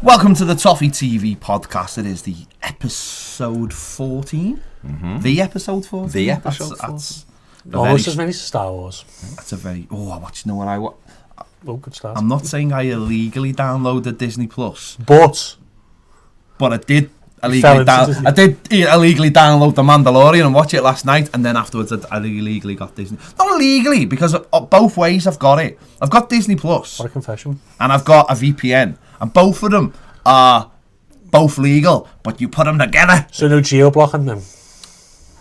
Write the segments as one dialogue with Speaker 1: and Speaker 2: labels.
Speaker 1: Welcome to the Toffee TV podcast. It is the episode 14. Mm-hmm. The episode 14.
Speaker 2: The episode 14.
Speaker 3: Almost as many as Star Wars.
Speaker 1: That's a very... Oh, I watched... You know what I...
Speaker 3: Oh, good start.
Speaker 1: I'm not saying I illegally downloaded Disney Plus,
Speaker 3: But
Speaker 1: I did illegally download The Mandalorian and watch it last night, and then afterwards I illegally got Disney. Not illegally, because both ways I've got it. I've got Disney Plus.
Speaker 3: What a confession.
Speaker 1: And I've got a VPN, and both of them are both legal, but you put them together.
Speaker 3: So no geo-blocking then?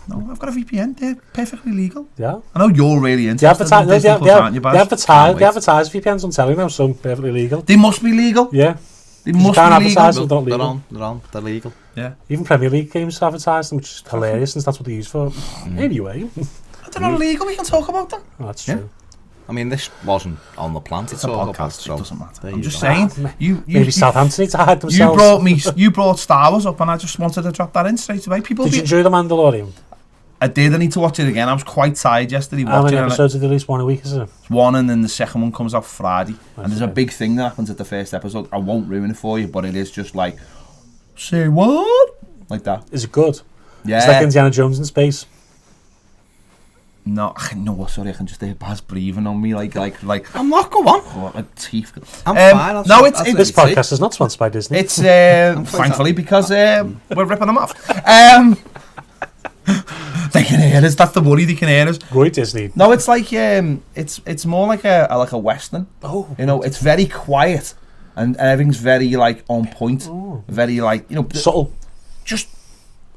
Speaker 1: No, I've got a VPN. They're perfectly legal.
Speaker 3: Yeah.
Speaker 1: I know you're really interested in Disney Plus, aren't you, Baz?
Speaker 3: They advertise VPNs on telly now, so perfectly legal.
Speaker 1: They must be legal.
Speaker 3: Yeah.
Speaker 1: They must
Speaker 3: can't
Speaker 1: be legal.
Speaker 3: advertise them, they're legal.
Speaker 2: They're legal.
Speaker 1: Yeah.
Speaker 3: Even Premier League games advertise them, which is hilarious, since that's what they use for. Anyway.
Speaker 1: They're not illegal. We can talk about them.
Speaker 3: Oh, that's true.
Speaker 2: I mean, this wasn't on the plan to
Speaker 1: It's a
Speaker 2: talk
Speaker 1: podcast.
Speaker 2: about, so
Speaker 1: It doesn't matter. I'm
Speaker 2: you
Speaker 1: just
Speaker 2: go.
Speaker 1: saying.
Speaker 3: Maybe Southampton need to hide themselves.
Speaker 1: You brought Star Wars up, and I just wanted to drop that in straight away.
Speaker 3: Did you enjoy The Mandalorian?
Speaker 1: I did. I need to watch it again. I was quite tired yesterday
Speaker 3: How
Speaker 1: watching
Speaker 3: many
Speaker 1: it.
Speaker 3: episodes did they release? One a week, is it?
Speaker 1: One, and then the second one comes out Friday. And there's a
Speaker 3: okay.
Speaker 1: big thing that happens at the first episode. I won't ruin it for you, but it is just like, say what? Like that.
Speaker 3: Is it good?
Speaker 1: Yeah.
Speaker 3: It's like Indiana Jones in space.
Speaker 1: No, sorry, I can just hear Baz breathing on me like
Speaker 2: I'm not, go on.
Speaker 1: oh, my teeth.
Speaker 2: I'm fine.
Speaker 1: No,
Speaker 3: This podcast is not sponsored by Disney.
Speaker 1: It's thankfully because we're ripping them off. They can hear us. That's the worry. They can hear us.
Speaker 3: Roy Disney.
Speaker 1: No, it's like it's more like a western.
Speaker 3: Oh,
Speaker 1: You know, it's very quiet and everything's very like on point. Very like
Speaker 3: subtle.
Speaker 1: just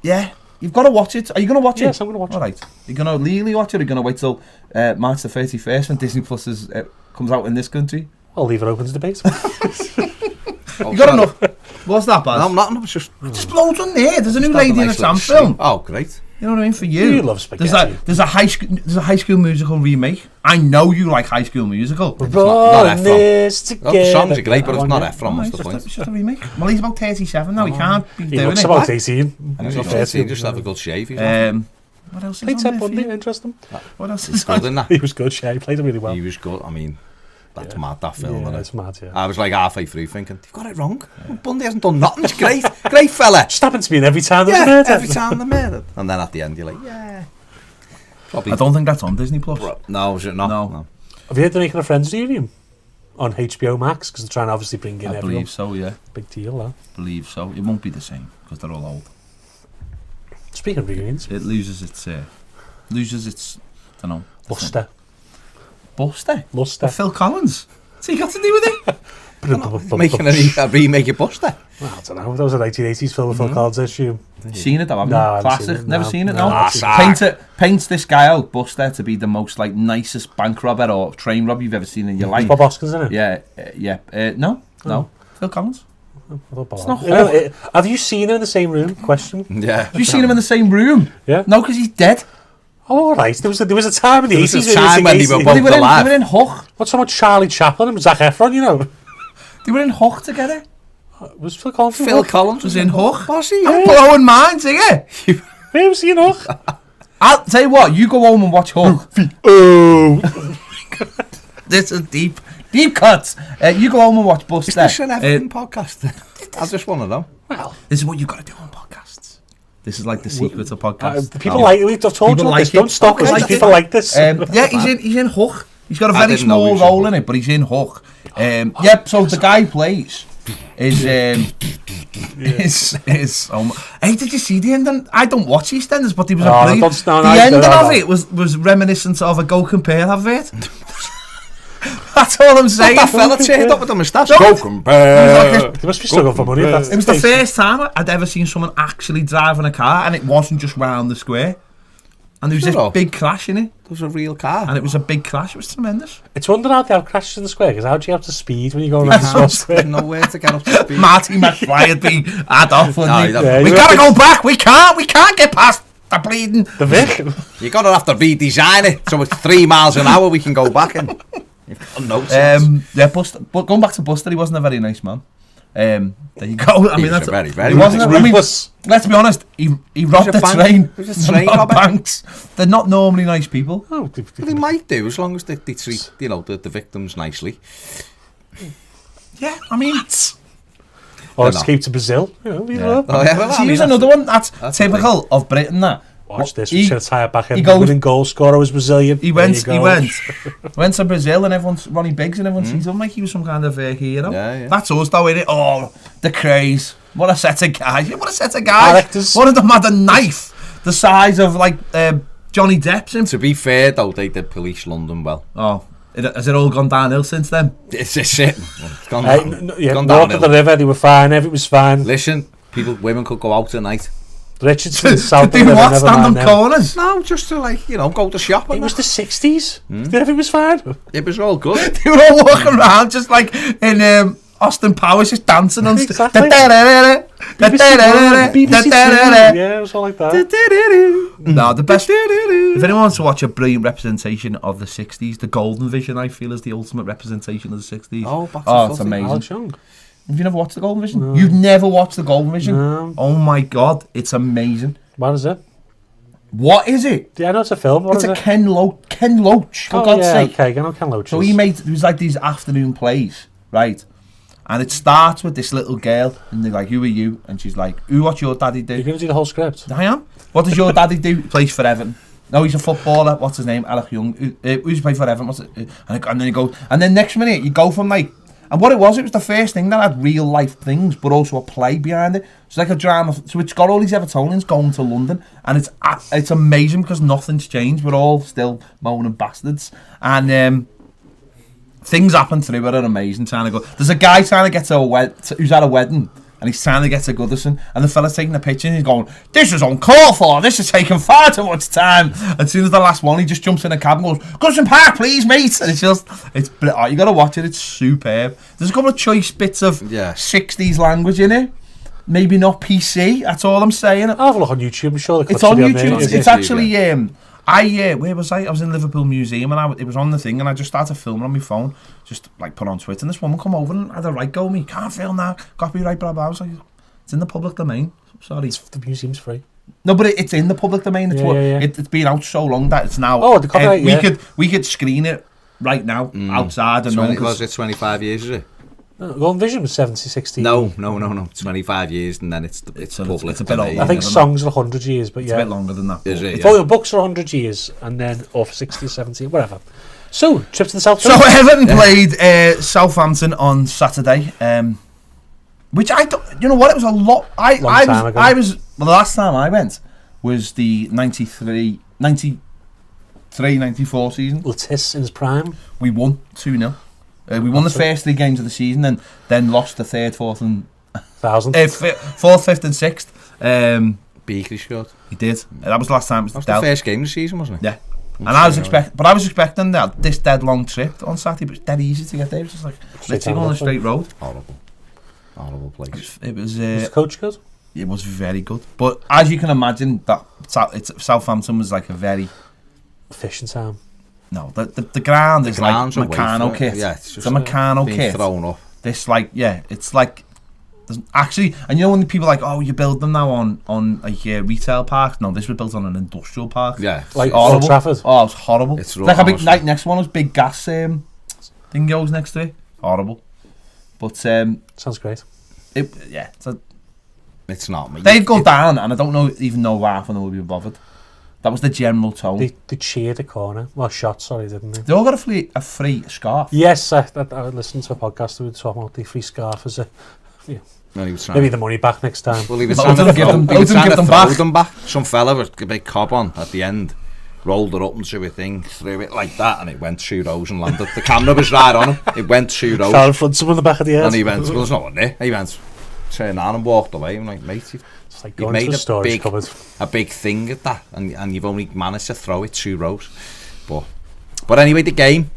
Speaker 1: yeah. You've got to watch it. Are you going to watch it?
Speaker 3: Yes, I'm going to watch
Speaker 1: All right. You're going to legally watch it, or are you going to wait till March the 31st when Disney Plus comes out in this country?
Speaker 3: I'll leave it open to debate.
Speaker 1: You got enough? What's that, Baz?
Speaker 2: I'm not. It's just
Speaker 1: loads on there. There's a new Lady in a Tramp film.
Speaker 2: Oh, great.
Speaker 1: You know what I mean? For you.
Speaker 3: You love spaghetti.
Speaker 1: There's a High School Musical remake. I know you like High School Musical.
Speaker 2: not
Speaker 3: Run
Speaker 2: Efron.
Speaker 3: this
Speaker 2: The
Speaker 3: together.
Speaker 2: songs are great, but it's not
Speaker 3: Yeah.
Speaker 2: Efron, was the
Speaker 1: It's
Speaker 2: point.
Speaker 1: just a remake. Well, he's about 37 now. He can't be
Speaker 3: He
Speaker 1: doing
Speaker 3: looks
Speaker 1: it.
Speaker 3: about 18.
Speaker 2: And he's
Speaker 3: He's
Speaker 2: got 13, just have a good shave. He's
Speaker 1: What else is
Speaker 3: Played
Speaker 1: on
Speaker 3: Ted
Speaker 1: there for
Speaker 3: Bundy,
Speaker 1: you?
Speaker 3: interesting.
Speaker 1: What else
Speaker 2: He's
Speaker 1: is
Speaker 2: good
Speaker 1: on?
Speaker 2: in that.
Speaker 3: He was good, yeah, he played it really well.
Speaker 2: He was good. I mean, that's mad, that film.
Speaker 3: Yeah,
Speaker 2: isn't it?
Speaker 3: it's mad, yeah.
Speaker 2: I was like halfway through thinking, you've got it wrong. Bundy hasn't done nothing. He's great. Great fella.
Speaker 3: Just happened to be in every time there's a
Speaker 2: Yeah,
Speaker 3: murder.
Speaker 2: every time they're murdered. And then at the end, you're like, yeah. Probably.
Speaker 1: I don't think that's on Disney Plus.
Speaker 2: No, is it not?
Speaker 1: No.
Speaker 3: Have you heard they're making a Friends reunion on HBO Max? Because they're trying to obviously bring in
Speaker 1: I
Speaker 3: everyone.
Speaker 1: believe so, yeah.
Speaker 3: Big deal, that.
Speaker 1: Believe so. It won't be the same because they're all old.
Speaker 3: Speaking of reunions,
Speaker 1: It loses its I don't know.
Speaker 3: Luster.
Speaker 1: Buster?
Speaker 3: Luster.
Speaker 1: Phil Collins. What's he got to do with it?
Speaker 2: Making a remake of Buster.
Speaker 3: Well, I don't know. That was a 1980s film with Phil Collins, I assume.
Speaker 1: Seen it though, haven't
Speaker 3: No, I
Speaker 1: you?
Speaker 3: haven't
Speaker 1: Classic.
Speaker 3: seen it,
Speaker 1: Never
Speaker 3: no.
Speaker 1: seen it,
Speaker 3: No,
Speaker 1: no.
Speaker 3: I haven't seen
Speaker 1: Paints this guy out, Buster, to be the most like nicest bank robber or train robber you've ever seen in your life.
Speaker 3: Bob Hoskins, isn't it?
Speaker 1: Yeah. No. Phil Collins.
Speaker 3: It's
Speaker 1: not
Speaker 3: have you seen him in the same room? Question.
Speaker 2: Yeah.
Speaker 1: Have you seen him in the same room?
Speaker 3: Yeah.
Speaker 1: No, because he's dead.
Speaker 3: Oh, all right. There was a time in the 80s.
Speaker 2: was a time when they were
Speaker 1: Well,
Speaker 2: both alive.
Speaker 1: they were in Hook.
Speaker 3: What's so much Charlie Chaplin and Zac Efron, you know?
Speaker 1: They were in Hook together.
Speaker 3: Was Phil Collins in
Speaker 2: Phil
Speaker 3: Hook?
Speaker 2: Collins
Speaker 1: Was in Hook.
Speaker 2: Was he?
Speaker 1: I'm blowing minds here.
Speaker 3: Where was he in Hook?
Speaker 1: I'll tell you what. You go home and watch Hook.
Speaker 3: Oh.
Speaker 1: This is deep cuts. You go home and watch Buster.
Speaker 2: Is this an Everton podcast? I just want to know.
Speaker 3: Well,
Speaker 1: This is what you got to do on podcasts. This is like the secret of podcasts.
Speaker 3: people like it. I've told
Speaker 1: People
Speaker 3: you
Speaker 1: like
Speaker 3: this.
Speaker 1: it.
Speaker 3: Don't stop
Speaker 1: People
Speaker 3: us.
Speaker 1: like
Speaker 3: People
Speaker 1: it.
Speaker 3: like this.
Speaker 1: Yeah, he's in Hook. He's got a
Speaker 2: I
Speaker 1: very
Speaker 2: didn't know he
Speaker 1: small
Speaker 2: was in
Speaker 1: role
Speaker 2: Hook.
Speaker 1: in it, but he's in Hook. So the guy he plays is hey, did you see the ending? I don't watch EastEnders, but there was
Speaker 3: No,
Speaker 1: a brief. The ending of it was reminiscent of a Go Compare advert. That's all I'm saying.
Speaker 2: That fella turned up with a moustache.
Speaker 1: No.
Speaker 2: Go
Speaker 1: It was
Speaker 2: compare.
Speaker 1: like this-
Speaker 3: They must be struggling for money. If that's
Speaker 1: It was the
Speaker 3: case.
Speaker 1: first time I'd ever seen someone actually driving a car, and it wasn't just round the square. And there was
Speaker 2: Sure.
Speaker 1: this big crash in it,
Speaker 2: There was a real car.
Speaker 1: and it was a big crash. It was tremendous.
Speaker 3: It's wonder how they have crashes in the square, because how do you have to speed when you go around the small square?
Speaker 2: There's nowhere to get up to speed.
Speaker 1: Marty McFly had been had off.
Speaker 2: No, you don't-
Speaker 3: Yeah,
Speaker 1: We
Speaker 3: you
Speaker 1: gotta
Speaker 3: have
Speaker 1: go back. We can't get past the bleeding.
Speaker 3: The Vic.
Speaker 2: You're going to have to redesign it so it's 3 miles an hour we can go back in. You've got no sense.
Speaker 1: Yeah, Buster. But going back to Buster, he wasn't a very nice man. There you go. I mean,
Speaker 2: was
Speaker 1: that's
Speaker 2: a very, very
Speaker 1: he wasn't. I mean,
Speaker 3: ruthless.
Speaker 1: let's be honest. He robbed the
Speaker 2: bank-
Speaker 1: train.
Speaker 2: he was a train
Speaker 1: Not
Speaker 2: robber.
Speaker 1: banks. They're not normally nice people.
Speaker 3: Oh,
Speaker 2: But they might do, as long as they treat, the victims nicely.
Speaker 1: Yeah, I mean,
Speaker 3: Or escape to Brazil. You know,
Speaker 1: See, here's another one that's typical of Britain. That
Speaker 3: watch this. We should tie it back in.
Speaker 1: He goes,
Speaker 3: winning goal scorer was Brazilian.
Speaker 1: He went to Brazil, and everyone's Ronnie Biggs, and everyone sees him like he was some kind of hero.
Speaker 2: Yeah.
Speaker 1: That's us, though, innit? Oh, the craze! What a set of guys! What a set of guys!
Speaker 3: Characters.
Speaker 1: One of them had a knife the size of like Johnny Depp's. Him.
Speaker 2: To be fair, though, they did police London well.
Speaker 1: Oh. Has it all gone downhill since then?
Speaker 2: It's it. It's gone down.
Speaker 3: North of the river, they were fine. Everything was fine.
Speaker 2: Listen, women could go out at night.
Speaker 3: Richardson, south of the
Speaker 1: do
Speaker 3: river,
Speaker 1: what?
Speaker 3: never
Speaker 1: Stand
Speaker 3: mind
Speaker 1: on
Speaker 3: them.
Speaker 1: corners?
Speaker 2: No, just to go to shop.
Speaker 3: It was the 60s. Everything was fine.
Speaker 2: It was all good.
Speaker 1: They were all walking around just like in Austin Powers, just dancing on
Speaker 3: Exactly. BBC yeah, it was all like that.
Speaker 1: No, the best. If anyone wants to watch a brilliant representation of the 60s, the Golden Vision, I feel, is the ultimate representation of the 60s.
Speaker 2: Oh,
Speaker 1: it's amazing.
Speaker 3: Alex Young.
Speaker 1: Have you never watched the Golden Vision?
Speaker 3: No.
Speaker 1: You've never watched the Golden Vision?
Speaker 3: No.
Speaker 1: Oh my God, it's amazing.
Speaker 3: What is it?
Speaker 1: What is it?
Speaker 3: Yeah, I know it's a film. What
Speaker 1: It's
Speaker 3: is
Speaker 1: a
Speaker 3: it?
Speaker 1: Ken Loach, for God's sake.
Speaker 3: Okay, I know Ken Loach.
Speaker 1: So it was like these afternoon plays, right? And it starts with this little girl, and they're like, "Who are you?" And she's like, "What's your daddy do?"
Speaker 3: You're going to do the whole script?
Speaker 1: I am. What does your daddy do? He plays for Everton. No, he's a footballer. What's his name? Alex Young. Who's played for Everton? And then you go, and then next minute you go from like, and what it was the first thing that had real life things, but also a play behind it. It's like a drama. So it's got all these Evertonians going to London, and it's amazing because nothing's changed. We're all still moaning bastards, and things happen through it are amazing. Trying to go. There's a guy trying to get to who's at a wedding. And he's trying to get to Goodison, and the fella's taking a picture, and he's going, "This is uncalled for. This is taking far too much time." As soon as the last one, he just jumps in a cab and goes, "Goodison Park, please, mate." And you got to watch it. It's superb. There's a couple of choice bits of 60s language in it. Maybe not PC. That's all I'm saying.
Speaker 3: I'll have a look on YouTube. I'm sure
Speaker 1: it's on YouTube. It's actually where was I? I was in Liverpool Museum, and it was on the thing, and I just started filming on my phone, just like put on Twitter, and this woman come over and had a right go at me. "Can't film that, copyright, blah blah." I was like, "It's in the public domain." Sorry,
Speaker 3: the museum's free.
Speaker 1: No, but it's in the public domain. It's been out so long that it's now.
Speaker 3: Oh, the copyright.
Speaker 1: We could screen it right now outside, and
Speaker 2: was it 25 years? Is it?
Speaker 3: No, Golden Vision was 60.
Speaker 2: No. 25 years, and then it's public.
Speaker 1: It's a bit older.
Speaker 3: I think songs are 100 years, but
Speaker 1: it's a bit longer than that.
Speaker 2: Is it?
Speaker 3: If all the books are 100 years, and then or 60 or 70, whatever. So, trip to the south.
Speaker 1: So Everton played Southampton on Saturday, which I don't. You know what? It was a lot. I was the last time I went was the 93, 94 season.
Speaker 3: Illicit in his prime.
Speaker 1: We won 2-0. We won the first 3 games of the season, and then lost the third, fourth, and fourth, fifth, and sixth.
Speaker 2: Beakley scored.
Speaker 1: He did. That was the last time.
Speaker 2: That was the first game of the season, wasn't it?
Speaker 1: Yeah. And I was expecting that this dead long trip on Saturday, but it's dead easy to get there. It was just like literally on a straight road.
Speaker 2: Horrible place.
Speaker 1: It was.
Speaker 3: Was the coach good?
Speaker 1: It was very good, but as you can imagine, that Southampton was like a very
Speaker 3: efficient town.
Speaker 1: No, the ground is like Meccano kit.
Speaker 2: Yeah,
Speaker 1: it's a Meccano kit.
Speaker 2: Thrown up.
Speaker 1: This it's like actually, and you know when people are like, "Oh, you build them now on like retail parks." No, this was built on an industrial park.
Speaker 2: Yeah,
Speaker 3: like Old Trafford.
Speaker 1: Oh, it was horrible.
Speaker 2: It's
Speaker 1: like a big next one was big gas thing goes next to it. Horrible. But
Speaker 3: sounds great.
Speaker 1: It's not me. They'd go down, and I don't even know half of them would be bothered. That was the general tone.
Speaker 3: They cheered a corner. Well, shot, sorry, didn't they?
Speaker 1: They all got a free scarf.
Speaker 3: Yes, I listened to a podcast who were talking about the free scarf as a... Yeah. Maybe the money back next time.
Speaker 2: Well, he was trying to throw them back. Some fella with a big cob on at the end rolled it up into a thing, threw it like that, and it went 2 rows and landed. The camera was right on him. It went 2 rows.
Speaker 3: Fell in front of him in the back of the head.
Speaker 2: And he went, well, there's no one there. He went, turned on and walked away. I'm like, mate,
Speaker 3: it's like going to a storage cupboard.
Speaker 2: A big thing at that, and you've only managed to throw it 2 rows. But anyway, the game,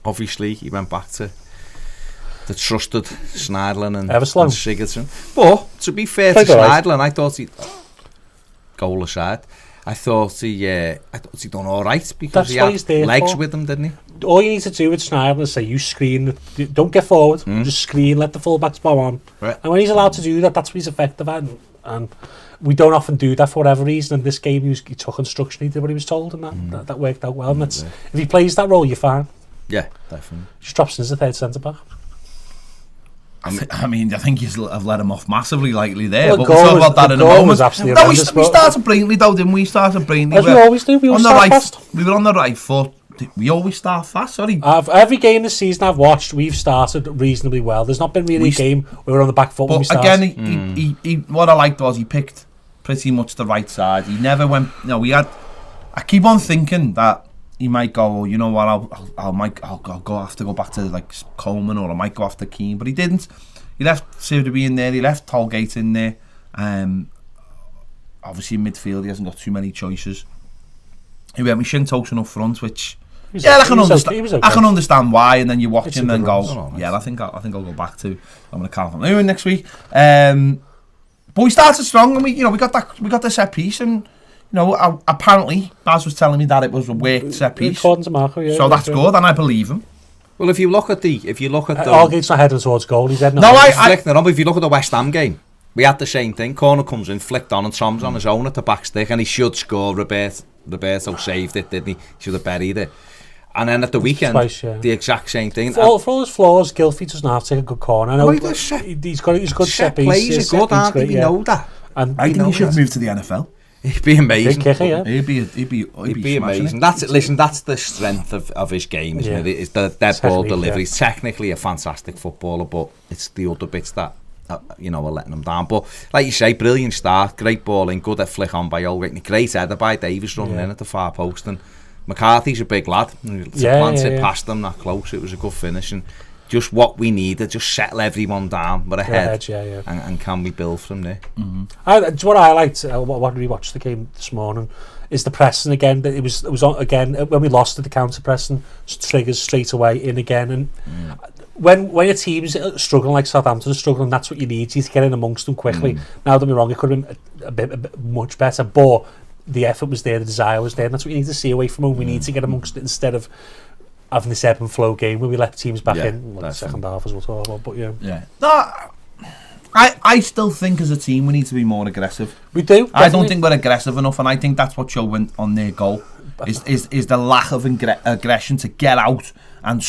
Speaker 2: obviously, he went back to the trusted Schneidlin and Sigurdsson. But to be fair to Schneidlin, I thought he, goal aside, I thought he done all right because he had legs with him, didn't he?
Speaker 3: All you need to do with Schneidlin is say, you screen, don't get forward, just screen, let the fullbacks bow on.
Speaker 2: Right.
Speaker 3: And when he's allowed to do that, that's what he's effective at. And we don't often do that for whatever reason. In this game, he took instruction, he did what he was told, and that worked out well. And if he plays that role, you're fine.
Speaker 2: Yeah, definitely.
Speaker 3: Just drops in as a third centre back.
Speaker 1: I mean, I think you have let him off massively likely there,
Speaker 3: Well,
Speaker 1: but we'll talk about that in a moment.
Speaker 3: No,
Speaker 1: we started brilliantly though, didn't we? Started brilliantly.
Speaker 3: As we always do, we always start fast.
Speaker 1: We were on the right foot. We always start fast, sorry.
Speaker 3: Every game this season I've watched, we've started reasonably well. There's not been really a game where we're on the back foot when we start.
Speaker 1: But again, he what I liked was he picked pretty much the right side. He never went... I keep on thinking that he might go, you know what, I'll have to go back to like Coleman, or I might go after Keane, but he didn't. He left Sirby in there, he left Tollgate in there. Obviously in midfield he hasn't got too many choices. He went with Shintosen up front, which I can understand why, and then you watch him and go, I think I'll go back to I'm gonna Calvin Lewin next week. But we started strong, and we got the set piece, and apparently Baz was telling me that it was a worked set piece.
Speaker 3: According to Marco,
Speaker 1: so that's good, and I believe him.
Speaker 2: Well, if you look at the
Speaker 3: Allgate's not heading towards goal. He's heading.
Speaker 2: If you look at the West Ham game, we had the same thing. Corner comes in, flicked on, and Tom's on his own at the back stick, and he should score. Roberto saved it, didn't he? He should have buried it. And then at the weekend, the exact same thing.
Speaker 3: For all his flaws, Gylfi doesn't have to take a good corner. I know he's good set piece.
Speaker 2: Plays are good, aren't they? We know that.
Speaker 1: And I think he should move to the NFL.
Speaker 2: He'd be amazing.
Speaker 3: Big kicker, yeah.
Speaker 1: He'd be
Speaker 2: amazing. That's the strength of his game, isn't it? It's the dead ball delivery. He's technically a fantastic footballer, but it's the other bits that are letting him down. But like you say, brilliant start, great ball in, good at flick on by Ulrich, great header by Davis running in at the far post, and McCarthy's a big lad. To plant it past them that close, it was a good finish, and just what we needed, just settle everyone down. We're ahead, and can we build from there?
Speaker 3: Mm-hmm. What I liked, what we watched the game this morning, is the pressing again. It was on again when we lost to the counter pressing, triggers straight away in again, and when your team's struggling like Southampton is struggling, that's what you need. You need to get in amongst them quickly. Now, don't be wrong, it could have been a bit much better, but the effort was there, the desire was there, and that's what you need to see away from them. We need to get amongst it instead of having this ebb and flow game where we let teams back in the second half, as we'll talk about. But
Speaker 1: no, I still think as a team we need to be more aggressive.
Speaker 3: We do. Definitely.
Speaker 1: I don't think we're aggressive enough, and I think that's what showed on their goal is the lack of aggression to get out and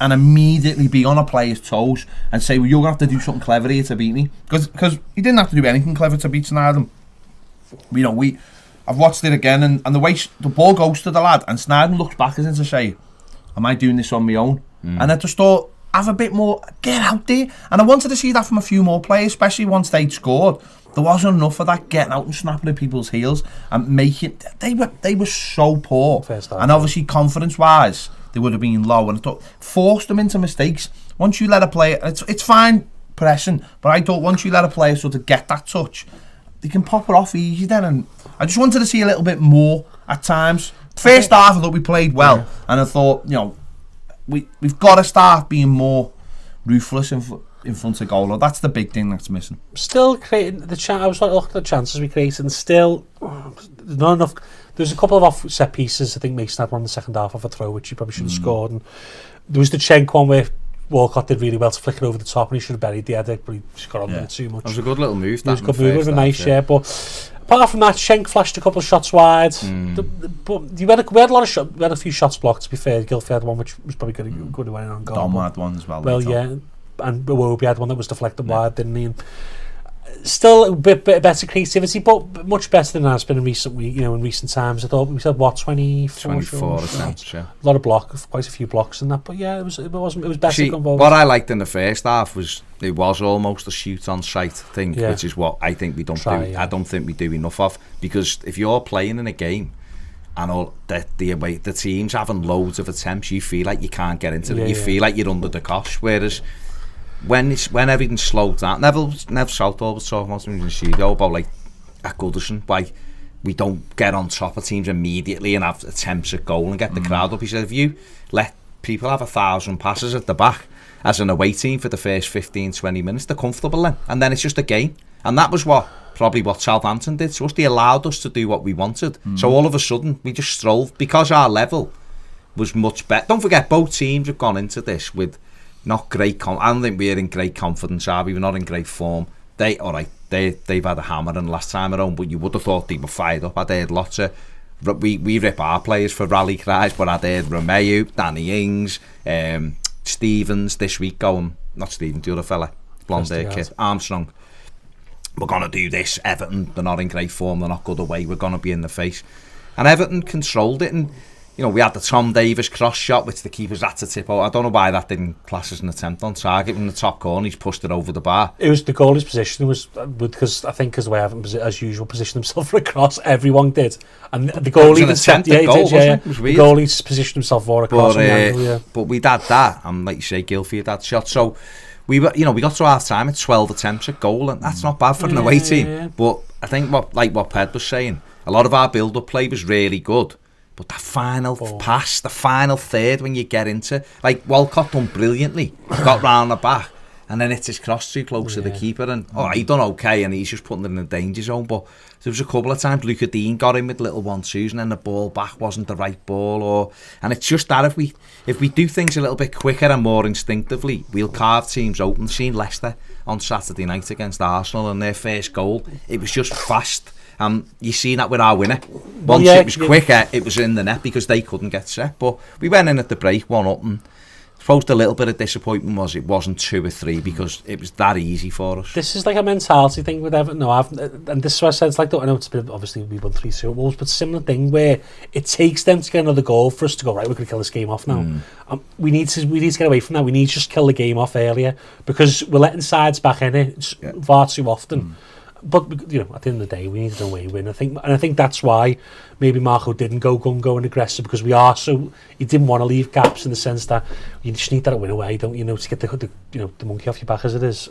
Speaker 1: immediately be on a player's toes and say, well, you're going to have to do something clever here to beat me, because he didn't have to do anything clever to beat Snydem. I've watched it again, and the way the ball goes to the lad, and Snydem looks back as in to say, am I doing this on my own? And I just thought, have a bit more, get out there. And I wanted to see that from a few more players, especially once they'd scored. There wasn't enough of that getting out and snapping at people's heels and making. They were so poor, and obviously confidence-wise, they would have been low. And I thought forced them into mistakes. Once you let a player, it's fine pressing, but I thought once you let a player sort of get that touch, they can pop it off easy then. And I just wanted to see a little bit more at times. First half, I thought we played well, and I thought, we've got to start being more ruthless in front of goal. That's the big thing that's missing.
Speaker 3: Still creating the chance. I was looking at the chances we created, and still not enough. There's a couple of off set pieces. I think Mason had one in the second half of a throw, which he probably should have scored. And there was the Cenk one where Walcott did really well to flick it over the top, and he should have buried the header, but he just got on with it too much.
Speaker 2: It was a good little move.
Speaker 3: It was a good move, it was a nice but apart from that, Cenk flashed a couple of shots wide. But we had a lot of shots. We had a few shots blocked. To be fair, Gylfi had one which was probably good to win on goal.
Speaker 1: Dom had one as well.
Speaker 3: Well, yeah, and Iwobi had one that was deflected wide, didn't he? And still a bit better creativity, but much better than it has been in recent times. I thought we said 24
Speaker 2: attempts,
Speaker 3: a lot of blocks, quite a few blocks in that. But yeah, it was better.
Speaker 2: What I liked in the first half was it was almost a shoot on sight thing, which is what I think we don't do. I don't think we do enough of, because if you're playing in a game and all the team's having loads of attempts, you feel like you can't get into it. You feel like you're under the cosh, whereas when everything's slowed down, Neville Southall was talking about in the studio about like at Goodison, why we don't get on top of teams immediately and have attempts at goal and get the crowd up. He said, if you let people have 1,000 passes at the back as an away team for the first 15-20 minutes, they're comfortable then, and then it's just a game. And that was probably what Southampton did to us. They allowed us to do what we wanted. So all of a sudden we just strolled, because our level was much better. Don't forget, both teams have gone into this with not great I don't think we're in great confidence, are we? We're not in great form. They've had a hammer in the last time around, but you would have thought they were fired up. I'd heard lots of we rip our players for rally cries, but I'd heard Romeu, Danny Ings, Stevens this week going, not Stevens, the other fella, blonde-haired kid, Armstrong. We're going to do this. Everton, they're not in great form, they're not good away, we're going to be in the face. And Everton controlled it, and you know, we had the Tom Davis cross shot, which the keeper's had to tip out. I don't know why that didn't class as an attempt on target. In the top corner, he's pushed it over the bar.
Speaker 3: It was the goalie's position was because I think because the way Everton as usual positioned himself for a cross, everyone did, and the goalie the goalie's positioned himself for a cross.
Speaker 2: But we'd had that, and like you say, Gylfi had that shot. So we were, you know, we got to half time at 12 attempts at goal, and that's not bad for an away team. Yeah. But I think what Ped was saying, a lot of our build-up play was really good. But that final pass, the final third when you get into... Like, Walcott done brilliantly. Got round the back. And then it's his cross too close to the keeper. And, he done okay. And he's just putting it in the danger zone. But there was a couple of times Luca Dean got in with little 1-2s. And then the ball back wasn't the right ball. And it's just that if we do things a little bit quicker and more instinctively, we'll carve teams open. Seen Leicester on Saturday night against Arsenal. And their first goal, it was just fast. You seen that with our winner. Once it was quicker, it was in the net because they couldn't get set. But we went in at the break 1-up, and I suppose the little bit of disappointment was it wasn't 2 or 3 because it was that easy for us.
Speaker 3: This is like a mentality thing with Everton. And this is what I said. It's like, I know it's a bit, obviously we won 3 Super Bowls, but similar thing where it takes them to get another goal for us to go, right, we're going to kill this game off now. We need to get away from that. We need to just kill the game off earlier because we're letting sides back in it far too often. But, you know, at the end of the day, we needed a away win. I think that's why maybe Marco didn't go gung-go and aggressive, because he didn't want to leave gaps in the sense that you just need that win away, don't you know, to get the monkey off your back as it is.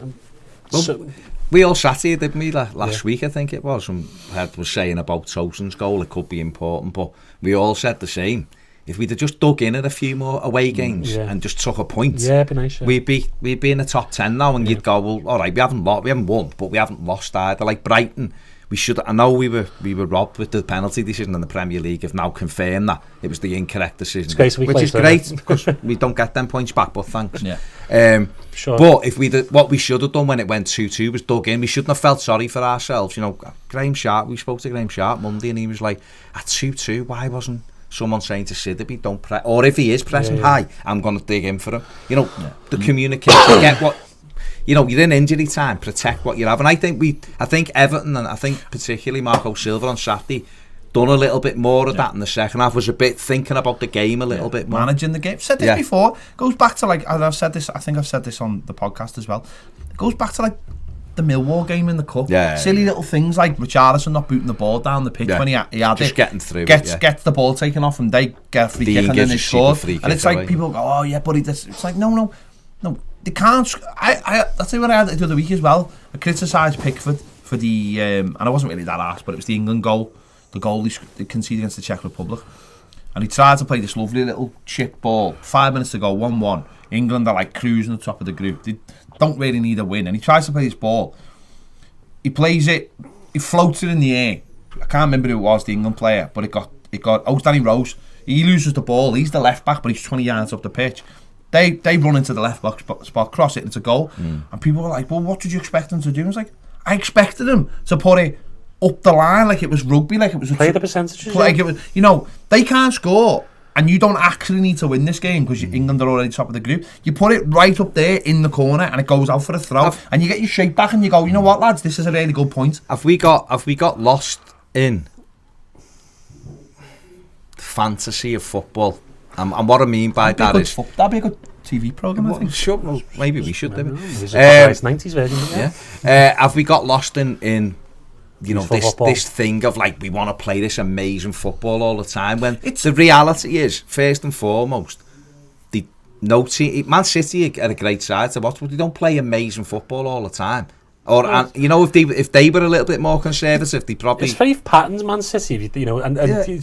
Speaker 2: We all sat here, didn't we, last week, I think it was, and Head was saying about Tosun's goal, it could be important, but we all said the same. If we'd have just dug in at a few more away games and just took a point,
Speaker 3: it'd be nice.
Speaker 2: We'd be in the top 10 now, and you'd go, well, all right, we haven't won, but we haven't lost either. Like Brighton, we should. I know we were robbed with the penalty decision in the Premier League. Have now confirmed that it was the incorrect decision, which is great because we don't get them points back. But thanks.
Speaker 3: Sure.
Speaker 2: But if what we should have done when it went 2-2 was dug in. We shouldn't have felt sorry for ourselves. You know, Graham Sharp. We spoke to Graham Sharp Monday, and he was like, at 2-2, why wasn't someone saying to Sidibé, don't press, or if he is pressing high, I'm going to dig in for him. You know, the communication, get what, you know, you're in injury time, protect what you have. And I think Everton, and I think particularly Marco Silva on Saturday, done a little bit more of that in the second half, was a bit thinking about the game a little bit more.
Speaker 1: Managing the game. Said this before, goes back to like, and I've said this, I think I've said this on the podcast as well, it goes back to like the Millwall game in the cup. Silly little things like Richarlison not booting the ball down the pitch when he had
Speaker 2: just
Speaker 1: it.
Speaker 2: Getting through
Speaker 1: gets the ball taken off and they get a free kick and then they score. And it's like people go, oh yeah, but it's like no, they can't. I'll tell you what I had the other week as well. I criticised Pickford for the and I wasn't really that arsed, but it was the England goal, the goal he conceded against the Czech Republic, and he tried to play this lovely little chip ball. 5 minutes to go, 1-1. England are like cruising the top of the group. They don't really need a win, and he tries to play this ball. He plays it, he floats it in the air. I can't remember who it was, the England player, but it got Danny Rose. He loses the ball. He's the left back, but he's 20 yards up the pitch. They run into the left back spot, cross it, and it's a goal. And people were like, well, what did you expect them to do? I was like, I expected them to put it up the line like it was rugby, like it was
Speaker 3: play the percentages.
Speaker 1: Like it was, you know, they can't score. And you don't actually need to win this game because England are already top of the group. You put it right up there in the corner and it goes out for a throw, and you get your shape back and you go, you know what, lads, this is a really good point.
Speaker 2: Have we got lost in the fantasy of football? And what I mean by that is
Speaker 1: that'd be a good TV programme, I think.
Speaker 2: Sure, well, maybe we should do it.
Speaker 3: It's a nice 90s version.
Speaker 2: Have we got lost in you know, this thing of like we want to play this amazing football all the time, when the reality is, first and foremost, Man City are a great side to watch, but they don't play amazing football all the time. Or you know, if they were a little bit more conservative, they probably...
Speaker 3: It's very patterns, Man City, you know, and they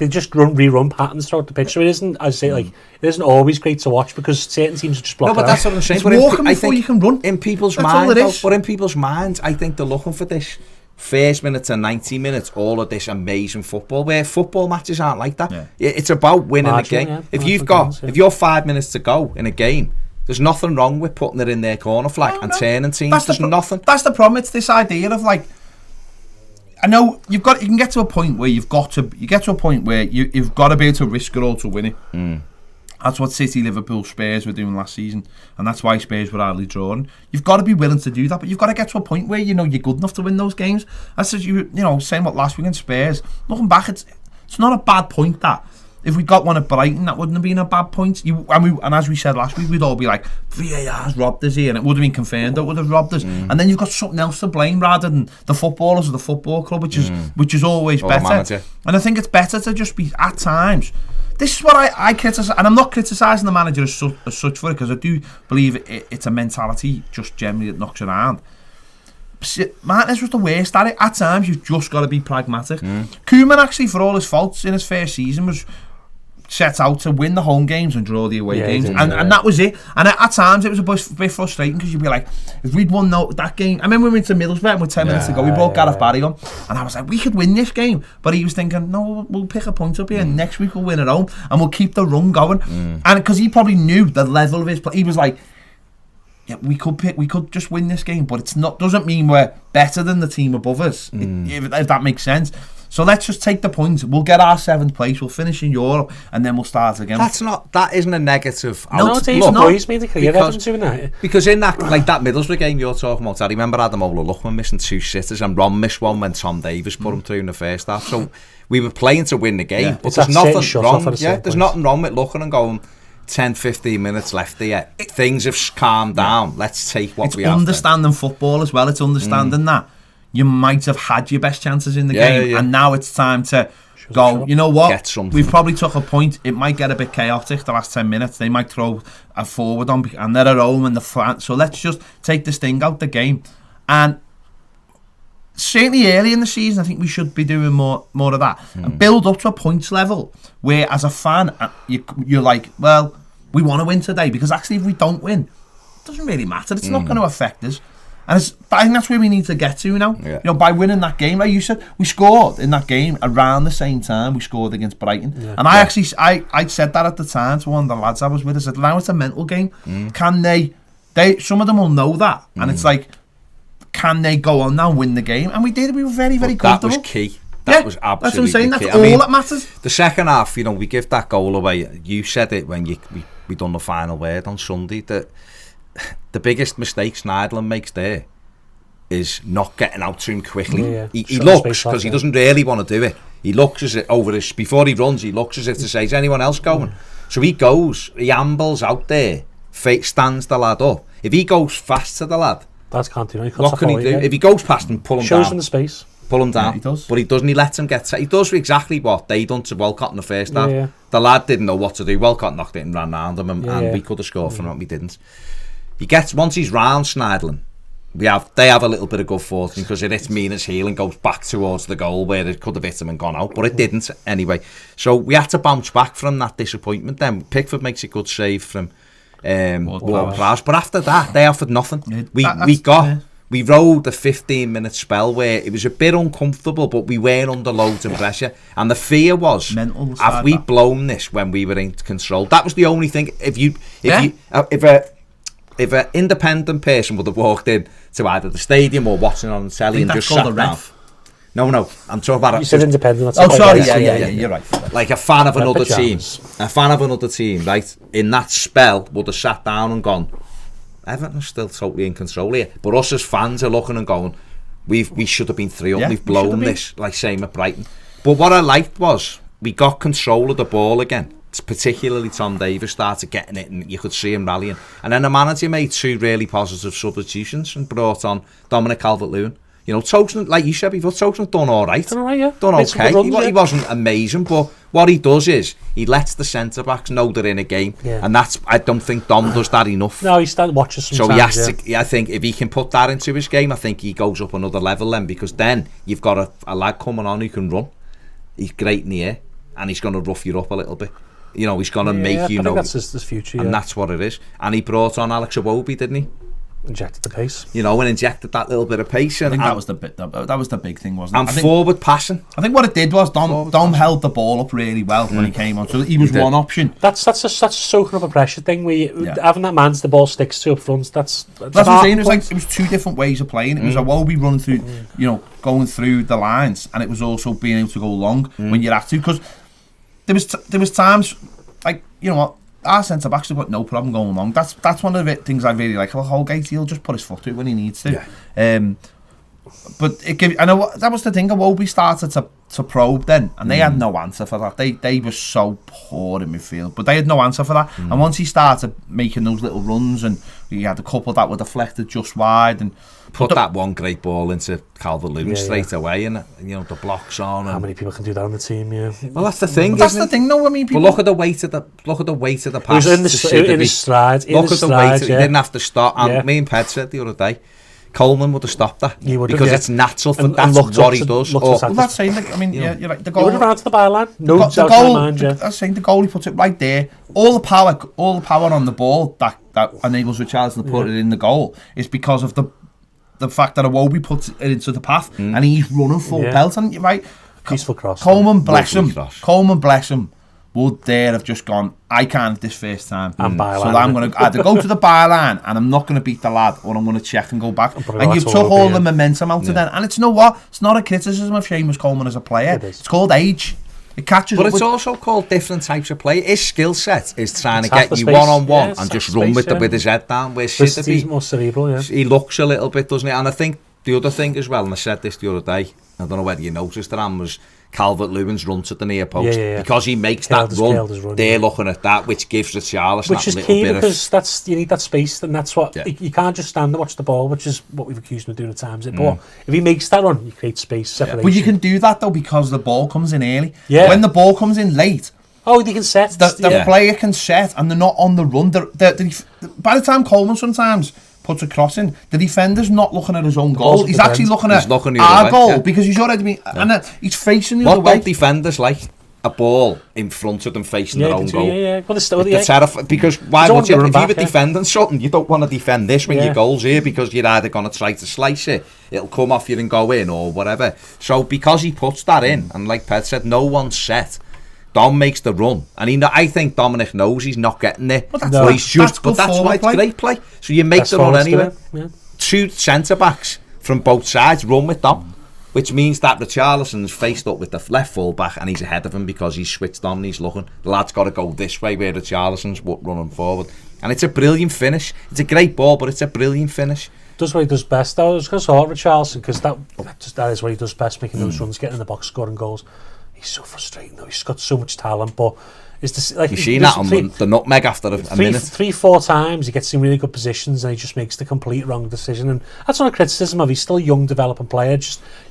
Speaker 3: just rerun patterns throughout the pitch. So it isn't, as I say, like, it isn't always great to watch because certain teams are just blocking.
Speaker 2: No, but that's what I'm saying.
Speaker 1: It's walking before you can run.
Speaker 2: In people's minds, but in people's minds, I think they're looking for this first minute to 90 minutes, all of this amazing football, where football matches aren't like that. It's about winning a game. If you're 5 minutes to go in a game, there's nothing wrong with putting it in their corner flag and turning teams. There's nothing.
Speaker 1: That's the problem. It's this idea of like, I know you can get to a point where you've got to be able to risk it all to win it. That's what City, Liverpool, Spurs were doing last season, and that's why Spurs were hardly drawing. You've got to be willing to do that, but you've got to get to a point where you know you're good enough to win those games. That's as you know, saying what last week in Spurs. Looking back, it's not a bad point that. If we got one at Brighton, that wouldn't have been a bad point. And as we said last week, we'd all be like, VAR's robbed us here, and it would have been confirmed that it would have robbed us. And then you've got something else to blame rather than the footballers or the football club, which is always better. And I think it's better to just be, at times, this is what I criticise, and I'm not criticising the manager as such for it, because I do believe it's a mentality just generally that knocks around. Martinez was the worst at it. At times, you've just got to be pragmatic. Koeman, actually, for all his faults in his first season, was set out to win the home games and draw the away games, and that was it. And at times, it was a bit frustrating, because you'd be like, if we'd won that game, I remember we went to Middlesbrough with 10 minutes to go, we brought Gareth Barry on, and I was like, we could win this game, but he was thinking, no, we'll pick a point up here, and next week we'll win at home, and we'll keep the run going. And because he probably knew the level of his play, he was like, yeah, we could just win this game, but doesn't mean we're better than the team above us, if that makes sense. So let's just take the points. We'll get our 7th place. We'll finish in Europe, and then we'll start again.
Speaker 2: That isn't a negative.
Speaker 3: No, it's not. Boys made it clear.
Speaker 2: Because in that Middlesbrough game you're talking about, I remember Adam Ola-Luckman missing 2 sitters, and Ron missed one when Tom Davies put him through in the first half. So we were playing to win the game, but there's nothing wrong. There's nothing wrong with looking and going, 10-15 minutes left here. Things have calmed down. Let's take what we have. It's
Speaker 1: understanding football as well. It's understanding that you might have had your best chances in the game, and now it's time to go, you know what, we've probably took a point. It might get a bit chaotic the last 10 minutes. They might throw a forward on, and they're at home in the front. So let's just take this thing out the game. And certainly early in the season, I think we should be doing more of that. And build up to a points level where, as a fan, you're like, well, we want to win today, because actually if we don't win, it doesn't really matter. It's not going to affect us. And I think that's where we need to get to now. You know, by winning that game, like you said, we scored in that game around the same time we scored against Brighton. And I actually, I said that at the time to one of the lads I was with. I said, now it's a mental game. Can they some of them will know that, and it's like, can they go on now and win the game? And we did. We were very, very comfortable.
Speaker 2: That was key. That was absolutely
Speaker 1: that's what I'm saying. That's
Speaker 2: key.
Speaker 1: all that matters.
Speaker 2: The second half, you know, we give that goal away. You said it when we done the final word on Sunday, that the biggest mistake Schneiderlin makes there is not getting out to him quickly. He looks, because he doesn't really want to do it. He looks as if before he runs, he looks as if to say, is anyone else going? So he goes, he ambles out there, stands the lad up. If he goes fast to the lad,
Speaker 3: what
Speaker 2: can he do? If he goes past him, pull him down.
Speaker 3: Shows him the space.
Speaker 2: Pull him down.
Speaker 1: Yeah, he does.
Speaker 2: But he doesn't. He lets him get. He does exactly what they done to Walcott in the first half. The lad didn't know what to do. Walcott knocked it and ran round him, and we could have scored from it. We didn't. He gets, once he's round Schneiderlin, they have a little bit of good fortune, because it hits Mina's heel and goes back towards the goal where it could have hit him and gone out, but it didn't anyway. So we had to bounce back from that disappointment. Then Pickford makes a good save from Ward-Prowse, but after that they offered nothing. We rode a 15-minute spell where it was a bit uncomfortable, but we weren't under loads of pressure, and the fear was, have we blown this when we were in control? That was the only thing. If an independent person would have walked in to either the stadium or watching on the telly and just sat down. No, I'm talking about.
Speaker 3: You said independent.
Speaker 1: Yeah, you're right.
Speaker 2: Like a fan of another team, right? In that spell, would have sat down and gone, Everton's still totally in control here. But us as fans are looking and going, we should have been 3-up. We've blown this, like same at Brighton. But what I liked was we got control of the ball again. Particularly Tom Davies started getting it, and you could see him rallying. And then the manager made 2 really positive substitutions and brought on Dominic Calvert-Lewin. You know, Tosin, like you said before, Tosin's done all right. Done okay. He wasn't amazing, but what he does is he lets the centre backs know they're in a game, and I don't think Dom does that enough.
Speaker 3: No, he watches sometimes.
Speaker 2: So he has to. I think if he can put that into his game, I think he goes up another level then, because then you've got a lad coming on who can run. He's great in the air, and he's going to rough you up a little bit. You know, he's going to make you know.
Speaker 3: That's his future,
Speaker 2: and that's what it is. And he brought on Alex Iwobi, didn't he?
Speaker 3: Injected the pace.
Speaker 2: You know, and injected that little bit of pace.
Speaker 1: I think that was the big thing, wasn't it?
Speaker 2: And forward passing.
Speaker 1: I think what it did was Dom held the ball up really well when he came on, so he was one option.
Speaker 3: That's a soaking up a pressure thing. Having that man's the ball sticks to up front. That's what I'm
Speaker 1: saying. It was 2 different ways of playing. It was Iwobi running through, you know, going through the lines, and it was also being able to go long when you have to, because there was times, like, you know what, our centre-backs have got no problem going along. That's one of the things I really like. Holgate, he'll just put his foot through when he needs to.
Speaker 2: Yeah.
Speaker 1: But I know that was the thing. Iwobi started to probe then, and they had no answer for that. They were so poor in midfield, but they had no answer for that. And once he started making those little runs, and he had a couple that were deflected just wide, and
Speaker 2: put that one great ball into Calvert-Lewin straight away, and the blocks on.
Speaker 3: How many people can do that on the team? Yeah.
Speaker 2: Well, that's the thing.
Speaker 1: That's the thing. No, I mean, people.
Speaker 2: But look at the weight of the pass.
Speaker 3: He was in the stride.
Speaker 2: Look at the weight. He didn't have to stop. And me and Ped said the other day, Coleman would have stopped that because it's natural for that's what he does.
Speaker 1: Well, that's saying, I mean, you're right. The goal.
Speaker 3: He would have ran to the byline. No doubt in my mind.
Speaker 1: That's saying the goal. He puts it right there. All the power on the ball that enables Richarlison to put it in the goal is because of the fact that Iwobi puts it into the path and he's running full belt. And you're right.
Speaker 3: Peaceful cross.
Speaker 1: Coleman, bless him. Would there have just gone, I can't this first time. So I'm going to either go to the byline and I'm not going to beat the lad, or I'm going to check and go back. And you've took all the momentum out of that. And it's it's not a criticism of Seamus Coleman as a player. It's called age. It catches
Speaker 2: but
Speaker 1: up
Speaker 2: it's also called different types of play. His skill set is trying to get you one-on-one and just run with his head down. Where
Speaker 3: he's more cerebral,
Speaker 2: he looks a little bit, doesn't he? And I think the other thing as well, and I said this the other day, I don't know whether you noticed, was Calvert-Lewin's run to the near post because he makes that run. They're looking at that, which gives Richarlison
Speaker 3: which is key because you need that space, and that's what you can't just stand and watch the ball, which is what we've accused him of doing at times. But if he makes that run, you create space, separation.
Speaker 1: But you can do that though because the ball comes in early. When the ball comes in late,
Speaker 3: they can set.
Speaker 1: The player can set, and they're not on the run. By the time Coleman sometimes puts a cross in, the defender's not looking at his own goal. He's actually looking at our goal because he's already been, and he's facing the other way.
Speaker 2: What don't defenders like? A ball in front of them facing their own goal.
Speaker 3: Well,
Speaker 2: terrifying because why would you? If you were defending something, you don't want to defend this when your goal's here because you're either going to try to slice it, it'll come off you and go in or whatever. So because he puts that in, and like Ped said, no one's set. Dom makes the run, and I think Dominic knows he's not getting there. But that's why it's great play. So you make the run anyway. Two centre backs from both sides run with Dom, which means that Richarlison's faced up with the left full back, and he's ahead of him because he's switched on and he's looking. The lad's got to go this way where Richarlison's running forward, and it's a brilliant finish. It's a great ball, but it's a brilliant finish.
Speaker 3: Does what he does best. I was going to sort Richarlison because that is what he does best, making those runs, getting in the box, scoring goals. He's so frustrating though. He's got so much talent, but it's this, like,
Speaker 2: you've seen that on the nutmeg after a minute.
Speaker 3: 3-4 times he gets in really good positions and he just makes the complete wrong decision, and that's not a criticism of. He's still a young developing player.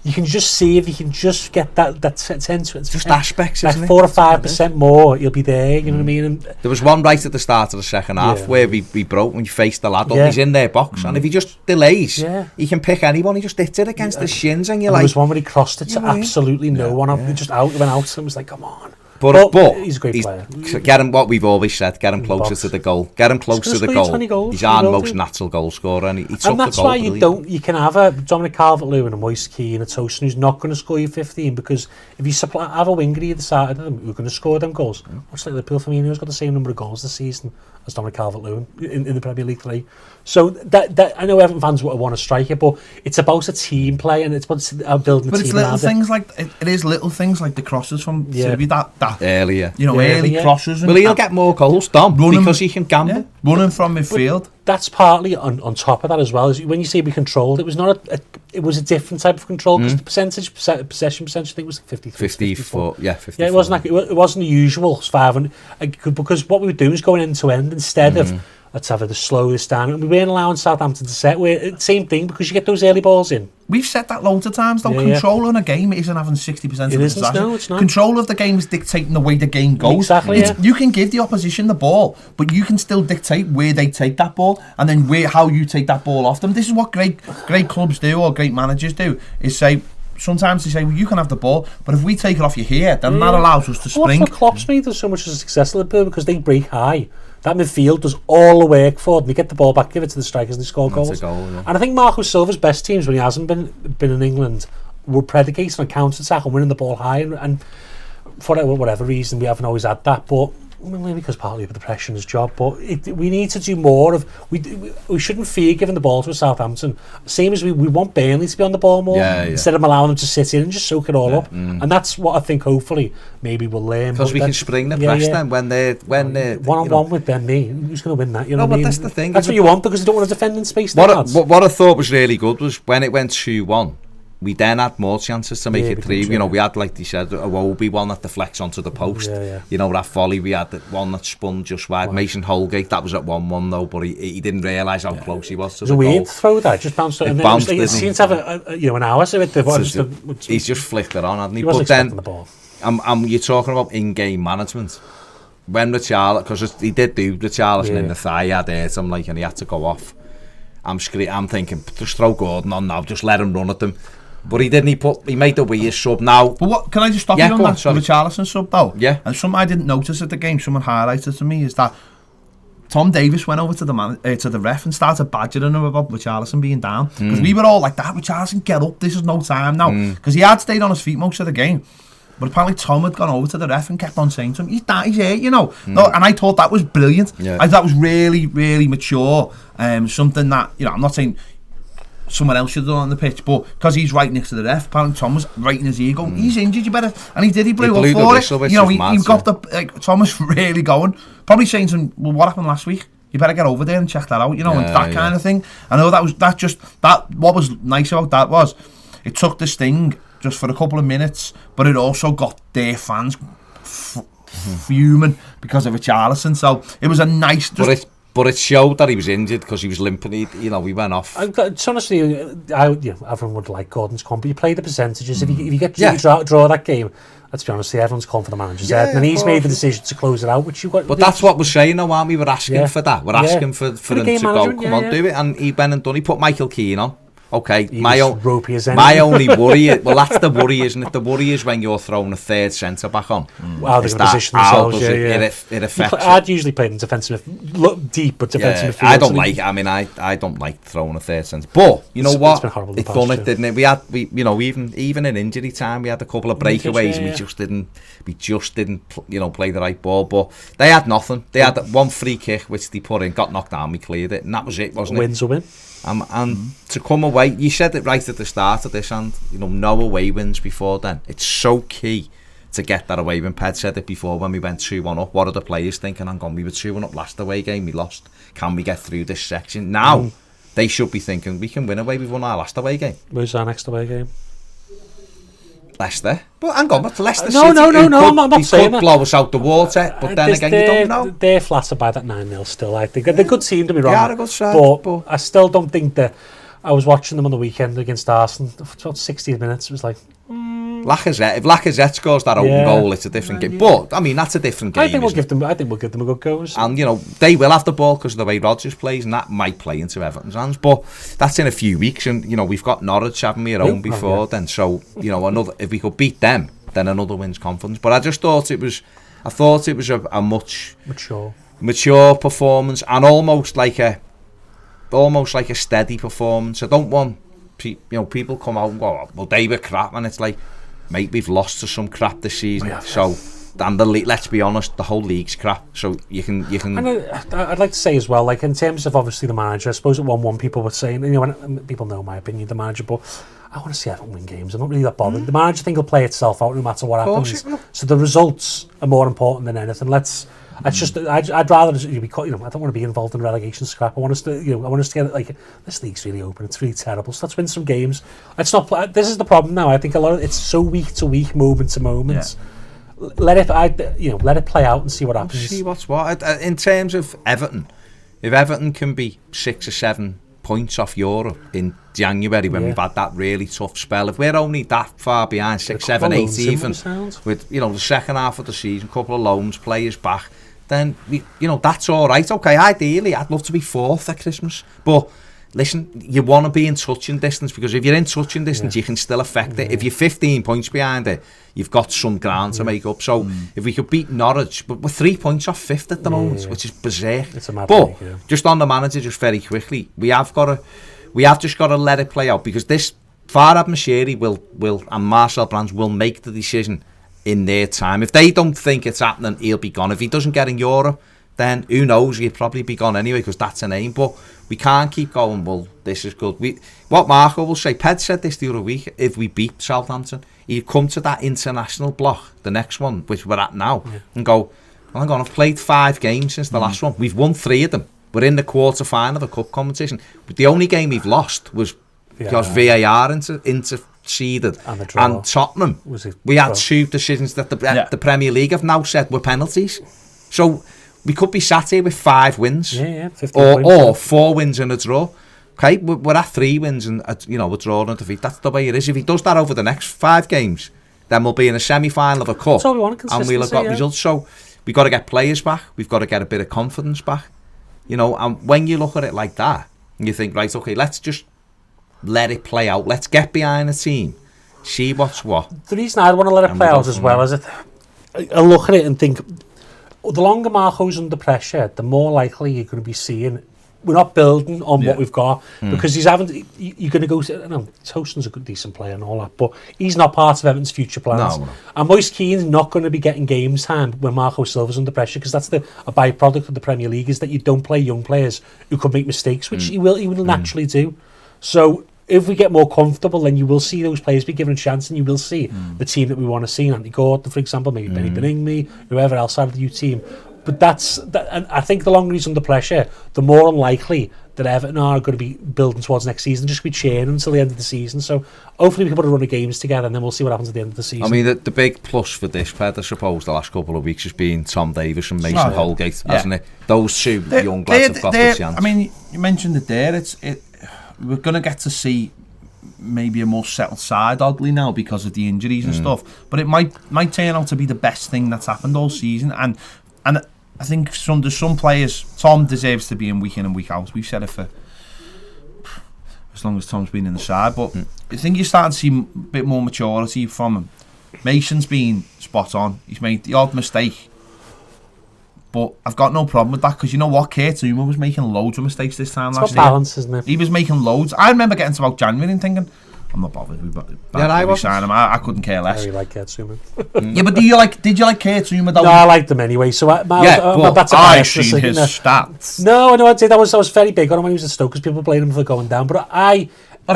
Speaker 3: You can just see if he can just get that 10 to
Speaker 2: just aspects,
Speaker 3: like 4 or 5% more, he'll be there. You know what I mean? And
Speaker 2: there was one right at the start of the second half where we broke when you faced the lad up. He's in their box, and if he just delays, he can pick anyone. He just hits it against the shins, and you're like.
Speaker 3: There was one where he crossed it to absolutely no one. Just went out, and it was like, come on.
Speaker 2: But
Speaker 3: he's a great player.
Speaker 2: Get him, what we've always said, get him closer to the goal. Get him closer to the goal. He's our most natural goal scorer, and he took the goal.
Speaker 3: And that's why you can have a Dominic Calvert-Lewin, a Moise Keane, a Tosin who's not going to score you 15, because if you have a winger either side of them who's going to score them goals, much like Liverpool, Firmino's got the same number of goals this season as Dominic Calvert-Lewin in the Premier League 3. So that I know Everton fans want to strike it, but it's about a team play, and it's about building a team.
Speaker 1: But it's little things like it is little things like the crosses from Sirby that
Speaker 2: earlier,
Speaker 1: early crosses.
Speaker 2: Well, he'll get more goals, Dom, because he can gamble,
Speaker 1: running from midfield.
Speaker 3: But that's partly on top of that as well. Is when you say we controlled, it was not it was a different type of control, because the possession percentage, I think, was 54.
Speaker 2: Yeah, 54.
Speaker 3: Yeah, it wasn't the usual 500, because what we were doing was going end to end instead of. Let's have it, slow this down. And we weren't allowing Southampton to set. Same thing, because you get those early balls in.
Speaker 1: We've said that loads of times, though. Control in a game isn't having 60% of the possession.
Speaker 3: No, it's not.
Speaker 1: Control of the game is dictating the way the game goes.
Speaker 3: Exactly,
Speaker 1: You can give the opposition the ball, but you can still dictate where they take that ball, and then how you take that ball off them. This is what great clubs do, or great managers do, is say, sometimes they say, well, you can have the ball, but if we take it off your here, then that allows us to spring.
Speaker 3: That's what Klopp's made so much of a success of Liverpool, because they break high. That midfield does all the work for them. They get the ball back, give it to the strikers, and they score goals. And I think Marco Silva's best teams, when he hasn't been in England, were predicated on counter-attack and winning the ball high. And for whatever reason, we haven't always had that. But maybe because partly with the pressure in his job, but we need to do more of. We shouldn't fear giving the ball to Southampton. Same as we want Burnley to be on the ball more instead of allowing them to sit in and just soak it all up. And that's what I think. Hopefully, maybe we'll learn.
Speaker 2: Because we can spring the press then when they're
Speaker 3: one-on-one with Ben Mee. Who's going to win that? You know what I mean?
Speaker 2: That's the thing.
Speaker 3: That's what you want because you don't want to defend in space.
Speaker 2: What I thought was really good was when it went 2-1. We then had more chances to make it 3. You know, we had, like they said, a Wobie one that deflects onto the post. You know, that volley, we had the one that spun just wide. Mason Holgate, that was at 1-1 though, but he didn't realise how close he was to the goal.
Speaker 3: It was a weird throw that, just bounced. It seemed to have an hour, so
Speaker 2: he's just flicked it on, hadn't he?
Speaker 3: He wasn't expecting the ball.
Speaker 2: You're talking about in-game management. When Richarlison, because he did do Richarlison in the thigh, he had hurt him, like, and he had to go off. I'm thinking, just throw Gordon on now, just let him run at them. But he didn't. He made the weird sub now.
Speaker 1: But what? Can I just stop you on that? Richarlison sub though.
Speaker 2: Yeah.
Speaker 1: And something I didn't notice at the game, someone highlighted to me, is that Tom Davis went over to the ref and started badgering him about Richarlison being down, because we were all like, "That Richarlison, get up! This is no time now." Because he had stayed on his feet most of the game. But apparently Tom had gone over to the ref and kept on saying to him, he's here, you know. No, and I thought that was brilliant. I thought that was really, really mature. Something that, you know, I'm not saying someone else should have done on the pitch, but because he's right next to the ref, apparently Tom was right in his ear going, he's injured, you better. And he did, he blew up for it. You know, he got the, Tom was really going. Probably saying to him, well, what happened last week? You better get over there and check that out, you know, and that kind of thing. I know what was nice about that was, it took the sting just for a couple of minutes, but it also got their fans fuming because of Richarlison. So it was a nice.
Speaker 2: But it showed that he was injured because he was limping. He went off.
Speaker 3: Honestly, everyone would like Gordon's comp. But you play the percentages. If you get to draw that game, let's be honest, everyone's calling for the manager's head. And then he's made the decision to close it out, which you got.
Speaker 2: But that's what we're saying now, aren't we? We're asking for that. We're asking for him to go. Come on, do it. And he went and done. He put Michael Keane on. Okay, my only worry, well, that's the worry, isn't it? The worry is when you're throwing a third centre back on.
Speaker 3: How they're going to position themselves,
Speaker 2: it affects
Speaker 3: I'd usually play them defensive, look deep, but defensive midfield.
Speaker 2: I don't like throwing a third centre. But, you know what? It done it, didn't it? Even in injury time, we had a couple of breakaways and we just didn't, play the right ball. But they had nothing. They had one free kick, which they put in, got knocked down, we cleared it, and that was it, wasn't it?
Speaker 3: Wins a win.
Speaker 2: And to come away, you said it right at the start of this, and no away wins before then. It's so key to get that away win. Ped said it before when we went 2-1 up. What are the players thinking? Hang on, we were 2-1 up last away game, we lost. Can we get through this section? Now, they should be thinking, we can win away, we've won our last away game.
Speaker 3: Where's our next away game?
Speaker 2: Leicester. But hang on, but Leicester
Speaker 3: City, I'm not saying that.
Speaker 2: Blow us out the water, but then again, you don't know.
Speaker 3: They're flattered by that 9-0 still, I think. They're a good team, to be wrong.
Speaker 2: They are a good side,
Speaker 3: but I still don't think that... I was watching them on the weekend against Arsenal. For about 16 minutes, it was like...
Speaker 2: Lacazette. If Lacazette scores that open goal, it's a different game. But, I mean, that's a different game,
Speaker 3: I think we'll give them a good go.
Speaker 2: And, they will have the ball because of the way Rodgers plays, and that might play into Everton's hands. But that's in a few weeks, and, we've got Norwich, haven't we, at home before then. So, if we could beat them, then another wins confidence. But I just thought it was... a much... Mature performance, and almost like a steady performance. I don't want people come out and go, well, they were crap, and it's like, mate, we've lost to some crap this season. So, and let's be honest, the whole league's crap. So you can. And
Speaker 3: I'd like to say as well, like in terms of obviously the manager, I suppose at 1-1 people were saying, people know my opinion, the manager, but I want to see Everton win games. I'm not really that bothered. The manager thing will play itself out no matter what happens. So the results are more important than anything. It's just I'd rather I don't want to be involved in relegation scrap. I want us to get like, this league's really open. It's really terrible. So let's win some games. It's not. This is the problem now. I think a lot of it's so week to week, moment to moment. Yeah. Let it play out and see what happens.
Speaker 2: See what's what. In terms of Everton, if Everton can be 6 or 7 points off Europe in January when we've had that really tough spell, if we're only that far behind, 6, 7, 8 even, with the second half of the season, a couple of loans, players back, then that's all right. Okay, ideally I'd love to be 4th at Christmas, but listen, you want to be in touching distance, because if you're in touching distance, you can still affect it. If you're 15 points behind it, you've got some ground to make up. So if we could beat Norwich, but we're 3 points off 5th at the moment, which is berserk.
Speaker 3: It's a mad
Speaker 2: but
Speaker 3: league,
Speaker 2: just on the manager, just very quickly, we have just got to let it play out, because this Farhad Moshiri will and Marcel Brands will make the decision in their time. If they don't think it's happening, he'll be gone. If he doesn't get in Europe, then who knows, he'll probably be gone anyway, because that's an aim. But we can't keep going, well, this is good. What Marco will say, Ped said this the other week, if we beat Southampton, he'd come to that international block, the next one, which we're at now, and go, well, hang on, I've played 5 games since the last one. We've won 3 of them. We're in the quarter-final of a cup competition. But the only game we've lost was because VAR interceded. And Tottenham, we had 2 decisions that the Premier League have now said were penalties. So we could be sat here with 5 wins, 15 or 4 wins and a draw. Okay, we're at 3 wins and a draw and a defeat. That's the way it is. If he does that over the next 5 games, then we'll be in a semi-final of a cup,
Speaker 3: and we'll have got
Speaker 2: results. So we've got to get players back. We've got to get a bit of confidence back. And when you look at it like that, and you think, right, okay, let's just let it play out. Let's get behind the team, see what's what.
Speaker 3: The reason I want to let it play out as well is I look at it and think, the longer Marco's under pressure, the more likely you're going to be seeing. We're not building on what we've got, because you're going to go. Hoston's a good, decent player and all that, but he's not part of Everton's future plans. No. And Moise Keane's not going to be getting games time when Marco Silva's under pressure, because that's a byproduct of the Premier League, is that you don't play young players who could make mistakes, which he will naturally do. So if we get more comfortable, then you will see those players be given a chance, and you will see the team that we want to see. Andy Gordon, for example, maybe Benny Benigni, whoever else out of the youth team. But and I think the longer he's under pressure, the more unlikely that Everton are going to be building towards next season, just be cheering until the end of the season. So hopefully we can put a run of games together, and then we'll see what happens at the end of the season.
Speaker 2: I mean, the big plus for this, Ped, I suppose, the last couple of weeks has been Tom Davies and Mason Holgate, hasn't it? Those 2 young lads have got the chance.
Speaker 1: I mean, you mentioned it there. We're going to get to see maybe a more settled side, oddly, now, because of the injuries and stuff. But it might turn out to be the best thing that's happened all season. And I think there's some players, Tom deserves to be in week in and week out. We've said it for as long as Tom's been in the side. But I think you're starting to see a bit more maturity from him. Mason's been spot on. He's made the odd mistake. But I've got no problem with that, because you know what? Kurt Zouma was making loads of mistakes this time last year.
Speaker 3: Balance, isn't it?
Speaker 1: He was making loads. I remember getting to about January and thinking, I'm not bothered. I couldn't care less.
Speaker 3: I really like Kurt Zouma.
Speaker 1: Yeah, but did you like Kurt Zouma though?
Speaker 3: No, I liked him anyway. So that's
Speaker 1: I've seen his stats.
Speaker 3: No, I'd say I was very big on him when he was at Stoke, because people blamed him for going down. But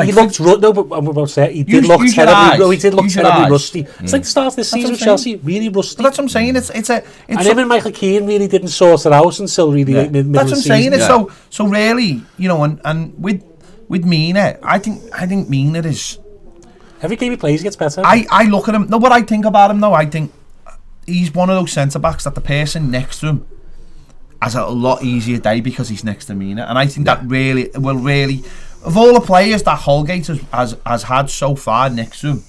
Speaker 3: he looked but I'm about to say he did look terribly. He did look terribly rusty. It's like the start of this season with Chelsea, really rusty.
Speaker 1: But that's what I'm saying.
Speaker 3: And him and Michael Keane really didn't sort it out until really middle of the season.
Speaker 1: That's what I'm saying. So really, and with Mina, I think Mina is.
Speaker 3: Every game he plays, he gets better.
Speaker 1: I look at him. No, what I think about him though, I think he's one of those centre backs that the person next to him has a lot easier day because he's next to Mina, and I think that really will really. Of all the players that Holgate has had so far next to him,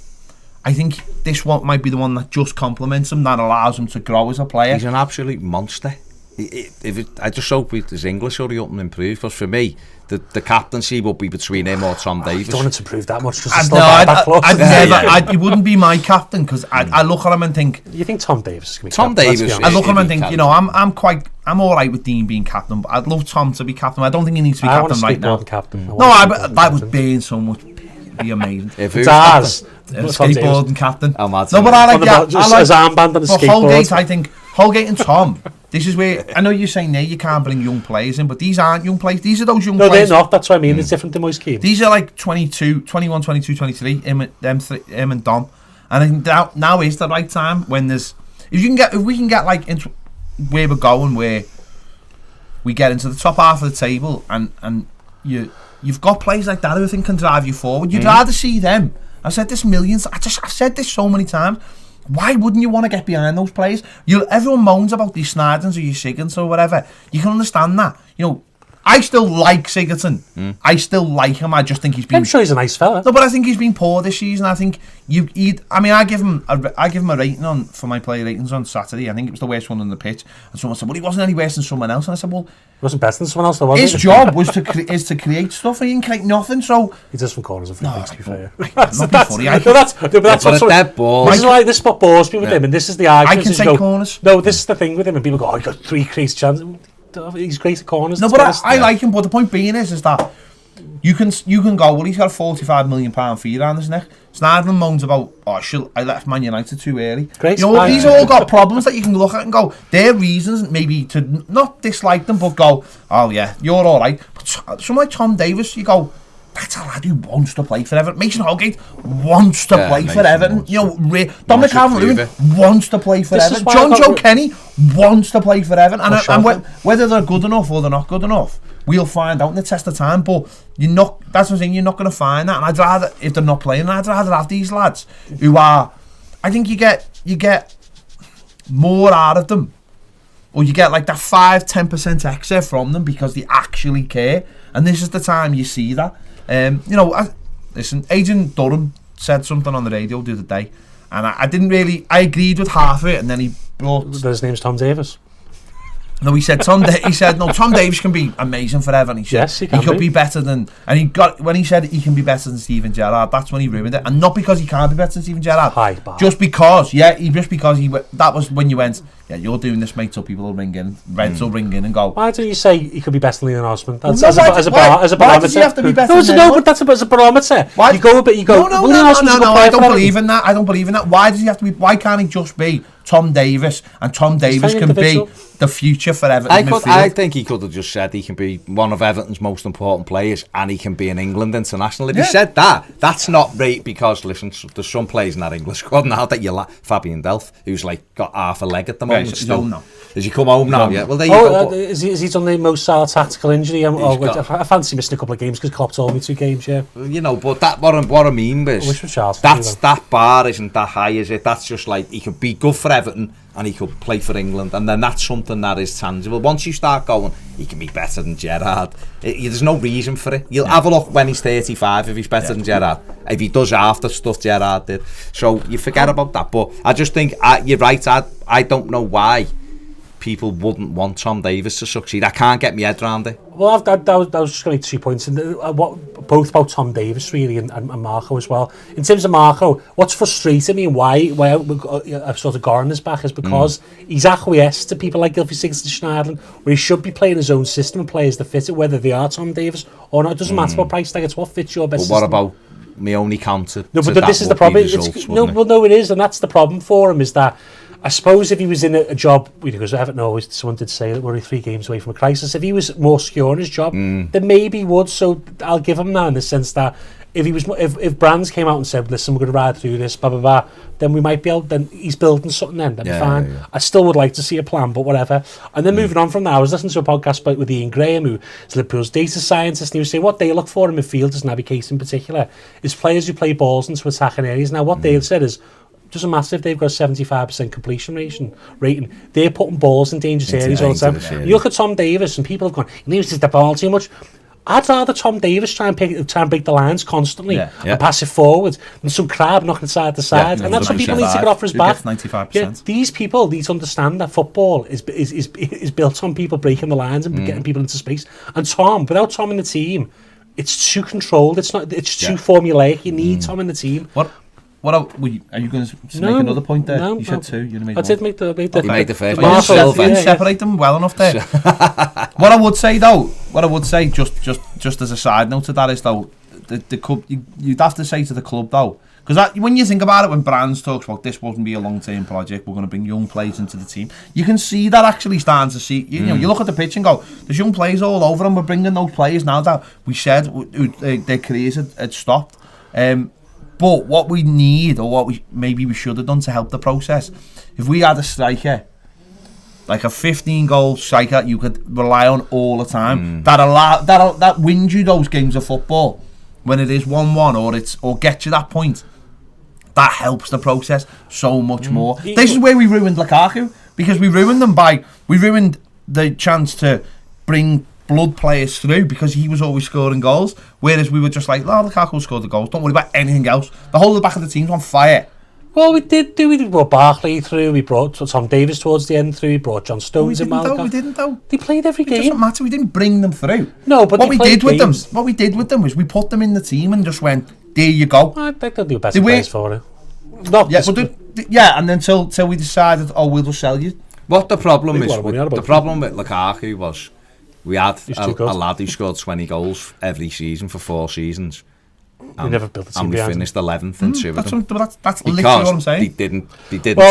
Speaker 1: I think this one might be the one that just complements him, that allows him to grow as a player.
Speaker 2: He's an absolute monster. I just hope his English will up and improve, because for me, the captaincy will be between him or Tom Davies.
Speaker 3: I don't want to improve that much, because
Speaker 1: he wouldn't be my captain, because I look at him and think.
Speaker 3: You think Tom Davies is going to be
Speaker 2: Tom Davies?
Speaker 1: I look at him and think, I'm all right with Dean being captain, but I'd love Tom to be captain. I don't think he needs to be captain right now. That would be so much. It'd be amazing. Skateboarding captain.
Speaker 2: No,
Speaker 1: but I like that.
Speaker 3: Just his armband and a skateboard.
Speaker 1: Holgate, I think Holgate and Tom. This is where I know you're saying there you can't bring young players in, but these aren't young players. These are those young players.
Speaker 3: No, they're not. That's what I mean. It's different than Moise Keane.
Speaker 1: These are like 21, 22, 23. Him and Dom. And I think now is the right time when there's. If we can get like into where we're going, where we get into the top half of the table, and you've got players like that who I think can drive you forward. You'd rather see them. I've said this millions. I've said this so many times. Why wouldn't you want to get behind those players? Everyone moans about these Snydens or your Sigurdsson or whatever. You can understand that. I still like Sigurdsson. I still like him. I just think he's been.
Speaker 3: I'm sure he's a nice fella.
Speaker 1: No, but I think he's been poor this season. I think I give him a rating for my player ratings on Saturday. I think it was the worst one on the pitch. And someone said, "Well, he wasn't any worse than someone else." And I said, "Well,
Speaker 3: he wasn't better than someone else, though, was
Speaker 1: his job was to create stuff, and he didn't create nothing." So
Speaker 3: he does from corners and free kicks. To be fair,
Speaker 1: that's funny.
Speaker 2: That's what dead ball.
Speaker 3: This is why this spot bores me with him, and this is the argument.
Speaker 1: I can take corners.
Speaker 3: No, this is the thing with him, and people go, "Oh, he got 3 creates chances." He's great at corners.
Speaker 1: No, but I like him. But the point being is that You can go, well, he's got a £45 million fee around his neck. Snyderland moans about, I left Man United too early.
Speaker 3: Great.
Speaker 1: These all got problems that you can look at and go, their reasons maybe to not dislike them, but go, oh yeah, you're all right. But someone like Tom Davis, you go, that's a lad who wants to play for Everton. Mason Holgate wants to play for Everton. Dominic Calvert-Lewin wants to play for Everton. John Joe Kenny wants to play for Everton. And whether they're good enough or they're not good enough, we'll find out in the test of time. But that's what I'm saying, you're not going to find that. And I'd rather, if they're not playing, I'd rather have these lads who are, I think you get more out of them. Or you get like that 5-10% extra from them because they actually care. And this is the time you see that. Listen, Adrian Durham said something on the radio the other day, and I agreed with half of it, and then he brought...
Speaker 3: His name's Tom Davis.
Speaker 1: No, he said Tom Davis can be amazing for Everton. He said,
Speaker 3: yes, he could
Speaker 1: be better than, and when he said he can be better than Steven Gerrard, that's when he ruined it, and not because he can't be better than Steven Gerrard, just because that was when you went, yeah, you're doing this, mate, so people will ring in, Reds will ring in and go,
Speaker 3: why don't you say he could be better than Leon Osman? That's
Speaker 1: as
Speaker 3: a barometer.
Speaker 1: Why does he have to be better than
Speaker 3: but that's as a barometer. Why? You go,
Speaker 1: no, I don't believe in that. Why does he have to be? Why can't he just be Tom Davis, and Tom Davis can be the future for Everton midfield?
Speaker 2: I think he could have just said he can be one of Everton's most important players and he can be an England international. If he said that, that's not right, because listen, there's some players in that English squad now that you like. Fabian Delph, who's like got half a leg at the moment. Has he come home now? Yeah. Well, there you go.
Speaker 3: Is he done the most tactical injury? I fancy missing a couple of games because Klopp told me 2 games. Yeah.
Speaker 2: But that what I mean is that bar isn't that high, is it? That's just like he could be good for Everton and he could play for England, and then that's something that is tangible. Once you start going, he can be better than Gerrard. There's no reason for it. You'll have a look when he's 35 if he's better than Gerrard. If he does half the stuff Gerrard did, so you forget about that. But I just think you're right. I don't know why people wouldn't want Tom Davis to succeed. I can't get my head around it.
Speaker 3: Well, that was just going to be 2 points, and both about Tom Davis really and Marco as well. In terms of Marco, what's frustrating me and why I've sort of got on his back is because he's acquiesced to people like Gylfi Sigurdsson Schneiderlin, where he should be playing his own system and players that fit it, whether they are Tom Davis or not. It doesn't matter what price tag, it's what fits your best system.
Speaker 2: What about my only counter?
Speaker 3: No, but this is the problem. It is, and that's the problem for him, is that I suppose if he was in a job, because Everton always, someone did say that we're only 3 games away from a crisis, if he was more secure in his job, then maybe he would. So I'll give him that in the sense that if Brands came out and said, listen, we're going to ride through this, blah, blah, blah, then we might be able, then he's building something then, that'd be fine. Yeah. I still would like to see a plan, but whatever. And then moving on from that, I was listening to a podcast with Ian Graham, who is Liverpool's data scientist, and he was saying what they look for in midfielders, and Naby Keita in particular, is players who play balls into attacking areas. Now, what they said is, doesn't matter if they've got a 75% completion rating. They're putting balls in dangerous areas all the time. You look at Tom Davis, and people have gone, he uses the ball too much. I'd rather Tom Davis try and break the lines constantly and pass it forward than some crab knocking side to side. And that's what people need to get off his back.
Speaker 1: 95%.
Speaker 3: Yeah, these people need to understand that football is built on people breaking the lines and getting people into space. And without Tom in the team, it's too controlled. It's too formulaic. You need Tom in the team.
Speaker 1: Are you going to make another point there? You said 2. You made
Speaker 3: I did make the.
Speaker 2: You made the first.
Speaker 1: You didn't separate them well enough there. What I would say, just as a side note to that, is though, the club, you'd have to say to the club though, because when you think about it, when Brands talks about this wouldn't be a long-term project, we're going to bring young players into the team, you can see that actually starting to see. You know, you look at the pitch and go, there's young players all over, and we're bringing those players now that we said their careers had stopped. But what we need, or what we should have done to help the process, if we had a striker, like a 15-goal striker you could rely on all the time, that wins you those games of football when it is 1-1 or gets you that point, that helps the process so much more. This is where we ruined Lukaku, because we ruined the chance to bring blood players through, because he was always scoring goals, whereas we were just like, Lukaku scored the goals, don't worry about anything else. The whole of the back of the team's on fire.
Speaker 3: Well, we brought Barkley through, we brought Tom Davis towards the end through, we brought John Stones in Malaga.
Speaker 1: We didn't though.
Speaker 3: They played every game.
Speaker 1: It doesn't matter, we didn't bring them through.
Speaker 3: No, but what we did with
Speaker 1: them was we put them in the team and just went, there you go.
Speaker 3: I think they'll do better players for it.
Speaker 1: And then till we decided, we'll just sell you.
Speaker 2: What the problem with Lukaku was, We had a lad who scored 20 goals every season for 4 seasons.
Speaker 3: We never built a team
Speaker 2: and we finished 11th in two of them.
Speaker 1: That's literally what I'm saying.
Speaker 2: They didn't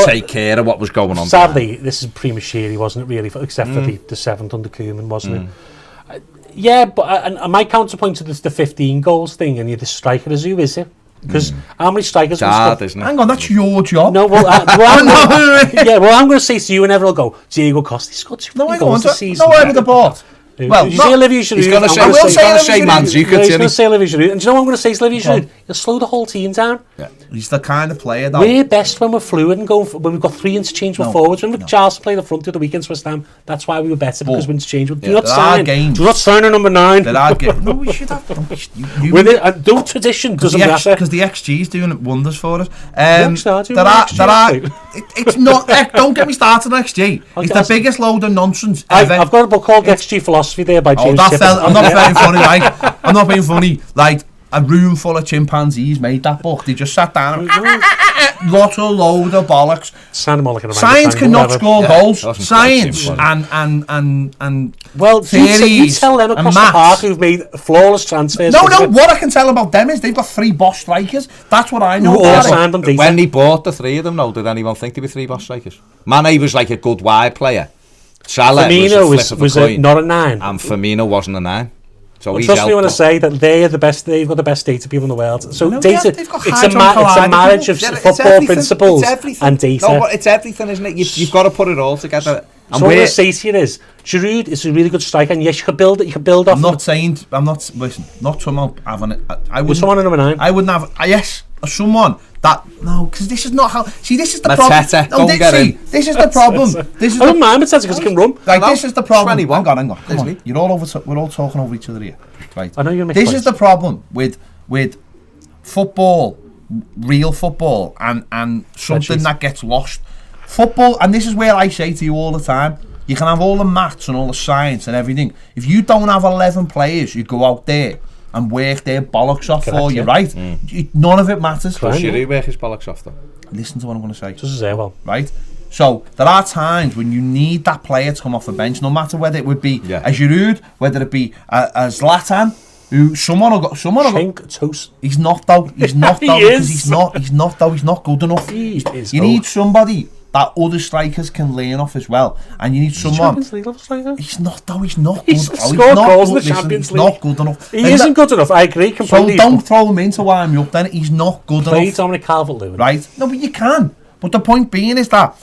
Speaker 2: take care of what was going on.
Speaker 3: Sadly, this is premature, wasn't it, really, except for the 7th under Koeman, wasn't it? Yeah, but and my counterpoint to this, the 15 goals thing, and you're the striker, is who is it? Because how many strikers...
Speaker 2: Isn't it?
Speaker 1: Hang on, that's your job.
Speaker 3: No, well, I'm going to say to you, and everyone will go, Diego Costa, he scored 2 goals this season.
Speaker 1: No, I would have bought.
Speaker 3: Well, you say Olivier Giroud.
Speaker 2: He's going to say Mandzukic.
Speaker 3: He's going to say Olivier Giroud. And do you know what I'm going to say to Olivier Giroud? You'll slow the whole team down.
Speaker 1: Yeah. He's the kind of player that...
Speaker 3: We're best when we're fluid and when we've got 3 interchangeable forwards. When Charles played the front of the weekends for West Ham, that's why we were better, because we're interchangeable. Do not sign a number 9.
Speaker 1: There are games. No, we should have...
Speaker 3: No tradition doesn't matter.
Speaker 1: Because the XG's doing wonders for us.
Speaker 3: It's
Speaker 1: not... Don't get me started on XG. It's the biggest load of nonsense ever.
Speaker 3: I've got a book called XG Philosophy there by James.
Speaker 1: I'm not very funny, like. I'm not being funny. Like, a room full of chimpanzees made that book. They just sat down and load of bollocks. Science cannot score goals. Science and
Speaker 3: well,
Speaker 1: theories
Speaker 3: you tell them across the park who've made flawless transfers.
Speaker 1: No, what I can tell about them is they've got 3 boss strikers. That's what I know.
Speaker 2: When they bought the 3 of them, did anyone think they were 3 boss strikers? Mane was like a good wide player. Salah was
Speaker 3: not a 9,
Speaker 2: and Firmino wasn't a 9. So
Speaker 3: trust me when I say that they've got the best data people in the world. So data, it's a marriage of football principles and data.
Speaker 2: No, but it's everything, isn't it? You've got to put it all together.
Speaker 3: And so what I say to you is, Giroud is a really good striker, and yes, you could build it. You could build off.
Speaker 1: Not someone having it. I would.
Speaker 3: Someone in number 9.
Speaker 1: I wouldn't have. Yes, someone that because this is not how. See, this is the
Speaker 2: Mateta,
Speaker 1: problem. This is the problem.
Speaker 3: I don't mind Mateta because he can run.
Speaker 1: Like this is the problem. Hang on. Come on. You're all over. We're all talking over each other here. Right.
Speaker 3: I know you're.
Speaker 1: This is the problem with football, real football, and something that gets lost. Football, and this is where I say to you all the time, you can have all the maths and all the science and everything. If you don't have 11 players who go out there and work their bollocks off for you, right? None of it matters.
Speaker 2: Does Giroud work his bollocks off, though?
Speaker 1: Listen to what I'm going to say.
Speaker 3: Doesn't say well.
Speaker 1: Right? So, there are times when you need that player to come off the bench, no matter whether it would be a Giroud, whether it be a Zlatan, who someone will go. He's not though. He's not though. He's not though. He's not good enough. You need somebody that other strikers can lean off as well, and you need someone. He's not though. He's not good.
Speaker 3: He's scored goals in the Champions League.
Speaker 1: He's not good enough.
Speaker 3: He isn't good enough. I agree completely.
Speaker 1: So don't throw him into why I'm up. Then he's not good enough.
Speaker 3: Play Dominic Calvert-Lewin.
Speaker 1: Right? No, but you can. But the point being is that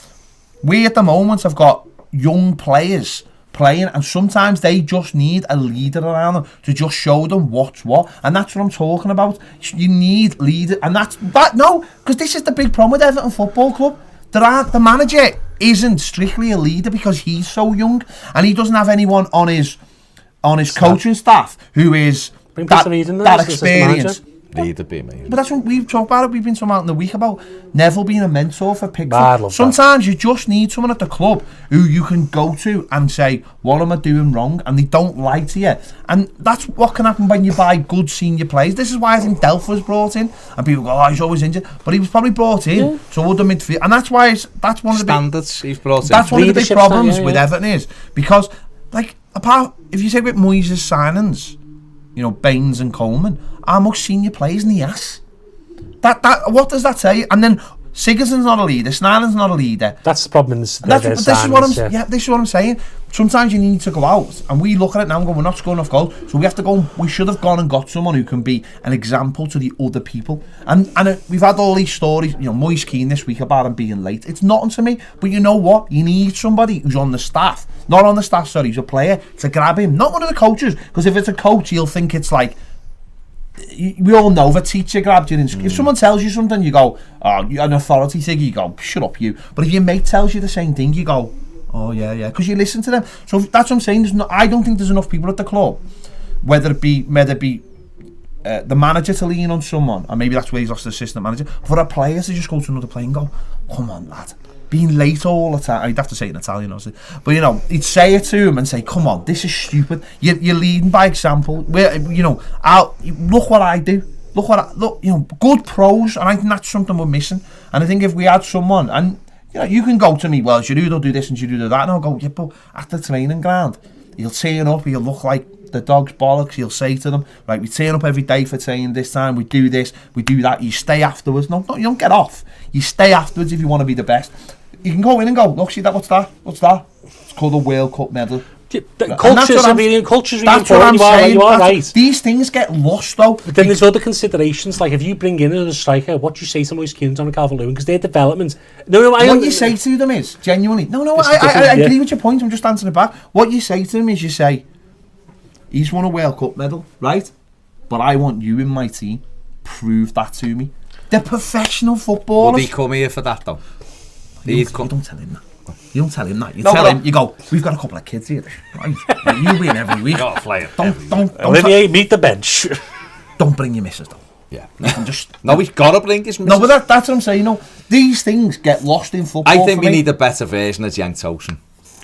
Speaker 1: we at the moment have got young players playing, and sometimes they just need a leader around them to just show them what's what, and that's what I'm talking about. You need leader, and because this is the big problem with Everton Football Club. The manager isn't strictly a leader because he's so young, and he doesn't have anyone on his coaching staff who is that experienced.
Speaker 2: But
Speaker 1: that's what we've talked about. We've been talking about in the week about Neville being a mentor for Pickford. Sometimes you just need someone at the club who you can go to and say, what am I doing wrong? And they don't lie to you. And that's what can happen when you buy good senior players. This is why I think Delph was brought in, and people go, oh, he's always injured, but he was probably brought in to other midfield, and that's why that's one of the
Speaker 2: standards he's brought in.
Speaker 1: That's one of the big problems with Everton is because, like, apart if you take with Moyes' signings, Baines and Coleman, how much senior players in the ass? That what does that say? And then Sigurdsson's not a leader, Snyder's not a leader.
Speaker 3: That's the problem in this.
Speaker 1: This is what I'm saying. Sometimes you need to go out, and we look at it now and go, we're not scoring enough goals, so we have to go. We should have gone and got someone who can be an example to the other people. And we've had all these stories. Moyes Keane this week about him being late. It's nothing to me, but you know what? You need somebody who's on the staff, not on the staff. Sorry, he's a player to grab him, not one of the coaches. Because if it's a coach, he'll think it's like. We all know if a teacher grabbed you in school. If someone tells you something, you go, oh, you're an authority figure, you go, shut up you. But if your mate tells you the same thing, you go, oh yeah, because you listen to them. So that's what I'm saying. I don't think there's enough people at the club, whether it be the manager to lean on someone, and maybe that's where he's lost the assistant manager, for a player to just go to another player and go, come on lad, being late all the time. I'd have to say it in Italian, obviously, but he'd say it to him and say, come on, this is stupid. You're leading by example. Look what I do. Look, good pros, and I think that's something we're missing. And I think if we had someone, and you can go to me, well, Giroud will do this and Giroud will do that, and I'll go, yeah, but at the training ground, He'll turn up, he'll look like the dog's bollocks. He'll say to them, right, we turn up every day for saying this time, we do this, we do that. You stay afterwards. No, you don't get off. You stay afterwards if you want to be the best. You can go in and go, look, see that, what's that? It's called a World Cup medal.
Speaker 3: Culture's really important. You are right.
Speaker 1: These things get lost though.
Speaker 3: But then there's other considerations, like if you bring in a striker, what do you say to Moise Kean on a Calvert-Lewin? Because their development.
Speaker 1: What you say to them is genuinely. I agree with your point. I'm just answering it back. What you say to them is, you say, he's won a World Cup medal, right? But I want you in my team. Prove that to me. They're professional footballers.
Speaker 2: Would he come here for that though?
Speaker 1: You don't tell him that. You don't tell him that. You tell him. You go, we've got a couple of kids here. Right? You win every week.
Speaker 2: You're a player.
Speaker 1: Don't
Speaker 3: Olivier, meet the bench.
Speaker 1: Don't bring your missus though.
Speaker 2: Yeah.
Speaker 1: No,
Speaker 2: he's got to bring his missus.
Speaker 1: No, but that's what I'm saying. No, these things get lost in football.
Speaker 2: I think we need a better version of Cenk Tosun.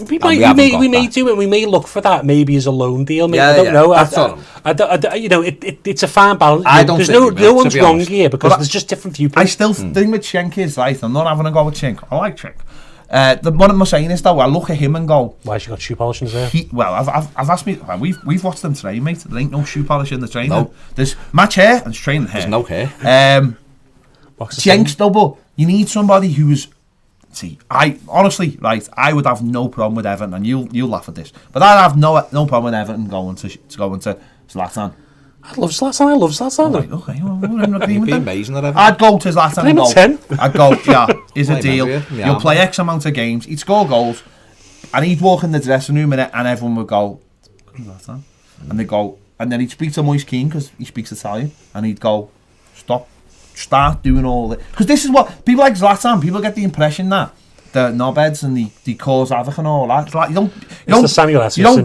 Speaker 3: We may do it. We may look for that maybe as a loan deal. Maybe, I don't know. It's a fine balance. There's no one's wrong here because there's just different viewpoints.
Speaker 1: I still think with Cenk is right. I'm not having a go with Cenk. I like Cenk. What I'm saying is though, I look at him and go,
Speaker 3: why has she got shoe polish in his hair?
Speaker 1: I've asked me. We've watched them train, mate. There ain't no shoe polish in the training. No. There's match hair and training hair.
Speaker 2: There's no hair.
Speaker 1: Cenk's though, but you need somebody who's. See, I honestly, right, I would have no problem with Everton, and you'll laugh at this, but I'd have no problem with Everton going to Zlatan.
Speaker 3: I love Zlatan.
Speaker 1: Right, okay, well, we're in agreement.
Speaker 2: It'd be amazing at Everton.
Speaker 1: I'd go to Zlatan and go.
Speaker 3: 10.
Speaker 1: I'd go, yeah, here's a deal. You'll play X amount of games. He'd score goals, and he'd walk in the dressing room and everyone would go, Zlatan, and they'd go, and then he'd speak to Moise Kean because he speaks Italian, and he'd go, start doing all it, because this is what people like Zlatan. People get the impression that the knobheads and the cause havoc and all that. It's like you don't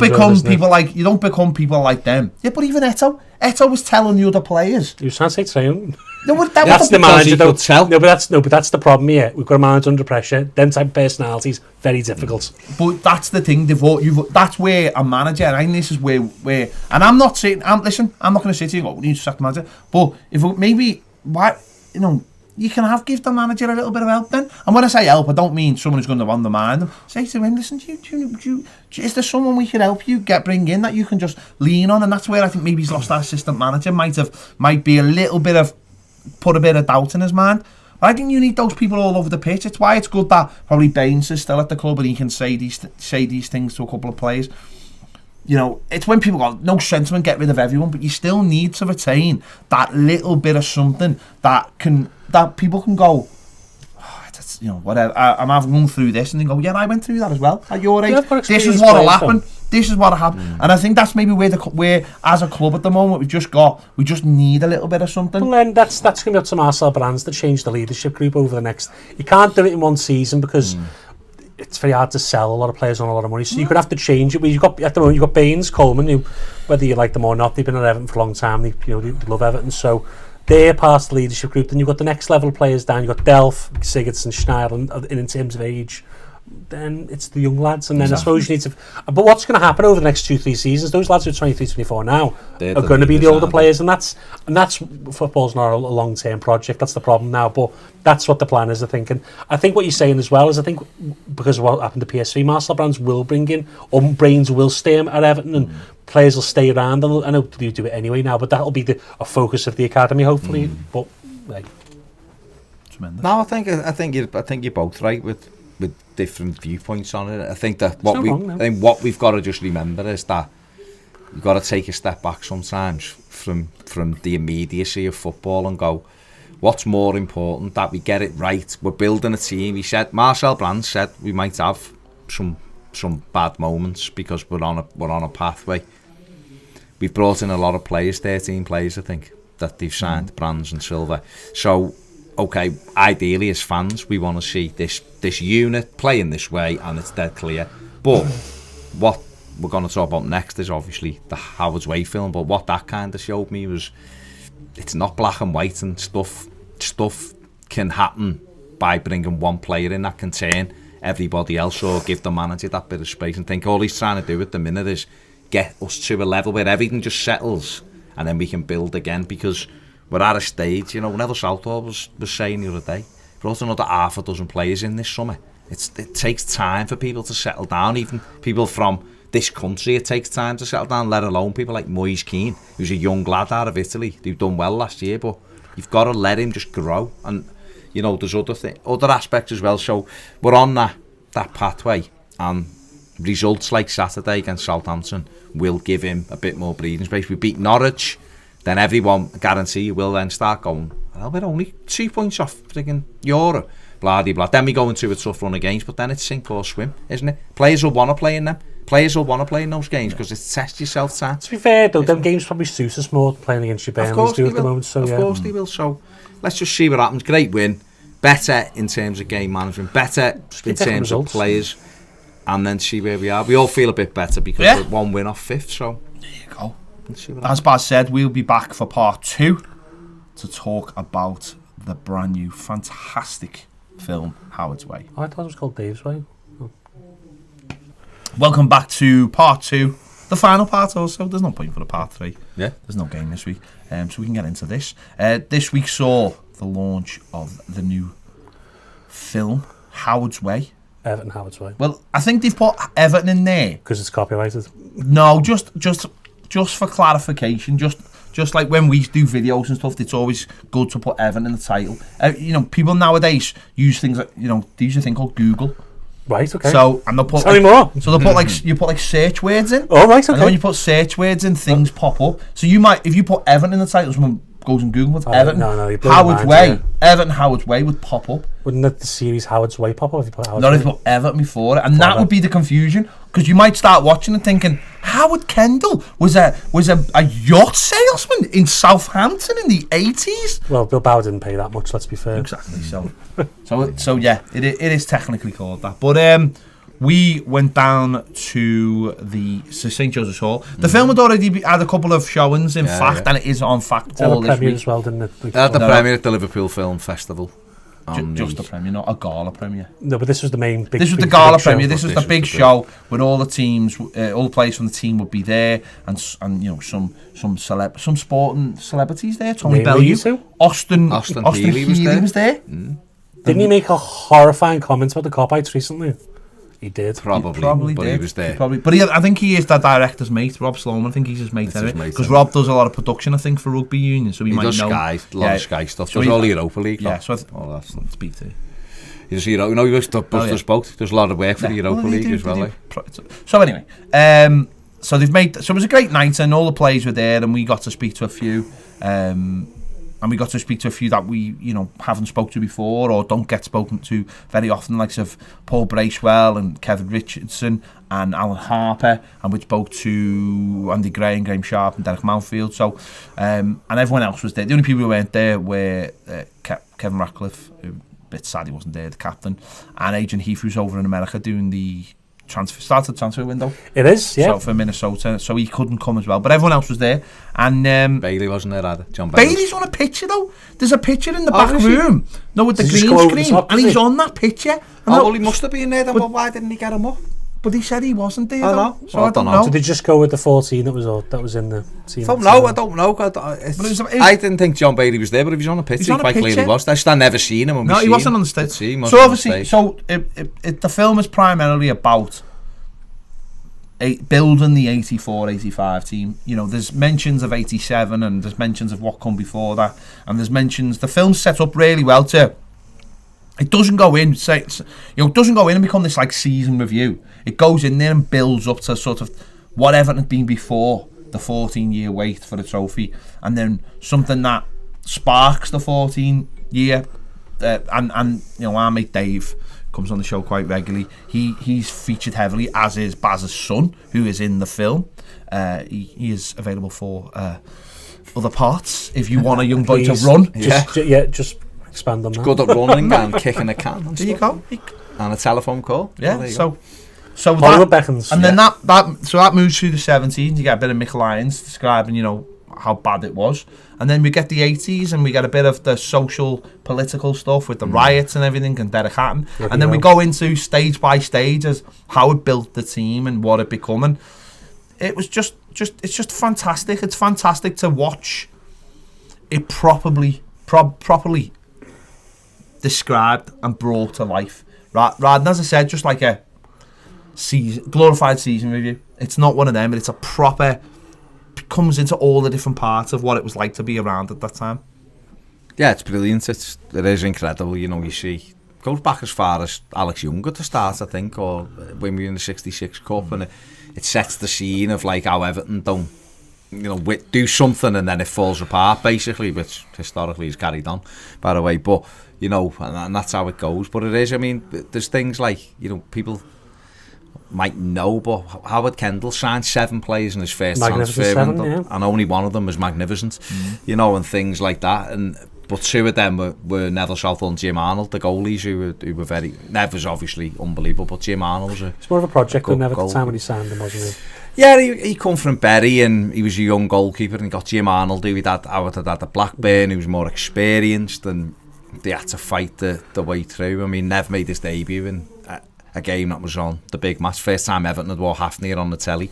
Speaker 1: become people like them. Yeah, but even Eto was telling the other players.
Speaker 3: You can't say train.
Speaker 1: No,
Speaker 3: that's the manager though. No, but that's the problem here. We've got a manager under pressure. Them type of personalities, very difficult.
Speaker 1: But that's the thing. That's where a manager. And I think this is where. And I'm not saying. Listen, I'm not going to say to you, we need to sack the manager. But why, you can give the manager a little bit of help then. And when I say help, I don't mean someone who's going to undermine them. Say to him, listen, is there someone we can help you bring in that you can just lean on? And that's where I think maybe he's lost that assistant manager. Might be a little bit of, put a bit of doubt in his mind. But I think you need those people all over the pitch. It's why it's good that probably Baines is still at the club and he can say these things to a couple of players. It's when people go, no sentiment, get rid of everyone, but you still need to retain that little bit of something that people can go, whatever, I'm going through this, and they go, yeah, I went through that as well at your age. This is what happened. This is what happened. And I think that's maybe where as a club at the moment we just need a little bit of something.
Speaker 3: Well, then that's going to be up to Marcel Brands to change the leadership group over the next. You can't do it in one season because. It's very hard to sell a lot of players on a lot of money, so you could have to change it. At the moment, you've got Baines, Coleman, who, whether you like them or not, they've been at Everton for a long time. They love Everton, so they're part of the leadership group. Then you've got the next level of players down. You've got Delph, Sigurdsson, Schneider, and in terms of age, then it's the young lads. And then I suppose you need to. But what's going to happen over the next 2-3 seasons? Those lads who are 23, 24 now are going to be the older players, and that's football's not a long-term project. That's the problem now, but that's what the plan is, I think. And I think what you're saying as well is, I think because of what happened to PSV, Marcel Brands will bring in, or Brains will stay at Everton, and players will stay around. And I know you do it anyway now, but that'll be a focus of the academy, hopefully. But
Speaker 1: tremendous.
Speaker 2: No, I think you're both right with different viewpoints on it. I think that what we've got to just remember is that you've got to take a step back sometimes from the immediacy of football and go, what's more important, that we get it right? We're building a team. Marcel Brands said we might have some bad moments because we're on a pathway. We've brought in a lot of players, 13 players I think, that they've signed, Brands and Silva. So okay, ideally as fans we want to see this unit playing this way, and it's dead clear. But what we're going to talk about next is obviously the Howard's Way film. But what that kind of showed me was it's not black and white, and stuff can happen by bringing one player in that can turn everybody else, or give the manager that bit of space. And think all he's trying to do at the minute is get us to a level where everything just settles, and then we can build again, because we're at a stage, Neville Southall was saying the other day, brought another half a dozen players in this summer. It takes time for people to settle down, even people from this country, it takes time to settle down, let alone people like Moise Keane, who's a young lad out of Italy, who've done well last year, but you've got to let him just grow. And, you know, there's other aspects as well. So we're on that pathway, and results like Saturday against Southampton will give him a bit more breathing space. We beat Norwich, then everyone, I guarantee you, will then start going, well, we're only 2 points off friggin' Euro. Blah, blah, blah. Then we go into a tough run of games, but then it's sink or swim, isn't it? Players will want to play in them. Players will want to play in those games because it's test yourself time.
Speaker 3: To be fair, though, them games probably suit us more playing against your Burnleys do at the moment. So,
Speaker 2: of course they will. So let's just see what happens. Great win. Better in terms of game management. Better in terms of players. And then see where we are. We all feel a bit better because we're 1 win off 5th. So
Speaker 1: there you go. As Baz said, we'll be back for part 2 to talk about the brand new, fantastic film, Howard's Way.
Speaker 3: I thought it was called Dave's Way. Oh.
Speaker 1: Welcome back to part 2, the final part also. There's no point for the part 3.
Speaker 2: Yeah.
Speaker 1: There's no game this week. So we can get into this. This week saw the launch of the new film, Howard's Way.
Speaker 3: Everton Howard's Way.
Speaker 1: Well, I think they've put Everton in there.
Speaker 3: Because it's copyrighted?
Speaker 1: No, just for clarification, just like when we do videos and stuff, it's always good to put Everton in the title. You know, people nowadays use things like, you know, they use a thing called Google.
Speaker 3: Right, okay.
Speaker 1: So, and they'll put
Speaker 3: Tell me more.
Speaker 1: So they'll put like, you put like search words in.
Speaker 3: Oh, right, okay.
Speaker 1: And then when you put search words in, things pop up. So you might, if you put Everton in the title, someone goes on Google, puts Everton, Howard's Way, Everton Howard's Way would pop up.
Speaker 3: Wouldn't the series Howard's Way pop up if you put Howard's
Speaker 1: Not
Speaker 3: Way?
Speaker 1: if you put Everton before it, and that would be the confusion, because you might start watching and thinking, Howard Kendall was a yacht salesman in Southampton in the 80s.
Speaker 3: Well, Bilbao didn't pay that much, let's be fair.
Speaker 1: Exactly. So yeah, it is technically called that. But we went down to the St Joseph's Hall. The film had already had a couple of showings, in fact, and it is on fact all this week.
Speaker 3: As well, didn't it?
Speaker 2: They had the premiere at the Liverpool Film Festival.
Speaker 1: Just the premiere, not a gala premiere.
Speaker 3: No, but this was the main big.
Speaker 1: This was the gala premiere. This was the big show where all the teams, all the players from the team would be there, and you know some sporting celebrities there. Tommy Bellew, Austin Healey was there.
Speaker 3: Didn't he make a horrifying comment about the Copites recently? He did.
Speaker 2: Probably did. He was there.
Speaker 1: I think he is the director's mate, Rob Sloman. I think he's his mate anyway. Because Rob does a lot of production, I think, for rugby union, so he might know.
Speaker 2: Sky, a lot of Sky stuff. So all the Europa League.
Speaker 1: Yeah, so all that stuff. Speak to.
Speaker 2: He does, he was Buster's boat. There's a lot of work for the Europa League as well.
Speaker 1: So anyway, so they've made. So it was a great night, and all the players were there, and we got to speak to a few. And we got to speak to a few that we, you know, haven't spoke to before or don't get spoken to very often, like of Paul Bracewell and Kevin Richardson and Alan Harper, and we spoke to Andy Gray and Graham Sharp and Derek Mountfield. So, and everyone else was there. The only people who weren't there were Kevin Ratcliffe, who a bit sad he wasn't there, the captain, and Adrian Heath, who's over in America doing the started transfer window.
Speaker 3: It is, yeah.
Speaker 1: So for Minnesota, so he couldn't come as well. But everyone else was there, and
Speaker 2: Bailey wasn't there either. John
Speaker 1: Bailey's on a picture though. There's a picture in the back room. No, with the green screen, and he's on that picture.
Speaker 2: Well, he must have been there. Then, but why didn't he get him up?
Speaker 1: But he said he wasn't there.
Speaker 2: So I don't know.
Speaker 3: Did they just go with the 14 that was in the team?
Speaker 2: I don't know. I didn't think John Bailey was there, but if he's on a picture, he quite clearly was. I've never seen him.
Speaker 1: No, he wasn't on the stage. So obviously, the film is primarily about building the 84-85 team. You know, there's mentions of 87 and there's mentions of what come before that, and there's mentions. The film's set up really well to. It doesn't go in, and become this like season review. It goes in there and builds up to sort of whatever had been before the 14-year wait for the trophy, and then something that sparks the 14-year. And you know, our mate Dave comes on the show quite regularly. He's featured heavily, as is Baz's son, who is in the film. He is available for other parts if you want a young boy to run.
Speaker 3: Just expand on that.
Speaker 2: Good at running and kicking a can. And
Speaker 1: there you go.
Speaker 2: And a telephone call.
Speaker 1: Yeah. So
Speaker 3: Hollywood beckons.
Speaker 1: And then that moves through the 70s. You get a bit of Mick Lyons describing, you know, how bad it was, and then we get the 80s and we get a bit of the social political stuff with the riots and everything and Derek Hatton, and then we go into stage by stage as how it built the team and what it become, and it was just it's just fantastic. It's fantastic to watch it properly described and brought to life, rather than, as I said, just like a glorified season review. It's not one of them. It's a proper, comes into all the different parts of what it was like to be around at that time.
Speaker 2: Yeah, it's brilliant. It is incredible. You know, you see, goes back as far as Alex Young at the start, I think, or when we were in the '66 Cup, and it sets the scene of like how Everton don't, you know, do something and then it falls apart basically, which historically is carried on, by the way. But you know, and that's how it goes. But it is. I mean, there's things like, you know, people might know, but Howard Kendall signed 7 players in his first transfer window, and only one of them was magnificent. You know, and things like that. But 2 of them were Neville Southall and Jim Arnold, the goalies who were very... Neville's obviously unbelievable, but Jim Arnold was
Speaker 3: it's more of a project than Neville at the time when he signed him, wasn't he?
Speaker 2: Yeah, he come from Bury and he was a young goalkeeper, and he got Jim Arnold, who Howard had at Blackburn, who was more experienced, and they had to fight the way through. I mean, Nev made his debut in a game that was on the big match. First time Everton had wore Hafnir on the telly.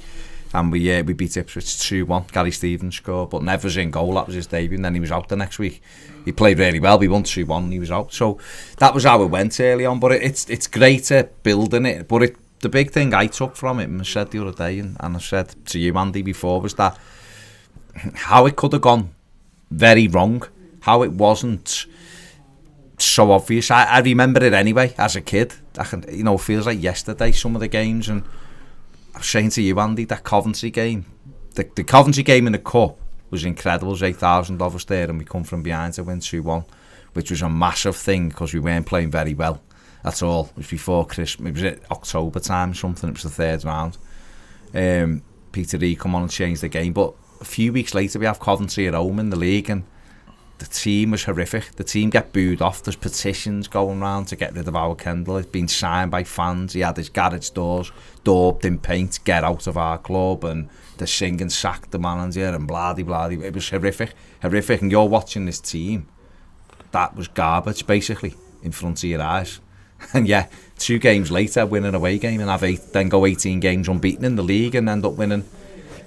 Speaker 2: And we beat Ipswich 2-1. Gary Stevens scored, but Nev was in goal. That was his debut, and then he was out the next week. He played really well. We won 2-1, and he was out. So that was how it went early on. But it's greater building it. But the big thing I took from it, and I said the other day, and I said to you, Andy, before, was that how it could have gone very wrong. How it wasn't so obvious. I remember it anyway as a kid. You know, it feels like yesterday, some of the games, and I was saying to you, Andy, that Coventry game, the Coventry game in the Cup was incredible. There was 8,000 of us there, and we come from behind to win 2-1, which was a massive thing because we weren't playing very well at all. It was before Christmas. It was at October time, something. It was the 3rd round. Peter E come on and changed the game. But a few weeks later, we have Coventry at home in the league, and the team was horrific. The team get booed off. There's petitions going round to get rid of Howard Kendall. It's been signed by fans. He had his garage doors daubed in paint, get out of our club, and they're singing sack the manager and blah-de-blah. It was horrific. And you're watching this team that was garbage basically in front of your eyes. And yeah, 2 games later, win an away game and then go 18 games unbeaten in the league and end up winning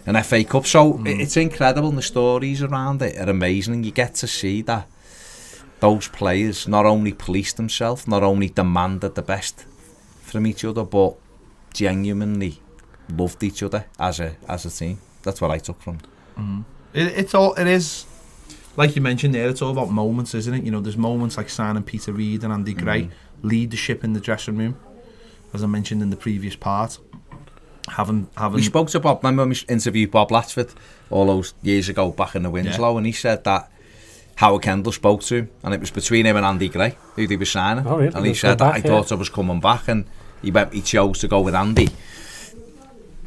Speaker 2: an FA Cup. So it's incredible, and the stories around it are amazing, and you get to see that those players not only policed themselves, not only demanded the best from each other, but genuinely loved each other as a team. That's what I took from it.
Speaker 1: It is, like you mentioned there, it's all about moments, isn't it? You know, there's moments like signing Peter Reid and Andy Gray, leadership in the dressing room, as I mentioned in the previous part. We spoke to Bob, remember when we interviewed Bob Latchford all those years ago back in the Minshall, and he said that Howard Kendall spoke to him, and it was between him and Andy Gray who they were signing.
Speaker 3: Really?
Speaker 1: And he said that I thought I was coming back, and he chose to go with Andy.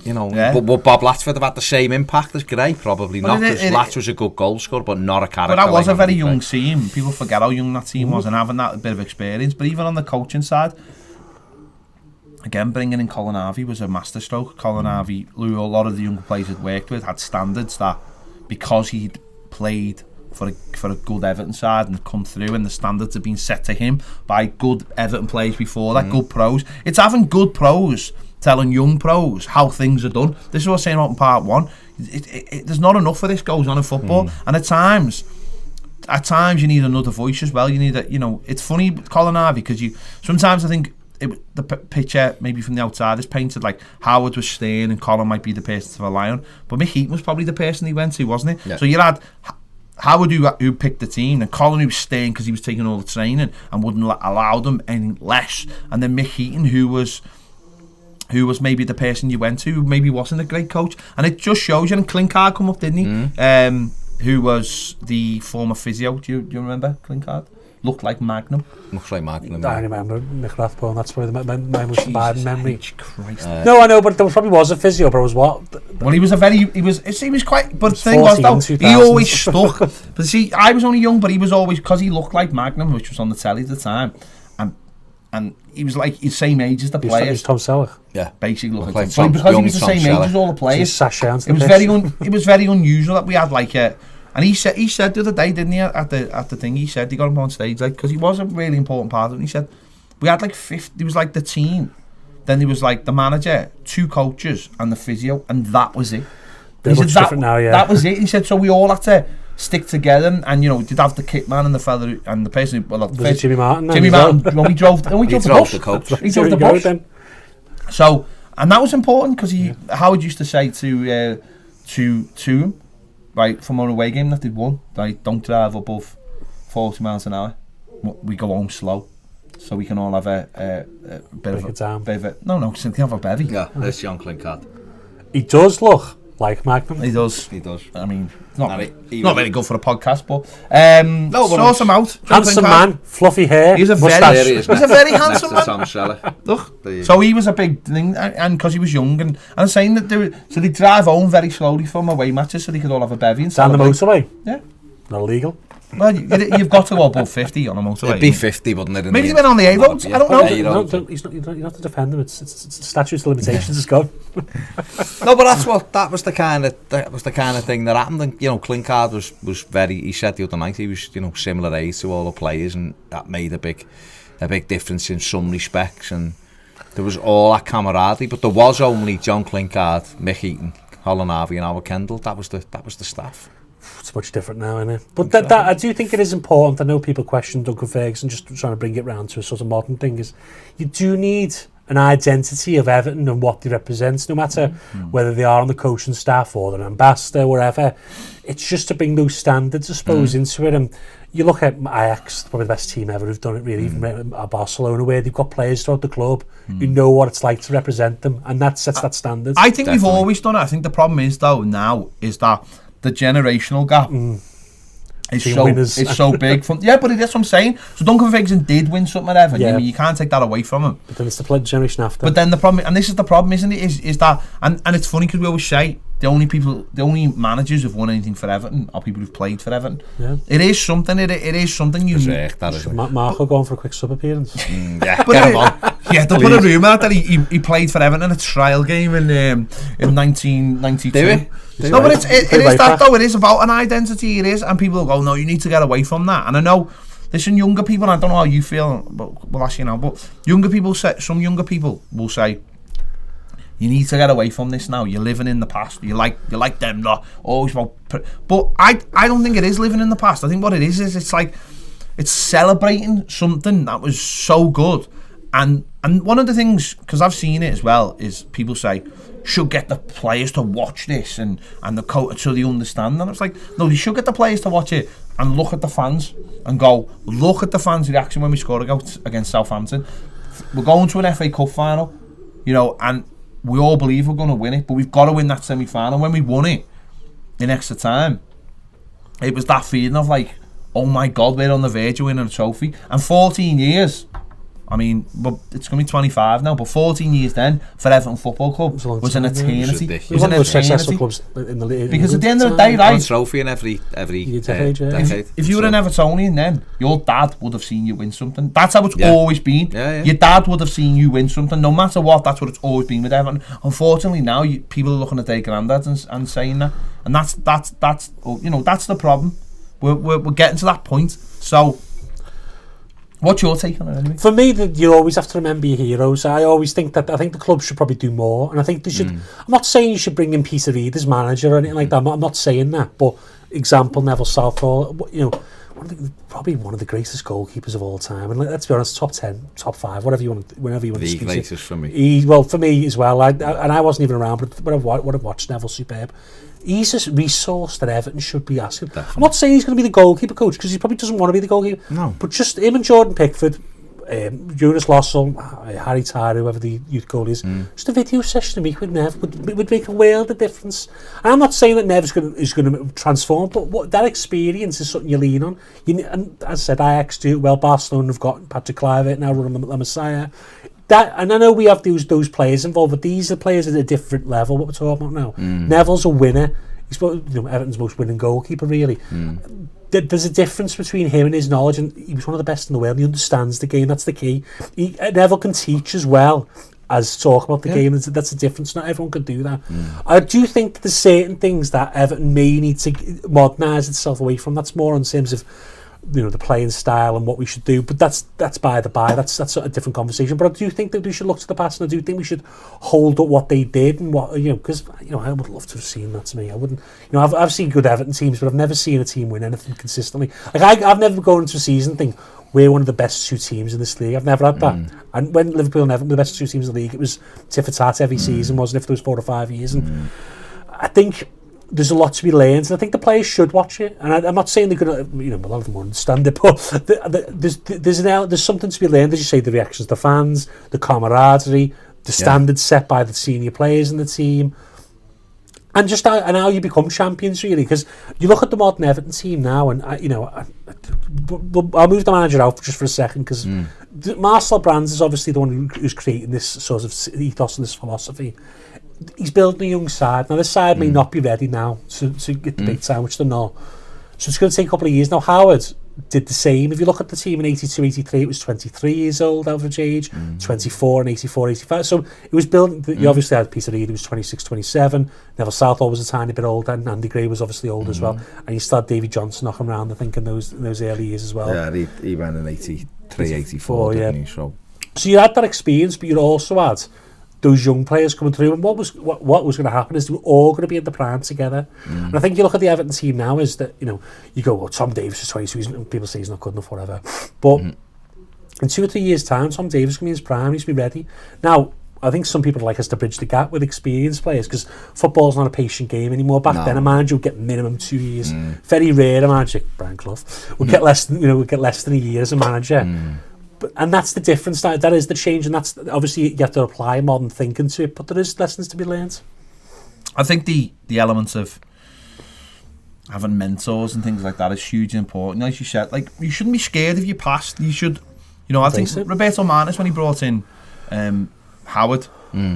Speaker 1: You know, but would Bob Latchford have had the same impact as Gray? Probably not, because Latch was a good goal scorer, but not a character. But that was a very young team. People forget how young that team was, and having that bit of experience. But even on the coaching side, again, bringing in Colin Harvey was a masterstroke. Colin Harvey, who a lot of the younger players had worked with, had standards that, because he'd played for a good Everton side and come through, and the standards had been set to him by good Everton players before that, good pros. It's having good pros telling young pros how things are done. This is what I was saying about in part 1. There's not enough of this goes on in football, and at times you need another voice as well. You need it's funny with Colin Harvey, because sometimes I think the picture maybe from the outside is painted like Howard was staying and Colin might be the person to rely on, but Mick Heaton was probably the person he went to, wasn't he? Yeah. So you had Howard who picked the team, and Colin who was staying because he was taking all the training and wouldn't allow them any less, and then Mick Heaton who was maybe the person you went to, who maybe wasn't a great coach. And it just shows you. And Clinkard come up, didn't he? Who was the former physio. Do you remember Clinkard? Looked like Magnum.
Speaker 2: Looks like Magnum.
Speaker 3: I remember Nick Rathbone. That's where my most bad memory.
Speaker 1: Christ.
Speaker 3: No, I know, but there probably was a physio, but it was what?
Speaker 1: Well, he was quite. But the thing was though, he always stuck. But see, I was only young, but he was always, because he looked like Magnum, which was on the telly at the time, and he was like the same age as the players.
Speaker 3: He was Tom Selleck.
Speaker 1: Yeah, basically looked like Tom. Because he was the same age as all the players. It was very unusual that we had like a. And he said the other day, didn't he, at the thing, he said, he got him on stage, like, because he was a really important part of it, and he said, we had like 50, it was like the team, then there was like the manager, 2 coaches, and the physio, and that was it.
Speaker 3: They're much different now, yeah.
Speaker 1: That was it. He said, so we all had to stick together, and you know, did have the kit man and the fella, and the person,
Speaker 3: was it Jimmy Martin?
Speaker 1: Jimmy Martin, when we drove the bus.
Speaker 2: The coach.
Speaker 1: He drove the bus. So, And that was important because Howard used to say to him, right, from our away game that they'd won, like, don't drive above 40 miles an hour. We go home slow, so we can all have a bit of a... No, so we can have a bevy.
Speaker 2: Yeah, there's John Klinkard.
Speaker 3: He does look like Magnum.
Speaker 1: He does.
Speaker 2: I
Speaker 1: mean, not very good for a podcast, but sort him out.
Speaker 3: Handsome man, fluffy hair,
Speaker 1: he's a very handsome man.
Speaker 2: Tom Scheller.
Speaker 1: Look, so he was a big thing, and because he was young, and I'm saying that they drive home very slowly from away matches, so they could all have a bevy and
Speaker 3: down the motorway.
Speaker 1: Yeah,
Speaker 3: not illegal.
Speaker 1: Well, you've got to go above 50 on a motorway.
Speaker 2: It'd be 50, wouldn't it?
Speaker 1: Maybe he went on the A roads. I don't know.
Speaker 3: You don't have to defend him. It's statute of limitations. It's gone.
Speaker 2: No, but that was the kind of thing that happened. And, Klinkard was very. He said the other night he was similar age to all the players, and that made a big difference in some respects. And there was all that camaraderie, but there was only John Klinkard, Mick Eaton, Colin Harvey, and Howard Kendall. That was the staff.
Speaker 3: It's much different now, isn't it? But that I do think it is important. I know people question Duncan Ferguson, just trying to bring it round to a sort of modern thing, is you do need an identity of Everton and what they represent, no matter whether they are on the coaching staff or they're an ambassador, wherever. It's just to bring those standards, I suppose, into it. And you look at Ajax, probably the best team ever who've done it, really, even Barcelona, where they've got players throughout the club who know what it's like to represent them, and that sets that standard.
Speaker 1: I think we've always done it. I think the problem is, though, now, is that the generational gap is so big. But that's what I'm saying. So Duncan Ferguson did win something at Everton. Yeah. You can't take that away from him.
Speaker 3: But then it's the generation after.
Speaker 1: But then the problem, and this is the problem, isn't it? Is that, and it's funny because we always say the only managers who've won anything for Everton are people who've played for Everton.
Speaker 3: Yeah.
Speaker 1: It is something. It is something unique.
Speaker 2: That is
Speaker 3: Marco going for a quick sub appearance.
Speaker 2: Yeah, get him on.
Speaker 1: Yeah, they put a rumour out that he played for Everton in a trial game in 1992. No, but it is that though. It is about an identity. It is, and people go, no, you need to get away from that. And I know, listen, younger people, I don't know how you feel, but we'll ask you now. But some younger people will say, you need to get away from this now. You're living in the past. You like them, not always about. But I don't think it is living in the past. I think what it is it's like it's celebrating something that was so good. And one of the things, because I've seen it as well, is people say, should get the players to watch this and the coach so they understand. And it's like, no, you should get the players to watch it and look at the fans and go, look at the fans' reaction when we score against Southampton. We're going to an FA Cup final, and we all believe we're going to win it, but we've got to win that semi-final. When we won it in extra time, it was that feeling of like, oh my God, we're on the verge of winning a trophy. And 14 years, I mean, but it's going to be 25 now, but 14 years then for Everton Football Club was an eternity. It was an eternity. Clubs in the because at the end of the day, right?
Speaker 2: One trophy in every decade.
Speaker 1: If you were an Evertonian then, your dad would have seen you win something. That's how it's always been.
Speaker 2: Yeah.
Speaker 1: Your dad would have seen you win something, no matter what. That's what it's always been with Everton. Unfortunately, now people are looking at their granddads and saying that, and that's the problem. We're getting to that point. So. What's your take on it anyway?
Speaker 3: For me, you always have to remember your heroes. I always think that the club should probably do more, and I think they should. I'm not saying you should bring in Peter Reid as manager or anything like that. I'm not saying that, but example, Neville Southall, probably one of the greatest goalkeepers of all time, and let's be honest, top 10, top 5, whenever you want to.
Speaker 2: The greatest for me.
Speaker 3: For me as well. I wasn't even around, but when I've watched Neville, superb. He's a resource that Everton should be asking. Definitely. I'm not saying he's going to be the goalkeeper coach because he probably doesn't want to be the goalkeeper.
Speaker 2: No.
Speaker 3: But just him and Jordan Pickford, Jonas Lossell, Harry Tyler, whoever the youth goalie is, just a video session a week with Nev would make a world of difference. And I'm not saying that Nev is going to transform, but that experience is something you lean on. And as I said, Ajax do it well. Barcelona have got Patrick Kluivert now running the Messiah. And I know we have those players involved, but these are players at a different level. What we're talking about now, Neville's a winner. He's Everton's most winning goalkeeper, really. There's a difference between him and his knowledge, and he was one of the best in the world. He understands the game. That's the key. Neville can teach as well as talk about the game. That's the difference. Not everyone can do that. I do think that there's certain things that Everton may need to modernise itself away from. That's more in terms of the playing style and what we should do. But that's by the by. That's a different conversation. But I do think that we should look to the past, and I do think we should hold up what they did and what because I would love to have seen that. To me, I wouldn't. I've seen good Everton teams, but I've never seen a team win anything consistently. Like I've never gone into a season and think we're one of the best 2 teams in this league. I've never had that. And when Liverpool and Everton were the best 2 teams in the league, it was tit for tat every season, wasn't it? If there was 4 or 5 years, and I think there's a lot to be learned, and I think the players should watch it. And I'm not saying they're going to, a lot of them won't understand it, but there's something to be learned, as you say, the reactions of the fans, the camaraderie, the standards set by the senior players in the team, and just how you become champions, really. Because you look at the modern Everton team now, and I'll move the manager out just for a second, because Marcel Brands is obviously the one who's creating this sort of ethos and this philosophy. He's building a young side. Now, this side may not be ready now to get the big time, which they're not. So it's going to take a couple of years. Now, Howard did the same. If you look at the team in 82, 83, it was 23 years old, average age, 24 and 84, 85. So it was building. You obviously had Peter Reid, who was 26, 27. Neville Southall was a tiny bit older, and Andy Gray was obviously old as well. And you still had Davy Johnson knocking around, I think, in those early years as well.
Speaker 2: Yeah, he ran in 83, 84, didn't he? So
Speaker 3: you had that experience, but you also had those young players coming through, and what was going to happen is they were all going to be at the prime together. And I think you look at the Everton team now, is that you go, well, Tom Davies is 22, and people say he's not good enough, whatever. But in 2 or 3 years' time, Tom Davies is going to be in his prime. He's going to be ready. Now, I think some people like us to bridge the gap with experienced players, because football's not a patient game anymore. Back then, a manager would get minimum 2 years. Very rare a manager, Brian Clough, would get less than a year as a manager. And that's the difference. That is the change, and that's obviously you have to apply modern thinking to it. But there is lessons to be learned.
Speaker 1: I think the elements of having mentors and things like that is hugely important. As you said, like, you shouldn't be scared of your past. You should, I think Roberto Martinez, when he brought in Howard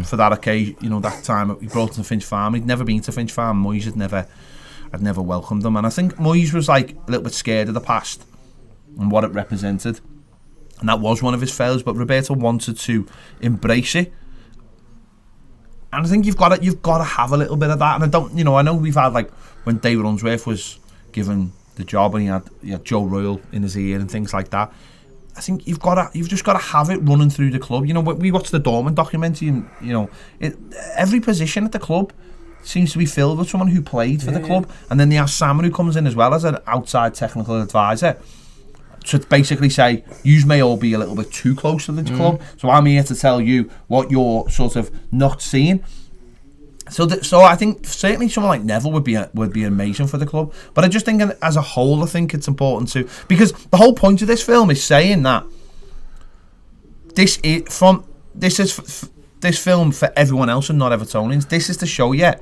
Speaker 1: for that occasion, that time he brought in Finch Farm. He'd never been to Finch Farm. Moyes had never welcomed him, and I think Moyes was like a little bit scared of the past and what it represented. And that was one of his failures, but Roberto wanted to embrace it. And I think you've got to have a little bit of that. And I know we've had, like, when David Unsworth was given the job and he had Joe Royle in his ear and things like that. I think you've just got to have it running through the club. We watched the Dortmund documentary, and every position at the club seems to be filled with someone who played for the club. And then they have Salmon, who comes in as well as an outside technical advisor. To basically say, you may all be a little bit too close to the club, so I'm here to tell you what you're sort of not seeing. So I think certainly someone like Neville would be amazing for the club. But I just think as a whole, I think it's important to, because the whole point of this film is saying that this film for everyone else and not Evertonians. This is to show you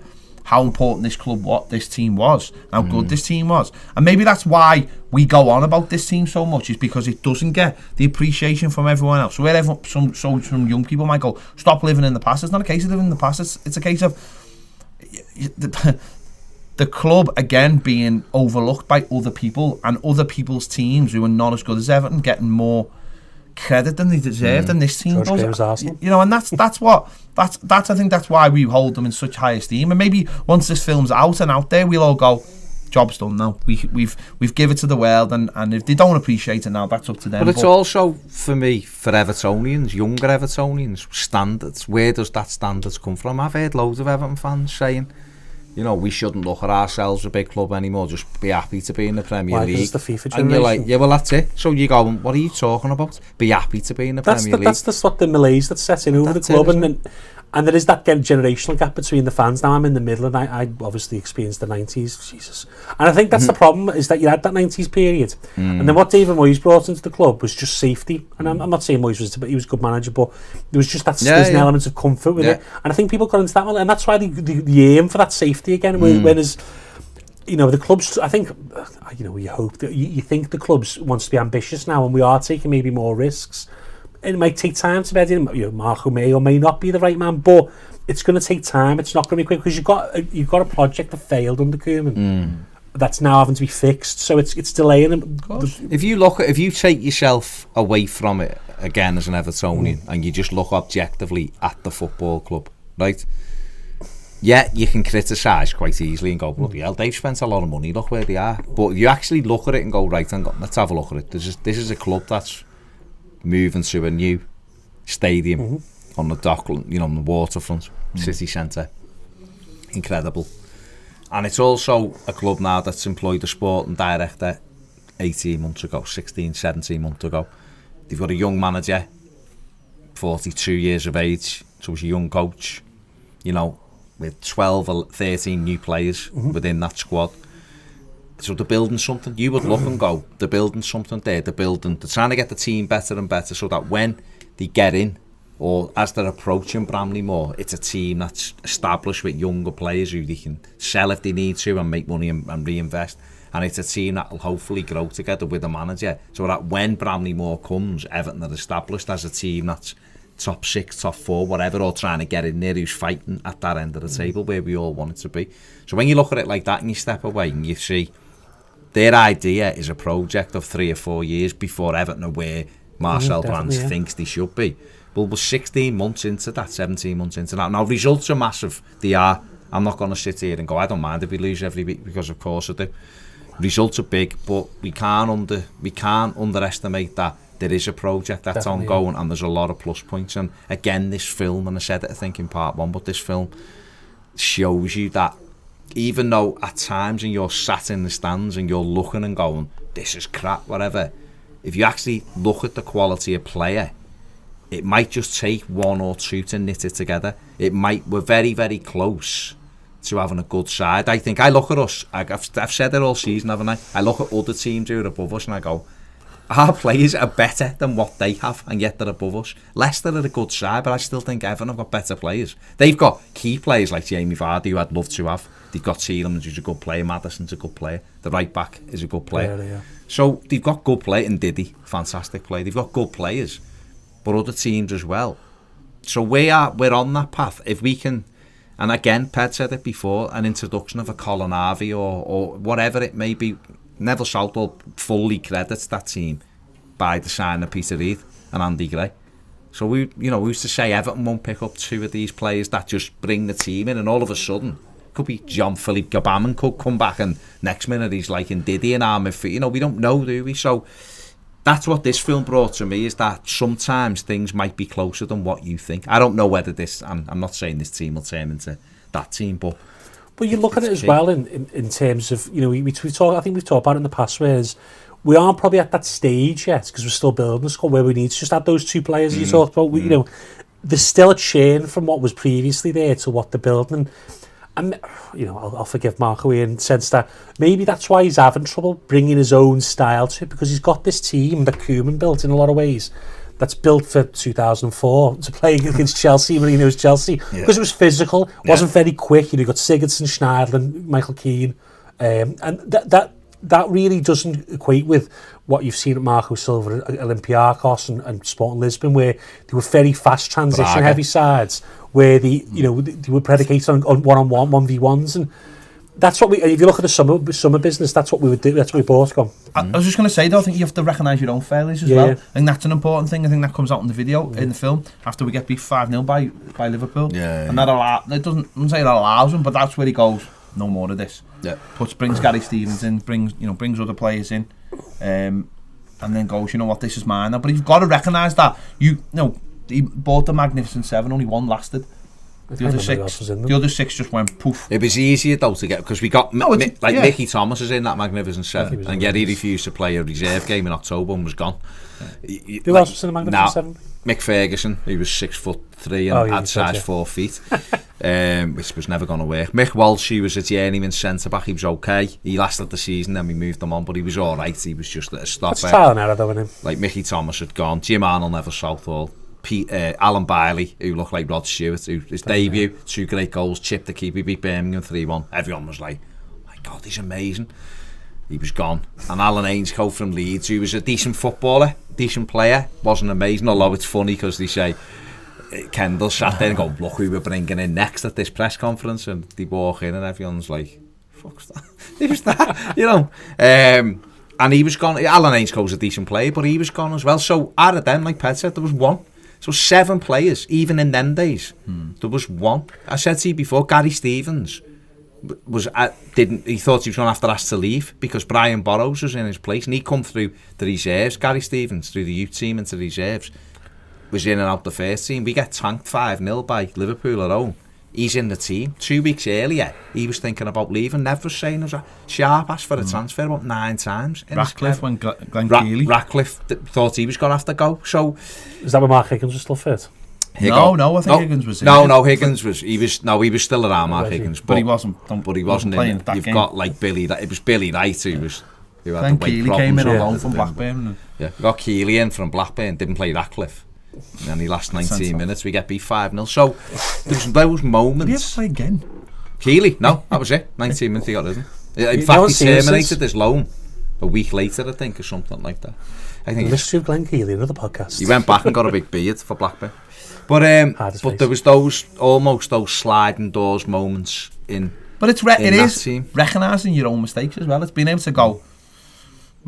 Speaker 1: how important this team was, how good this team was. And maybe that's why we go on about this team so much, is because it doesn't get the appreciation from everyone else. So some young people might go, stop living in the past. It's not a case of living in the past, it's a case of the club, again, being overlooked by other people and other people's teams who are not as good as Everton getting more credit than they deserve than this team does. And I think that's why we hold them in such high esteem. And maybe once this film's out and out there, we'll all go, job's done now. We've given it to the world, and if they don't appreciate it now, that's up to them.
Speaker 2: But it's also, for me, for Evertonians, younger Evertonians, standards. Where does that standards come from? I've heard loads of Everton fans saying, we shouldn't look at ourselves a big club anymore, just be happy to be in the Premier League.
Speaker 3: It's the FIFA generation.
Speaker 2: And you're like, yeah, well, that's it. So you go, what are you talking about? Be happy to be in the Premier League.
Speaker 3: That's the sort of malaise that's setting over the club, and there is that generational gap between the fans. Now I'm in the middle, and I obviously experienced the 90s, Jesus. And I think that's the problem, is that you had that 90s period, and then what David Moyes brought into the club was just safety. And I'm not saying Moyes he was a good manager, but there was just there's an element of comfort with it. And I think people got into that, and that's why they aim for that safety again. Whereas, the clubs, I think, you hope that you think the clubs wants to be ambitious now, and we are taking maybe more risks. It might take time to bed in. Marco may or may not be the right man, but it's going to take time. It's not going to be quick, because you've got a project that failed under Koeman that's now having to be fixed. So it's delaying him.
Speaker 2: If you take yourself away from it again as an Evertonian, and you just look objectively at the football club, right? yeah, you can criticise quite easily and go, bloody hell, they've spent a lot of money, look where they are. But you actually look at it and go, right, let's have a look at it. This is a club that's moving to a new stadium on the dock, on the waterfront, city centre. Incredible. And it's also a club now that's employed a sporting director 18 months ago, 16, 17 months ago. They've got a young manager, 42 years of age, so he's a young coach, with 12 or 13 new players within that squad. So they're building something. You would look and go, they're building something there. They're trying to get the team better and better so that when they get in, or as they're approaching Bramley more, it's a team that's established with younger players who they can sell if they need to and make money and reinvest. And it's a team that will hopefully grow together with the manager so that when Bramley Moore comes, Everton are established as a team that's top 6, top 4, whatever, or trying to get in there, who's fighting at that end of the table where we all want it to be. So when you look at it like that and you step away and you see their idea is a project of 3 or 4 years before Everton are where Marcel Brands thinks they should be. Well, we're 16 months into that, 17 months into that. Now, results are massive. They are. I'm not going to sit here and go, I don't mind if we lose every week, because of course I do. Results are big, but we can't underestimate that there is a project that's ongoing, and there's a lot of plus points. And again, this film, and I said it I think in part 1, but this film shows you that even though at times and you're sat in the stands and you're looking and going, this is crap, whatever, if you actually look at the quality of player, it might just take 1 or 2 to knit it together. We're very, very close to having a good side. I think I look at us, I've said it all season, haven't I? I look at other teams who are above us and I go, our players are better than what they have, and yet they're above us. Leicester are a good side, but I still think Everton have got better players. They've got key players like Jamie Vardy, who I'd love to have. They've got Tielemans, who's a good player. Madison's a good player. The right back is a good player.
Speaker 3: Yeah.
Speaker 2: So they've got good players, and Diddy, fantastic player. They've got good players, but other teams as well. So we're on that path. If we can, and again, Ped said it before, an introduction of a Colin Harvey or whatever it may be. Neville Southall fully credits that team by the sign of Peter Reid and Andy Gray. So who's to say Everton won't pick up 2 of these players that just bring the team in, and all of a sudden, could be Jean-Philippe Gbamin could come back and next minute he's like in Diddy and our midfield. We don't know, do we? So that's what this film brought to me, is that sometimes things might be closer than what you think. I don't know whether I'm not saying this team will turn into that team, but
Speaker 3: you look at it as well in terms of, we talk. I think we've talked about it in the past, whereas we aren't probably at that stage yet because we're still building the squad where we need to just add those 2 players you talked about. There's still a chain from what was previously there to what they're building. And I'll forgive Marco in the sense that maybe that's why he's having trouble bringing his own style to it, because he's got this team that Koeman built in a lot of ways that's built for 2004 to play against Chelsea, Mourinho's Chelsea, because it was physical, wasn't very quick. You got Sigurdsson, Schneiderlin, Michael Keane, and that really doesn't equate with what you've seen at Marco Silva at Olympiacos and Sporting Lisbon, where they were very fast transition heavy sides, where they were predicated on one-on-one, 1v1s, and that's what if you look at the summer business, that's what we would do. That's what we both gone.
Speaker 1: I was just going to say though, I think you have to recognise your own failures as well. I think that's an important thing. I think that comes out in the video, in the film, after we get beat 5-0 by Liverpool. And that I wouldn't say that allows him, but that's where he goes, no more of this. Brings Gary Stevens in, brings other players in, and then goes, this is mine now. But you've got to recognise that he bought the Magnificent Seven, only 1 lasted. The other six just went poof.
Speaker 2: It was easier though to get, because we got Mickey Thomas is in that Magnificent Seven, and yet he refused to play a reserve game in October and was gone.
Speaker 3: Who else was in the Magnificent Seven?
Speaker 2: Mick Ferguson, who was 6'3" and had size 4 feet, which was never going to work. Mick Walsh, he was a journeyman centre back. He was okay. He lasted the season, then we moved him on, but he was all right. He was just a stopper.
Speaker 3: That's trial and error though, isn't it?
Speaker 2: Like Mickey Thomas had gone. Jim Arnold, Neville Southall. Alan Bailey, who looked like Rod Stewart, his debut, 2 great goals, chipped the keeper, beat Birmingham 3-1. Everyone was like, oh my God, he's amazing. He was gone. And Alan Ainscough from Leeds, who was a decent footballer, decent player, wasn't amazing, although it's funny because they say Kendall sat there and go, look who we're bringing in next at this press conference, and they walk in and everyone's like, fuck's that? Who's that? And he was gone. Alan Ainscough was a decent player, but he was gone as well. So out of them, like Ped said, there was 1. So 7 players, even in them days. There was one. I said to you before, Gary Stevens he thought he was going to have to ask to leave because Brian Burrows was in his place, and he come through the reserves. Gary Stevens through the youth team into the reserves, was in and out the first team. We get tanked 5-0 by Liverpool at home. He's in the team. 2 weeks earlier, he was thinking about leaving. Never saying us. Sharp asked for a transfer about 9 times.
Speaker 1: Ratcliffe when Glenn Keely.
Speaker 2: Ratcliffe thought he was going to have to go. So
Speaker 3: is that when Mark Higgins was still fit?
Speaker 1: No, I think Higgins was.
Speaker 2: No, Higgins was. He was still around Mark Higgins,
Speaker 1: but he wasn't.
Speaker 2: He wasn't
Speaker 1: playing
Speaker 2: in.
Speaker 1: That
Speaker 2: You've
Speaker 1: game.
Speaker 2: got like Billy. It was Billy Knight who had
Speaker 1: Glenn
Speaker 2: the weight
Speaker 1: Keely
Speaker 2: problems.
Speaker 1: came in alone from Blackburn.
Speaker 2: Yeah, we got Keely in from Blackburn. Didn't play Ratcliffe. And he last 19 minutes. We get beat 5-0. So there's those moments.
Speaker 1: Did he ever play again?
Speaker 2: Keely? No, that was it. 19 minutes he got, isn't it? In fact, he terminated his loan a week later, I think, or something like that. I think.
Speaker 3: Mystery of Glenn Keely, another podcast.
Speaker 2: He went back and got a big beard for Blackburn. But there was those sliding doors moments in.
Speaker 1: But it is
Speaker 2: team.
Speaker 1: Recognising your own mistakes as well. It's being able to go,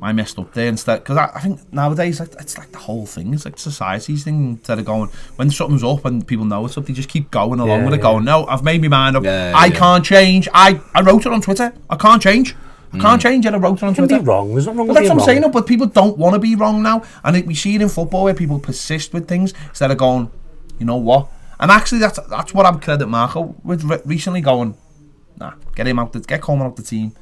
Speaker 1: I messed up there instead, because I think nowadays it's like the whole thing. It's like society's thing, instead of going when something's up and people know it's up, they just keep going along with it. Going, no, I've made my mind up. I can't change. I wrote it on Twitter. I can't change. I can't change it. I wrote it on Twitter.
Speaker 3: Be wrong. There's nothing wrong.
Speaker 1: But that's what I'm saying. But people don't want to be wrong now, and we see it in football where people persist with things instead of going, you know what? And actually, that's what I'm credit Marco with recently going. Nah, get him out. Get Coleman out the team.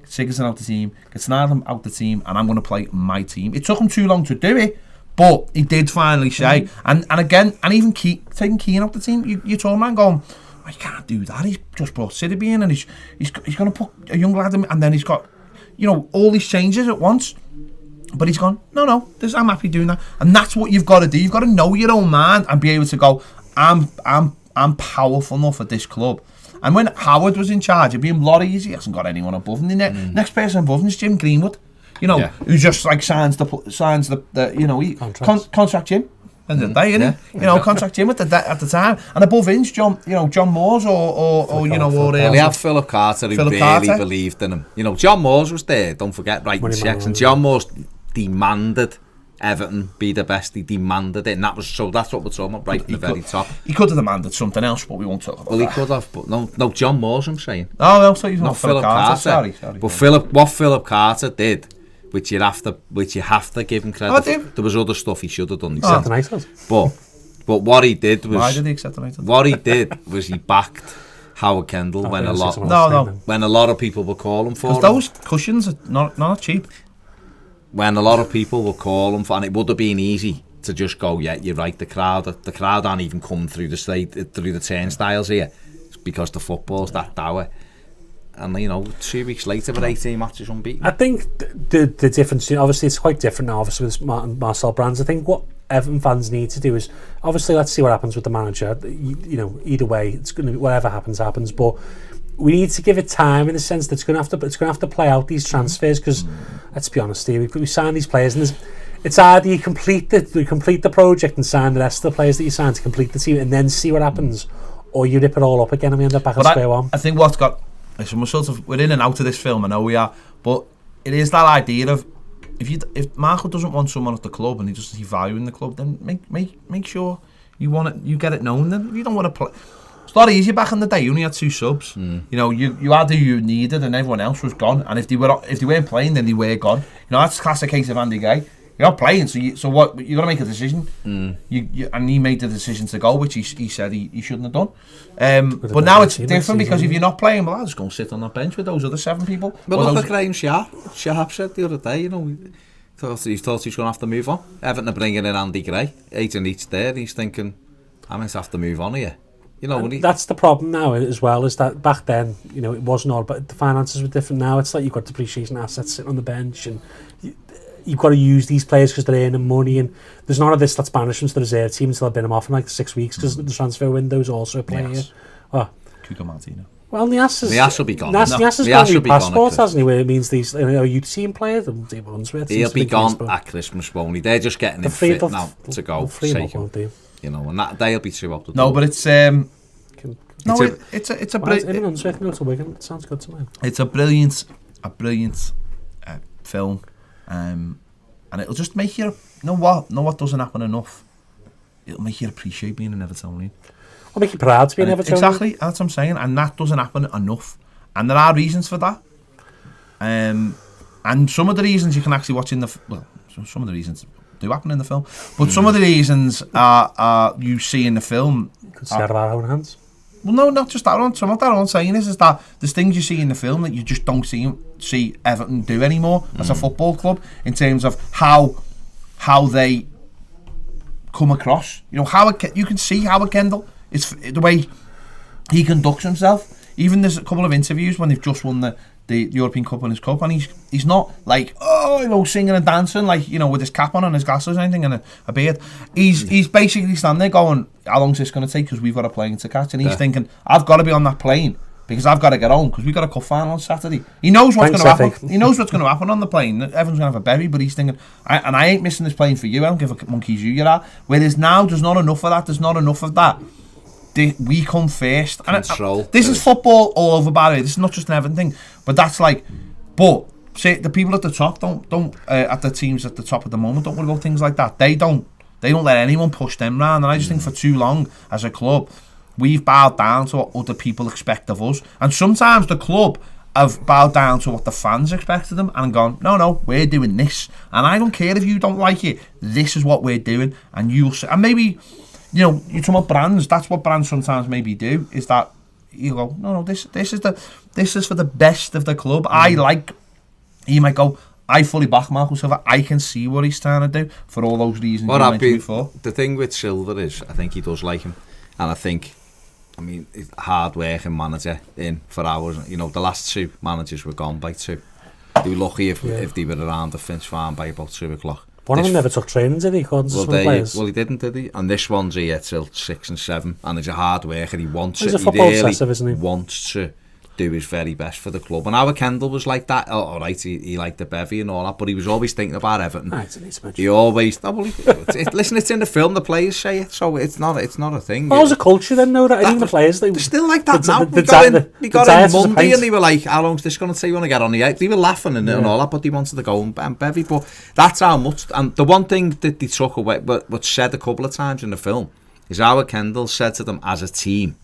Speaker 1: Sigurdsson out the team, get Snyder out the team, and I'm going to play my team. It took him too long to do it, but he did finally say. And again, and even taking Keane out the team, you told man going, I can't do that. He's just brought Siddiby in, and he's going to put a young lad in, and then he's got, all these changes at once. But he's gone, no, I'm happy doing that, and that's what you've got to do. You've got to know your own man and be able to go, I'm powerful enough at this club. And when Howard was in charge, it'd be a lot easier. He hasn't got anyone above him. The next person above him is Jim Greenwood, who just like signs the contract Jim. And the day, innit? Contract Jim at the time. And above him's John Moores or
Speaker 2: we have Philip Carter who really believed in him. John Moores was there. Don't forget writing checks, and John Moores demanded Everton be the best. He demanded it, and that's what we're talking about, right at the very top.
Speaker 1: He could have demanded something else, but we won't talk about that.
Speaker 2: He could have, but no, John Moores, I'm saying.
Speaker 1: Oh, no, so he's
Speaker 2: not Philip Carter.
Speaker 1: Sorry.
Speaker 2: But what Philip Carter did, which you have to give him credit. There was other stuff he should have done. But what he did was.
Speaker 1: Why did he accept the night?
Speaker 2: What he did was he backed Howard Kendall when a lot of people were calling for him.
Speaker 1: Because those cushions are not cheap.
Speaker 2: When a lot of people were calling for, and it would have been easy to just go, yeah, you're right. The crowd aren't even coming through the turnstiles here, it's because the football's that dour. And 2 weeks later, with 18 matches unbeaten.
Speaker 3: I think the difference, obviously, it's quite different now. Obviously, with Marcel Brands, I think what Everton fans need to do is obviously let's see what happens with the manager. Either way, it's going to be whatever happens. But we need to give it time in the sense that it's going to have to play out these transfers, because let's be honest here, we sign these players and it's either you complete the project and sign the rest of the players that you sign to complete the team and then see what happens, or you rip it all up again and we end up back at square one.
Speaker 1: I think we're in and out of this film, I know we are, but it is that idea of if Marco doesn't want someone at the club and he doesn't see value in the club, then make sure you get it known. Then if you don't want to play, it's a lot easier back in the day. You only had 2 subs. You had who you needed, and everyone else was gone. And if they weren't playing, then they were gone. That's the classic case of Andy Gray. You're not playing, so what? You got to make a decision. And he made the decision to go, which he said he shouldn't have done. But now it's different, because if you're not playing, well, I'll just go and sit on that bench with those other 7 people.
Speaker 2: But look at Graham Sharp. Sharp said the other day, he thought he was going to have to move on. Everton are bringing in Andy Gray, 8 and each there. He's thinking, I might have to move on here.
Speaker 3: That's the problem now as well, is that back then, it wasn't all, but the finances were different now. It's like you've got depreciation assets sitting on the bench, and you've got to use these players because they're earning money, and there's none of this let's banish them to the reserve team until I've been them off in like 6 weeks, because the transfer window is also a player.
Speaker 1: Cuco Martino.
Speaker 3: Well,
Speaker 2: Nias will be gone.
Speaker 3: Nias has got a new passport, hasn't he, where it means these youth team players, he'll
Speaker 2: be gone at Christmas, won't he? They're just getting him fit now to go. And that they'll be too up to do.
Speaker 1: No, but it's it's a brilliant.
Speaker 3: It sounds good to me.
Speaker 1: It's a brilliant film, and it'll just make you know what doesn't happen enough it'll make you appreciate being an Evertonian.
Speaker 3: I'll make you proud to be an Evertonian.
Speaker 1: Exactly, that's what I'm saying, and that doesn't happen enough. And there are reasons for that. And some of the reasons you can actually watch in some of the reasons do happen in the film, but some of the reasons are you see in the film.
Speaker 3: You could see out of our own hands.
Speaker 1: Well, no, not just that one. Some of that I'm saying is that there's things you see in the film that you just don't see Everton do anymore as a football club in terms of how they come across. You know, you can see Howard Kendall. It's the way he conducts himself. Even there's a couple of interviews when they've just won the European Cup and his cup, and he's not like, singing and dancing like, with his cap on and his glasses or anything and a beard. He's basically standing there going, how long's this going to take, because we've got a plane to catch, and he's thinking, I've got to be on that plane because I've got to get home because we've got a cup final on Saturday. He knows what's going to happen. He knows what's going to happen on the plane. Everyone's going to have a berry, but he's thinking, I ain't missing this plane for you. I don't give a monkey's who you are. Whereas now there's not enough of that. There's not enough of that. We come first.
Speaker 2: Control.
Speaker 1: And this is football all over, by the way. This is not just an Everton thing. But that's like, say the people at the top don't at the teams at the top at the moment don't worry about things like that. They don't let anyone push them round. And I just think for too long as a club, we've bowed down to what other people expect of us. And sometimes the club have bowed down to what the fans expect of them and gone, no, we're doing this. And I don't care if you don't like it. This is what we're doing. And and maybe, you're talking about brands. That's what brands sometimes maybe do, is that you go, no, this is for the best of the club. You might go, I fully back Marco Silva. I can see what he's trying to do for all those reasons you mentioned before.
Speaker 2: The thing with Silva is, I think he does like him, and I think, hard working manager for hours. The last two managers were gone by 2. They were lucky if they were around the Finch farm by about 2 o'clock.
Speaker 3: One of them never took training, did he? According to some players.
Speaker 2: Well, he didn't, did he? And this one's here till 6 and 7, and he's a hard worker. He wants
Speaker 3: He's
Speaker 2: it.
Speaker 3: a football obsessive, isn't he?
Speaker 2: Wants to do his very best for the club. And Howard Kendall was like that. All right, he liked the bevy and all that, but he was always thinking about Everton. He always. Listen, it's in the film. The players say it, so it's not a thing.
Speaker 3: Well, it was a culture then, though. That even the players, they're
Speaker 2: still like that now. We got in Monday, and they were like, "How long's this going to take? You want to get on the out?" They were laughing and all that, but they wanted to go and bevy. But that's how much. And the one thing that they took away, but said a couple of times in the film, is Howard Kendall said to them as a team,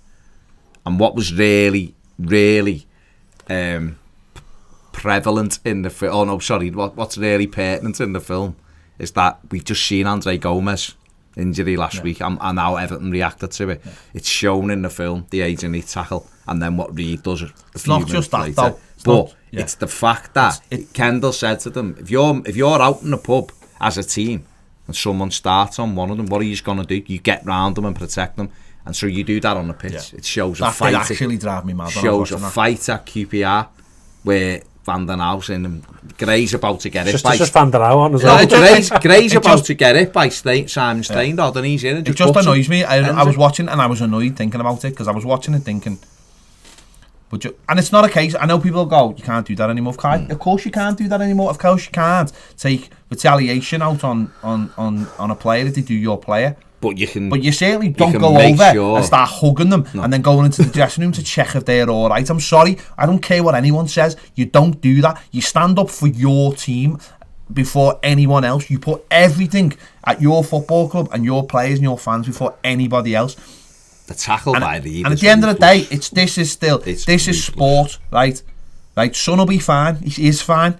Speaker 2: and what was really prevalent in the film. What's really pertinent in the film is that we've just seen Andre Gomez injury last week and how Everton reacted to it. It's shown in the film, the agent tackle, and then what Reid does.
Speaker 1: It's not just that though.
Speaker 2: It's the fact that Kendall said to them, if you're out in the pub as a team and someone starts on one of them, what are you going to do? You get round them and protect them. And so you do that on the pitch. It shows a fight.
Speaker 1: That actually drive me mad.
Speaker 2: Shows a fight at QPR where Van den Hau's in him. Gray's about to get it by...
Speaker 3: Just Van den Hau on as well.
Speaker 2: Gray's about to get it by Simon Steindod, and he's in it.
Speaker 1: It just annoys me. I was watching and I was annoyed thinking about it, because I was watching it thinking... and it's not a case... I know people go, you can't do that anymore. Of course you can't do that anymore. Of course you can't take retaliation out on a player if they do your player. But you certainly don't go over and start hugging them and then going into the dressing room to check if they're all right. I'm sorry, I don't care what anyone says. You don't do that. You stand up for your team before anyone else. You put everything at your football club and your players and your fans before anybody else.
Speaker 2: The tackle by the...
Speaker 1: And at the end of the day, this is sport, right? Right, Son will be fine. He is fine.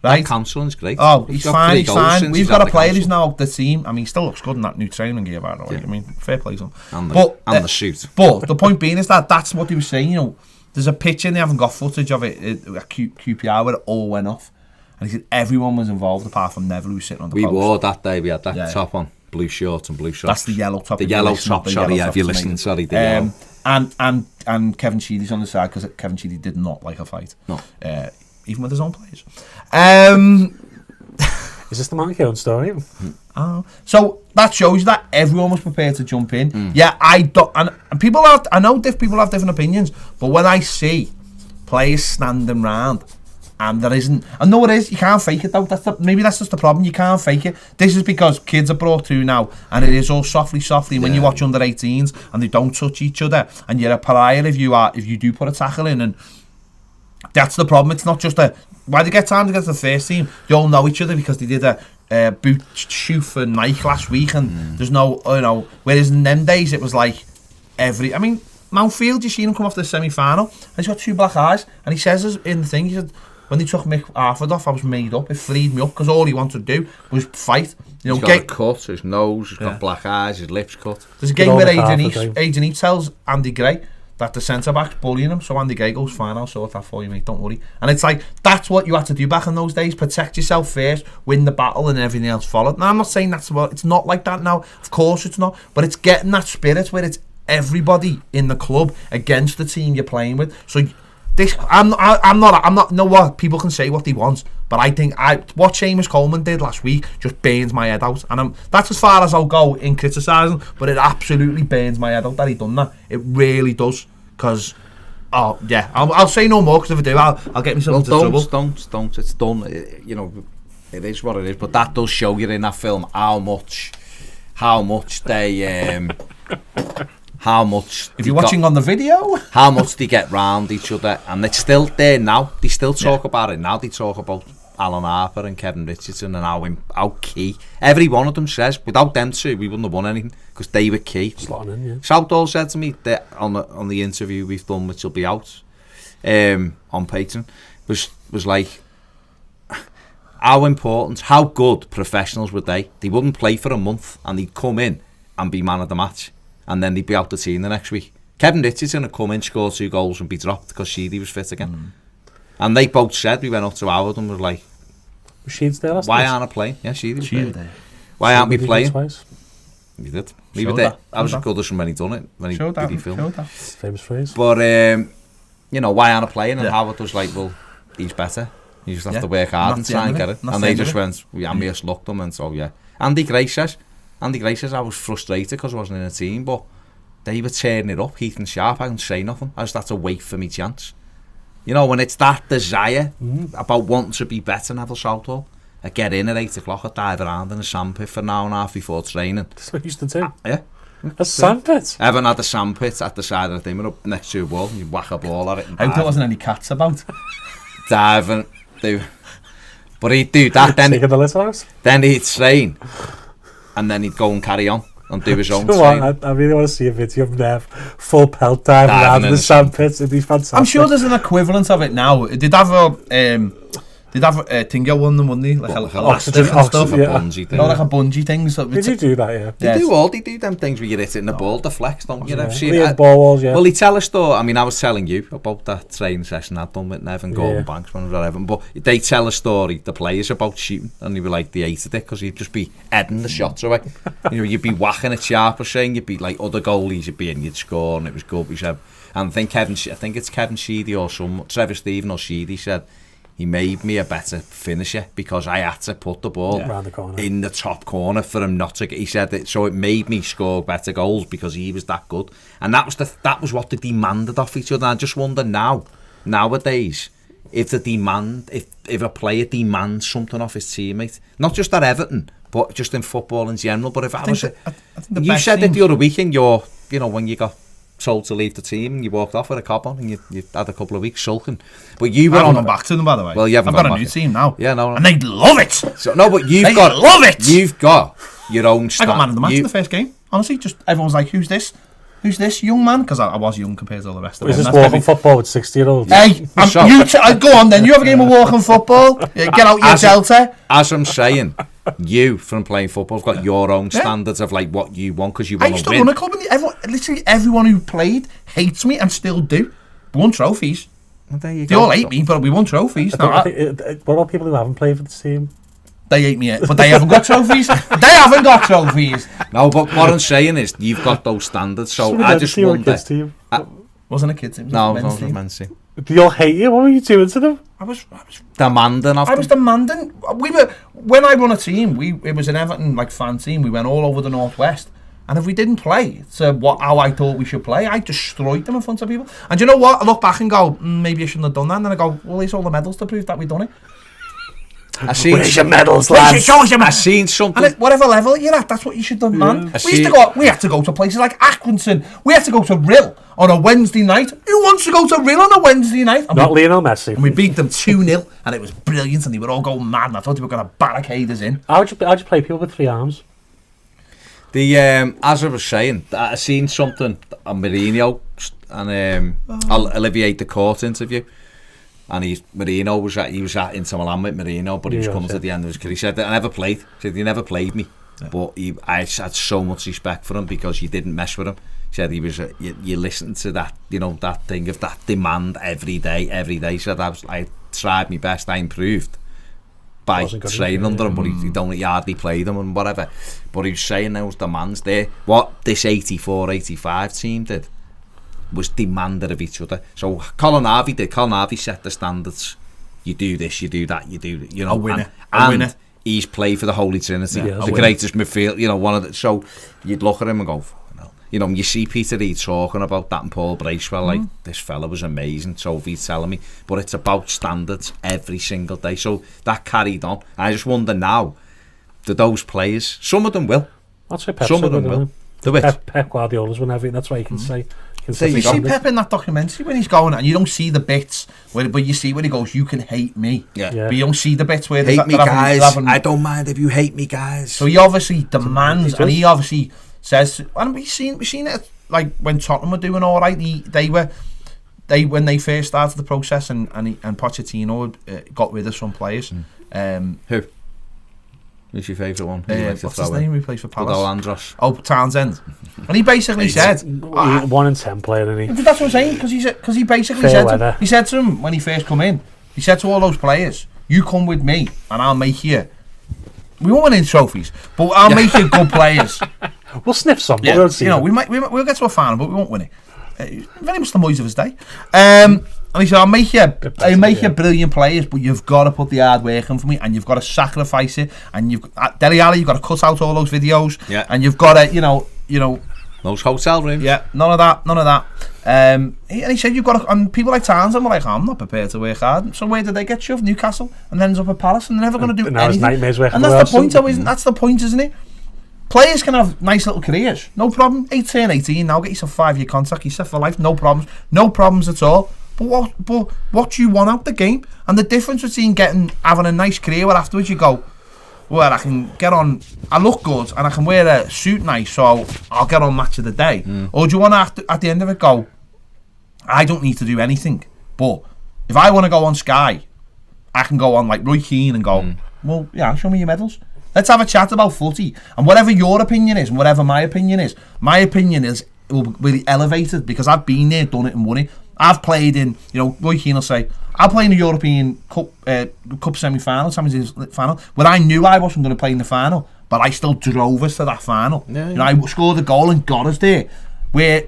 Speaker 1: Right,
Speaker 2: Counseling's great.
Speaker 1: Oh, he's fine. We've got a player who's now out the team. He still looks good in that new training gear, by the way. Fair play to him.
Speaker 2: And the shoot.
Speaker 1: But the point being is that's what he was saying. There's a picture and they haven't got footage of it at QPR where it all went off. And he said everyone was involved apart from Neville, who was sitting on the post.
Speaker 2: We wore that day. We had that top on, blue shorts and blue shorts.
Speaker 1: That's the yellow top.
Speaker 2: The yellow top. Sorry, if you're listening. Sorry, the yellow.
Speaker 1: And Kevin Sheedy's on the side because Kevin Sheedy did not like a fight.
Speaker 2: No.
Speaker 1: Even with his own players.
Speaker 3: Is this the Monkey own story?
Speaker 1: So that shows that everyone was prepared to jump in. Yeah, I don't, and people have. I know people have different opinions, but when I see players standing round and there isn't, I know it is. You can't fake it though. Maybe that's just the problem. You can't fake it. This is because kids are brought through now, and it is all softly. When you watch under 18s and they don't touch each other, and you're a pariah if you do put a tackle in and. That's the problem. It's not just why they get time to get to the first team. They all know each other because they did a boot shoot for Nike last week, and there's no, whereas in them days it was like I mean, Mountfield, you seen him come off the semi-final, and he's got 2 black eyes, and he says in the thing, he said, when they took McPartland off, I was made up. It freed me up because all he wanted to do was fight.
Speaker 2: He's got a cut, his nose, he's got black eyes, his lips cut.
Speaker 1: There's a game where Adrian East tells Andy Gray that the centre-back's bullying him, so Andy Gray goes, fine, I'll sort that for you, mate, don't worry. And it's like, that's what you had to do back in those days, protect yourself first, win the battle, and everything else followed. Now, I'm not saying it's not like that now, of course it's not, but it's getting that spirit where it's everybody in the club against the team you're playing with. So I'm not. Know what, people can say what they want, but I think what Seamus Coleman did last week just burns my head out, and that's as far as I'll go in criticising. But it absolutely burns my head out that he done that. It really does, because I'll say no more, because if I do, I'll get myself into trouble.
Speaker 2: Don't. It's done. It is what it is. But that does show you in that film how much they. How much,
Speaker 1: if you're watching on the video,
Speaker 2: how much they get round each other, and it's still there now. They still talk about it now. They talk about Alan Harper and Kevin Richardson and how key. Every one of them says, without them two, we wouldn't have won anything, because they were key. Southall said to me that on the interview we've done, which will be out on Patreon, was like, how important, how good professionals were they? They wouldn't play for a month, and they'd come in and be man of the match, and then he'd be out the team the next week. Kevin Richardson would come in, score 2 goals and be dropped because Sheedy was fit again. And they both said, we went up to Howard and were like,
Speaker 3: was Sheeds there last
Speaker 2: why
Speaker 3: night?
Speaker 2: aren't I playing? Yeah, Sheedy was
Speaker 1: there.
Speaker 2: there. Why aren't we playing?
Speaker 3: Twice.
Speaker 2: We did. We were there. I was as good as from when he done it, when he did he film.
Speaker 3: Famous phrase.
Speaker 2: But, why aren't I playing? And Howard was like, well, he's better. You just have to work hard and try and get it. And they just went, we just looked them and so, yeah. Andy Gray says I was frustrated because I wasn't in a team, but they were tearing it up, Heath and Sharp. I couldn't say nothing. I just had to wait for me chance. When it's that desire about wanting to be better, Neville Southall, I get in at 8 o'clock, I dive around in a sandpit for an hour and a half before training.
Speaker 3: That's what you used to do?
Speaker 2: Yeah.
Speaker 3: A sandpit?
Speaker 2: Everyone had a sandpit at the side of the thing, up next to a wall, and you whack a ball at it.
Speaker 1: I hope there wasn't any cats about.
Speaker 2: Diving, but he'd do that, then he'd train, and then he'd go and carry on and do his own thing.
Speaker 3: I really want to see a video of Nev full pelt diving around in the sandpits. It'd be fantastic.
Speaker 1: I'm sure there's an equivalent of it now. They'd have a Tingo one them, wouldn't they? Like a
Speaker 3: oxygen
Speaker 1: stuff.
Speaker 2: Bungee thing.
Speaker 1: Like a bungee thing. So
Speaker 3: did you do that, yeah?
Speaker 2: They do them things where you hit it in the ball, the flex, don't you?
Speaker 3: Ball walls, yeah.
Speaker 2: Well, he tell a story. I mean, I was telling you about that training session I'd done with Nev and Gordon Banks when I was at Everton, but they tell a story, the players, about shooting, and they were like, they hated it because you'd just be heading the shots away. You'd be whacking it sharp, or saying, you'd be like other goalies, you'd score, and it was good. He said, and I think it's Kevin Sheedy or Trevor Stephen or Sheedy said, he made me a better finisher because I had to put the ball in the top corner for him not to get. He said that, so it made me score better goals because he was that good, and that was what they demanded of each other. I just wonder nowadays if if a player demands something off his teammate, not just at Everton but just in football in general. But if you said it the other weekend, when you got told to leave the team and you walked off with a cop on and you had a couple of weeks sulking, but you were
Speaker 1: on back to them, by the way.
Speaker 2: Well, you haven't.
Speaker 1: I've got a new team now.
Speaker 2: Yeah, no,
Speaker 1: and they love it.
Speaker 2: So, no, but
Speaker 1: love it.
Speaker 2: You've got your own style.
Speaker 1: I got man of the match in the first game. Honestly, just everyone was like, "Who's this? Who's this young man?" Because I was young compared to all the rest of them.
Speaker 3: Is this walking football with 60-year-olds?
Speaker 1: Hey, go on then. You have a game of walking football. Get out your Delta.
Speaker 2: As I'm saying, you from playing football have got your own standards of like what you want because you want to win. I used to run a club, and literally everyone who played hates me and still do. We won trophies. Well, there you
Speaker 1: they all hate me, but we won trophies.
Speaker 3: What about people who haven't played for the team?
Speaker 1: They hate me, but they haven't got trophies. They haven't got trophies.
Speaker 2: No, but what I'm saying is, you've got those standards. So I just wonder.
Speaker 1: Wasn't a kids team.
Speaker 2: No, it was a men's team.
Speaker 3: They all hate you. What were you doing to them?
Speaker 1: I was
Speaker 2: demanding.
Speaker 1: I was demanding. When I run a team. It was an Everton fan team. We went all over the northwest, and if we didn't play to how I thought we should play, I destroyed them in front of people. And you know what? I look back and go, maybe I shouldn't have done that. And then I go, well, there's all the medals to prove that we've done it.
Speaker 3: Where's your medals, lads?
Speaker 2: I seen something.
Speaker 1: And at whatever level you're at, that's what you should demand. We had to go to places like Accrington. We had to go to Rill on a Wednesday night. Who wants to go to Rill on a Wednesday night? And
Speaker 3: Not Lionel Messi.
Speaker 1: And we beat them 2-0, and it was brilliant, and they were all going mad, and I thought they were going to barricade us in.
Speaker 3: How'd you play people with 3 arms?
Speaker 2: As I was saying, I seen something on Mourinho and Olivier de Court interview. And Mourinho was at Inter Milan with Mourinho, but he was coming to the end of his career. He said, I never played. He said, he never played me. Yeah. But I had so much respect for him because you didn't mess with him. He said he was, you listened to that, that thing of that demand every day. He said, I tried my best, I improved by training under him, but he hardly played him and whatever. But he was saying those demands there. What this 84-85 team did was demanded of each other. So Colin Harvey set the standards. You do this, you do that, you do,
Speaker 1: a winner.
Speaker 2: And he's played for the Holy Trinity, the greatest midfield, one of the. So you'd look at him and go, you see Peter Reid talking about that and Paul Bracewell, like, this fella was amazing, Toffee's telling me, but it's about standards every single day. So that carried on. I just wonder now, do those players, some of them will.
Speaker 3: That's what Pep
Speaker 2: some of them will.
Speaker 3: Pep Guardiola's won everything, that's why you can say.
Speaker 1: You see Pep in that documentary when he's going, and you don't see the bits, but you see when he goes, you can hate me. Yeah. But you don't see the bits where
Speaker 2: hate me, guys. I don't mind if you hate me, guys.
Speaker 1: So he obviously demands, and he obviously says, and we've seen it like when Tottenham were doing all right. When they first started the process, and Pochettino got rid of some players.
Speaker 2: Who? Who's your favourite one?
Speaker 1: What's his name? He plays for Palace.
Speaker 2: Andros.
Speaker 1: Oh, Townsend. And he basically said,
Speaker 3: 1 in 10 player, isn't he?
Speaker 1: That's what I'm saying, because he basically he said to him when he first come in, he said to all those players, you come with me and I'll make you, we won't win any trophies, but I'll make you good players.
Speaker 3: We'll sniff some,
Speaker 1: yeah,
Speaker 3: we'll see.
Speaker 1: We'll get to a final, but we won't win it. Very much the Moyes of his day. And he said, I'll make you brilliant players, but you've got to put the hard work in for me, and you've got to sacrifice it, and at Dele Alli, you've got to cut out all those videos, and you've got to,
Speaker 2: those hotel rooms.
Speaker 1: Yeah, none of that. And he said, you've got to, and people like Townsend were like, I'm not prepared to work hard. So where did they get shoved? Newcastle, and then ends up at Palace, and they're never going to do anything. And that's the point, that's the point, isn't it? Players can have nice little careers, no problem. 18, now get yourself a 5-year contract, you're set for life, no problems at all. But what do you want out the game? And the difference between having a nice career where afterwards you go, well, I can get on, I look good and I can wear a suit nice, so I'll get on match of the day. Or do you want to, at the end of it, go, I don't need to do anything, but if I want to go on Sky, I can go on like Roy Keane and go, well, yeah, show me your medals. Let's have a chat about footy. And whatever your opinion is, and whatever my opinion is will be elevated because I've been there, done it and won it. I've played in, Roy Keane will say, I played in the European Cup semi-final, Champions League final, where I knew I wasn't going to play in the final, but I still drove us to that final. Yeah. I scored a goal and got us there. Where,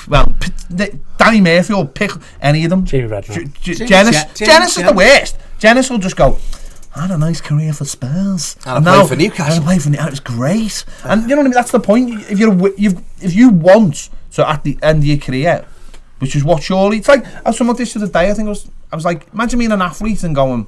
Speaker 1: well, Danny Murphy will pick any of them.
Speaker 3: Jamie Redknapp.
Speaker 1: Janice is the worst. Janice will just go, I had a nice career for Spurs.
Speaker 2: And I played for Newcastle.
Speaker 1: It was great. And you know what I mean? That's the point. If you want to at the end of your career, which is what surely it's like. As someone did the other day, I was like, imagine being an athlete and going,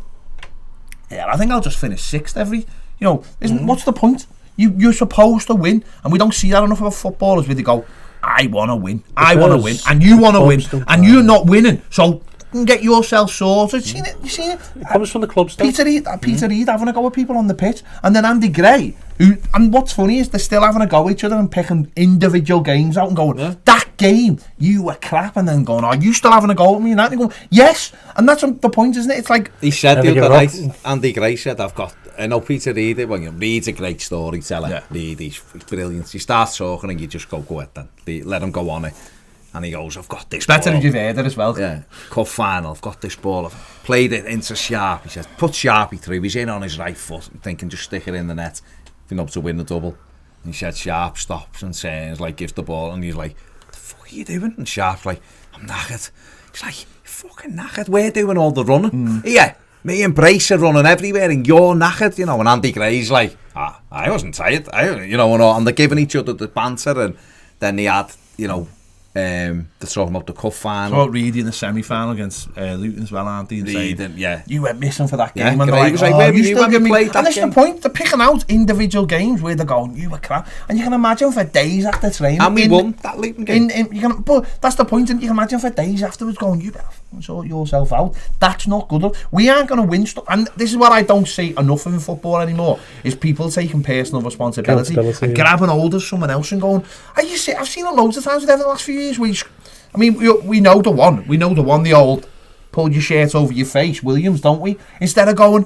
Speaker 1: yeah, I think I'll just finish 6th every. What's the point? You're supposed to win, and we don't see that enough about footballers where they go, I want to win, and you want to win, and you're not winning, so. And get yourself sorted. You seen it?
Speaker 3: It comes from the club stuff.
Speaker 1: Peter Reid having a go at people on the pitch, and then Andy Gray, and what's funny is they're still having a go at each other and picking individual games out and going, that game, you were crap, and then going, are you still having a go at me? And that, and going, yes, and that's the point, isn't it? It's like
Speaker 2: he said the other night. Andy Gray said, I know Peter Reid. Reid's a great storyteller. Yeah. He's brilliant. He starts talking, and you just go ahead then. Let him go on it. And he goes, I've got this ball.
Speaker 1: Better than you've heard it as well.
Speaker 2: Yeah, cup final, I've got this ball. I've played it into Sharp. He says, put Sharpie through. He's in on his right foot, thinking just stick it in the net, to win the double. And he said, Sharp stops and says, gives the ball. And he's like, what the fuck are you doing? And Sharp's like, I'm knackered. He's like, you're fucking knackered. We're doing all the running. Yeah, me and Brace are running everywhere and you're knackered, And Andy Gray's like, I wasn't tired. And they're giving each other the banter. And then they had, They're talking about the cup final.
Speaker 1: So Reedy in the semi-final against Luton as well, aren't they?
Speaker 2: Reed, yeah.
Speaker 1: You went missing for that
Speaker 2: Yeah,
Speaker 1: game. And
Speaker 2: Gray
Speaker 1: they're
Speaker 2: was
Speaker 1: like,
Speaker 2: like, where
Speaker 1: you
Speaker 2: were you
Speaker 1: still
Speaker 2: when
Speaker 1: give
Speaker 2: we
Speaker 1: me...
Speaker 2: played
Speaker 1: And
Speaker 2: that
Speaker 1: that's the
Speaker 2: game?
Speaker 1: point. They're picking out individual games where they're going, you were crap. And you can imagine for days after training...
Speaker 2: And we won that Luton game.
Speaker 1: But that's the point. And you can imagine for days afterwards going, you better sort yourself out. That's not good. We aren't going to win stuff. And this is what I don't see enough of in football anymore, is people taking personal responsibility and grabbing hold of someone else and going, I've seen it loads of times with Everton the last few years. We know the one. We know the one, the old pull your shirt over your face, Williams, don't we? Instead of going,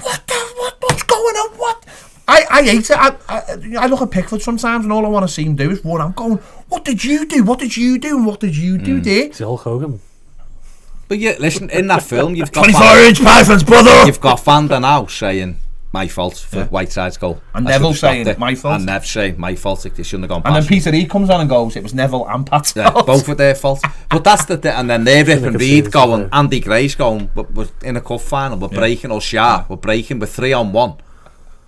Speaker 1: what's going on? What? I hate it. I look at Pickford sometimes and all I want to see him do is run. I'm going, what did you do? What did you do? And what did you do there?
Speaker 3: It's Hulk Hogan.
Speaker 2: But yeah, listen, in that film, you've got
Speaker 1: 24-inch pythons, brother!
Speaker 2: You've got Van der Now saying, my fault for Whiteside's goal.
Speaker 1: And Neville saying, my fault.
Speaker 2: And Nev saying, my fault, it shouldn't have gone past.
Speaker 1: And then Peter E comes on and goes, it was Neville and Pat's fault.
Speaker 2: Both were their fault. But that's and then they're ripping Reed going, Andy Gray's going, but we're in a cup final, we're breaking us sharp, we're breaking, we're 3-on-1.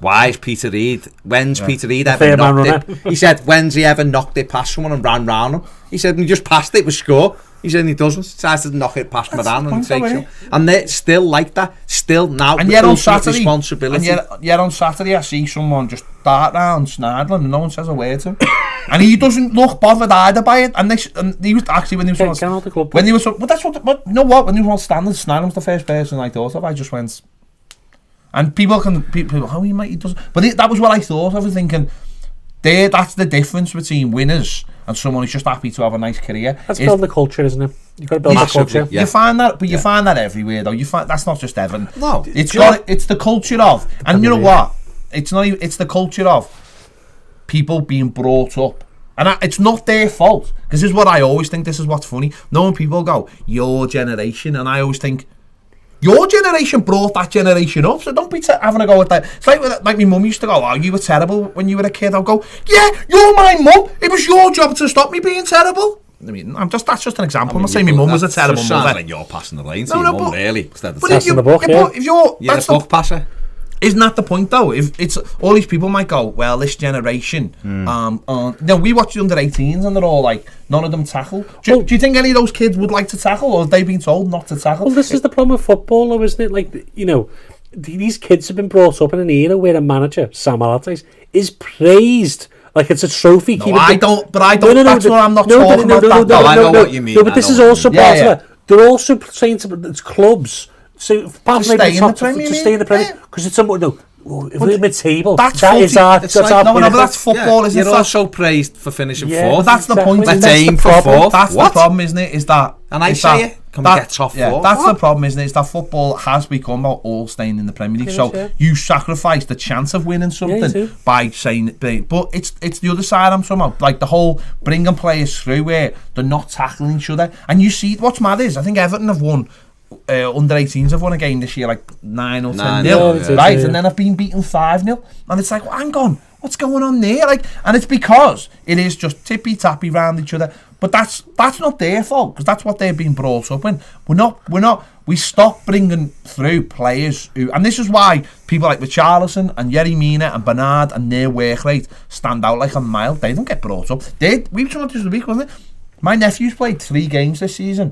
Speaker 2: Why is Peter Reed, Peter Reed ever knocked it? He said, when's he ever knocked it past someone and ran round him? He said, he just passed it with score. He said he doesn't. He tries to knock it past Moran and takes him. And they're still like that. Still now.
Speaker 1: And yet on Saturday,
Speaker 2: responsibility.
Speaker 1: And yet on Saturday, I see someone just dart round Snidland and no one says a word to him. And he doesn't look bothered either by it. And he was actually when he was when he was. But that's what. But you know what? When he was on standard, Snidland was the first person I thought of. I just went. And people, how he might he doesn't. But that was what I thought. I was thinking. That's the difference between winners and someone who's just happy to have a nice career.
Speaker 3: That's building the culture, isn't it? You've got to build the culture.
Speaker 1: Yeah. You find that, but you find that everywhere though. You find that's not just Everton.
Speaker 2: No,
Speaker 1: it's the culture of, and you know what? It's not even. It's the culture of people being brought up, and it's not their fault. Because this is what I always think. This is what's funny. Knowing people go, your generation, and I always think. Your generation brought that generation up, so don't be having a go at that. It's like my mum used to go, oh, you were terrible when you were a kid. I'll go, yeah, you're my mum. It was your job to stop me being terrible. I mean, that's just an example. I'm not saying my mum was a terrible mother.
Speaker 2: Like you're passing the lane to your mum, really. Instead of
Speaker 3: passing the book,
Speaker 1: if you're
Speaker 2: a book passer.
Speaker 1: Isn't that the point though? If it's all these people might go, well, this generation, we watch the under 18s and they're all like, none of them tackle. Do you think any of those kids would like to tackle, or have they been told not to tackle?
Speaker 3: Well, this is the problem with football, though, isn't it? Like, you know, these kids have been brought up in an era where a manager, Sam Allardyce, is praised. Like it's a trophy.
Speaker 1: I don't. That's what I'm not talking about.
Speaker 2: No, I know what you mean.
Speaker 3: No, but this is also part of it. They're also saying to clubs. So, to stay in the Premier, because it's somewhat if we're mid-table, that's
Speaker 1: football, isn't it?
Speaker 2: You're also praised for finishing fourth.
Speaker 1: That's the point.
Speaker 2: Let's aim for fourth.
Speaker 1: That's the problem, isn't it? Is that?
Speaker 2: And I say it. Can we get top four?
Speaker 1: That's the problem, isn't it? Is that football has become about all staying in the Premier League. So you sacrifice the chance of winning something by saying, but it's the other side I'm talking about. Like the whole bringing players through where they're not tackling each other. And you see, what's mad is I think Everton have won. Under 18s have won a game this year like 9 or 10-0, right? And then I've been beaten 5-0, and it's like, well, hang on, what's going on there? Like, and it's because it is just tippy tappy round each other. But that's not their fault, because that's what they've been brought up in. We stop bringing through players who, and this is why people like Richarlison and Yerry Mina and Bernard and their work rate stand out like a mile. They don't get brought up. We were talking about this week, wasn't it? My nephew's played 3 games this season.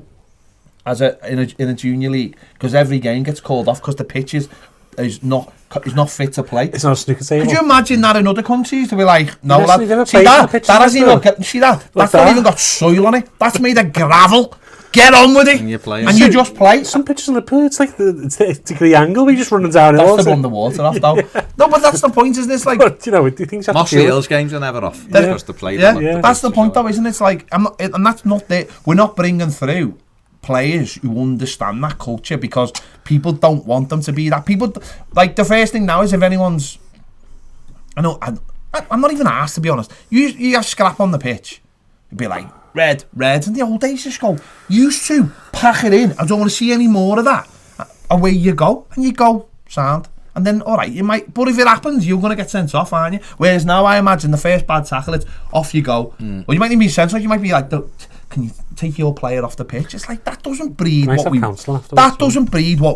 Speaker 1: In a junior league, because every game gets called off because the pitch is not fit to play.
Speaker 3: It's not a snooker table.
Speaker 1: Could you imagine that in other countries to be like, no, that's not even got soil on it. That's made of gravel. Get on with it, and you just play.
Speaker 3: Some pitches on the pool, it's like it's the angle. We just running down.
Speaker 1: That's to run the water off, though. No, but that's the point, isn't it? It's like,
Speaker 3: but, you know, do things have
Speaker 2: Mossy Hills games are never off. Because to play
Speaker 1: that's the point, though, isn't it? It's like, and that's not there. We're not bringing through players who understand that culture, because people don't want them to be that. People like, the first thing now is if anyone's, I'm not even asked, to be honest. You have scrap on the pitch, you'd be like red, and the old days just go, used to pack it in, I don't want to see any more of that. Away you go, and you go sound, and then alright, you might, but if it happens, you're going to get sent off, aren't you? Whereas now I imagine the first bad tackle, it's off you go. Or you might even be sent off. You might be like, can you take your player off the pitch? It's like, that doesn't breed what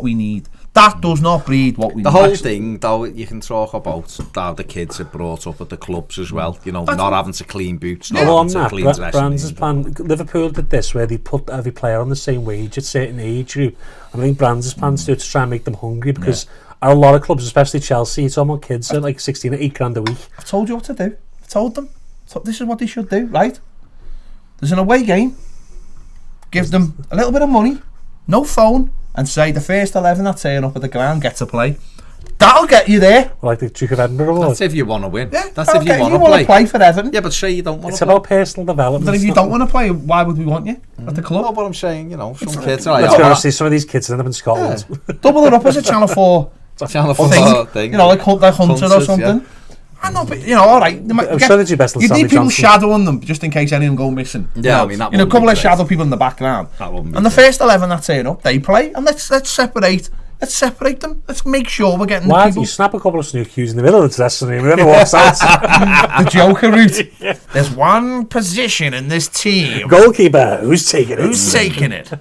Speaker 1: we need. That does not breed what we
Speaker 2: The whole thing, though, you can talk about how the kids are brought up at the clubs as well. You know, not having to clean boots, not having to clean dressing.
Speaker 3: Brands' plan. Liverpool did this where they put every player on the same wage at a certain age group. And I think Brands' plans do to try and make them hungry because a lot of clubs, especially Chelsea, it's almost kids are like 16 at £8 a week.
Speaker 1: I've told you what to do. I've told them. So this is what they should do, right? There's an away game. Give them a little bit of money, no phone, and say the first 11 that turn up at the ground get to play. That'll get you there.
Speaker 3: Like the Duke of Edinburgh award.
Speaker 2: That's if you want to win.
Speaker 1: Yeah,
Speaker 2: that's if you want to
Speaker 1: play for Everton.
Speaker 2: Yeah, but say you don't want to play.
Speaker 3: It's about personal development.
Speaker 1: But if you don't want to play, why would we want you at the club?
Speaker 2: No, but I'm saying, you know, some kids are like,
Speaker 3: let's be honest, some of these kids end up in Scotland.
Speaker 1: Double it up as a Channel 4
Speaker 2: Channel 4 thing.
Speaker 1: You know, like Hunter or something. Yeah. I know, but, you know, all right.
Speaker 3: I'm sure they do best.
Speaker 1: You need people shadowing them just in case any of them go missing.
Speaker 2: Yeah, I mean, that
Speaker 1: a couple of shadow people in the background. And the first 11 that turn up, they play, and let's separate. Let's separate them. Let's make sure we're getting.
Speaker 3: Why do you snap a couple of snooke cues in the middle of the dressing room? Whoever walks out.
Speaker 1: The Joker route. Yeah. There's one position in this team.
Speaker 3: Goalkeeper. Who's taking it?
Speaker 1: Who's taking it?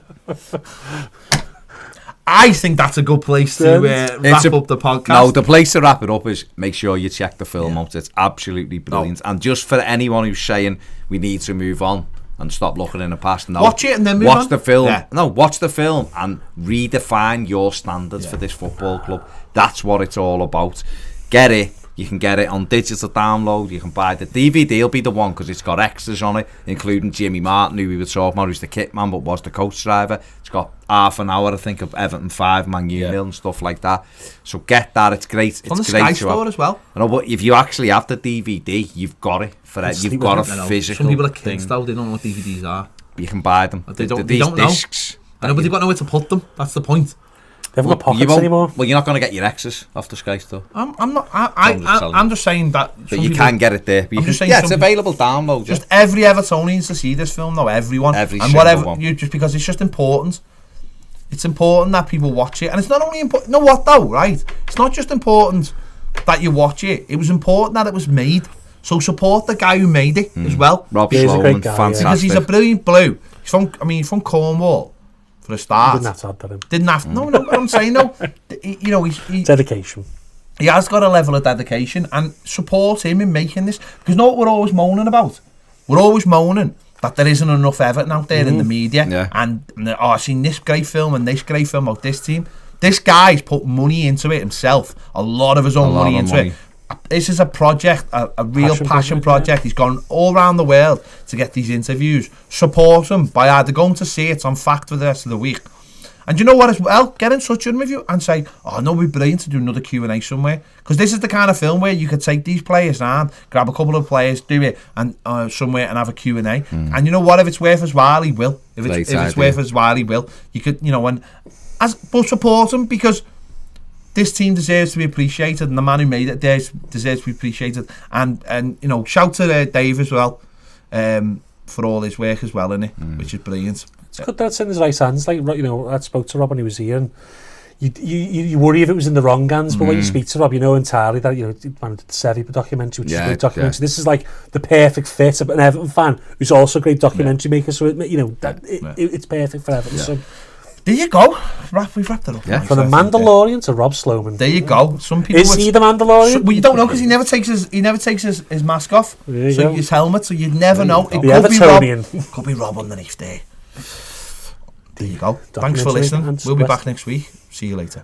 Speaker 1: I think that's a good place to wrap up the podcast.
Speaker 2: No, the place to wrap it up is make sure you check the film out. It's absolutely brilliant. And just for anyone who's saying we need to move on and stop looking in the past, no,
Speaker 1: watch it and then move on.
Speaker 2: Watch the film. Yeah. No, watch the film and redefine your standards for this football club. That's what it's all about. Get it. You can get it on digital download. You can buy the DVD. It'll be the one because it's got extras on it, including Jimmy Martin, who we were talking about, who's the kit man but was the coach driver. It's got half an hour, I think, of Everton 5, Man U 0 and stuff like that. So get that. It's great. It's
Speaker 1: on the
Speaker 2: great
Speaker 1: Sky Store as well.
Speaker 2: I know, but if you actually have the DVD, you've got it for it. You've got a physical.
Speaker 1: Some people are kids though. They don't know what DVDs are.
Speaker 2: You can buy them.
Speaker 1: They don't know.
Speaker 2: Discs.
Speaker 1: I know, but they've got nowhere to put them. That's the point.
Speaker 3: They haven't got pockets anymore.
Speaker 2: Well, you're not going to get your exes off the Sky Store.
Speaker 1: I'm not. I'm just saying that.
Speaker 2: But you can get it there. It's available download.
Speaker 1: Just every Evertonian needs to see this film, though. Everyone.
Speaker 2: And
Speaker 1: whatever.
Speaker 2: One.
Speaker 1: Just because it's just important. It's important that people watch it, and it's not only important. You know what though, right? It's not just important that you watch it. It was important that it was made. So support the guy who made it as well.
Speaker 2: Rob Sloan, fantastic.
Speaker 1: Because he's a brilliant blue. He's from Cornwall. For a start,
Speaker 3: didn't have
Speaker 1: no. What I'm saying though, you know, he's
Speaker 3: dedication.
Speaker 1: He has got a level of dedication, and support him in making this. Because you know what we're always moaning about? We're always moaning that there isn't enough Everton out there in the media. And I've seen this great film and this great film about this team. This guy's put money into it himself. A lot of his own money into it. This is a project, a real passion project. He's gone all around the world to get these interviews. Support him by either going to see it on Fact for the rest of the week. And you know what as well? Get in touch with you and say, oh, no, it'd be brilliant to do another Q&A somewhere. Because this is the kind of film where you could take these players and grab a couple of players, do it and somewhere and have a Q&A. And you know what? If it's worth his while, he will. If it's worth his while, he will. You could, you know, but support him because this team deserves to be appreciated, and the man who made it deserves to be appreciated. And you know, shout to Dave as well for all his work as well, innit? Which is brilliant.
Speaker 3: It's good that it's in his right hands. Like, you know, I spoke to Rob when he was here, and you worry if it was in the wrong hands. But when you speak to Rob, you know entirely that, you know, he managed the Sevi documentary, which is a great documentary. This is like the perfect fit of an Everton fan who's also a great documentary maker. So you know it's perfect for Everton. So.
Speaker 1: There you go. We've wrapped it up.
Speaker 2: Yeah.
Speaker 3: From the Mandalorian to Rob Sloman.
Speaker 1: There you go. Some people
Speaker 3: is he the Mandalorian?
Speaker 1: Well, you don't know because he never takes his mask off. His helmet. So you'd never know. It could be Rob underneath there. There you go. Thanks for listening. We'll be back next week. See you later.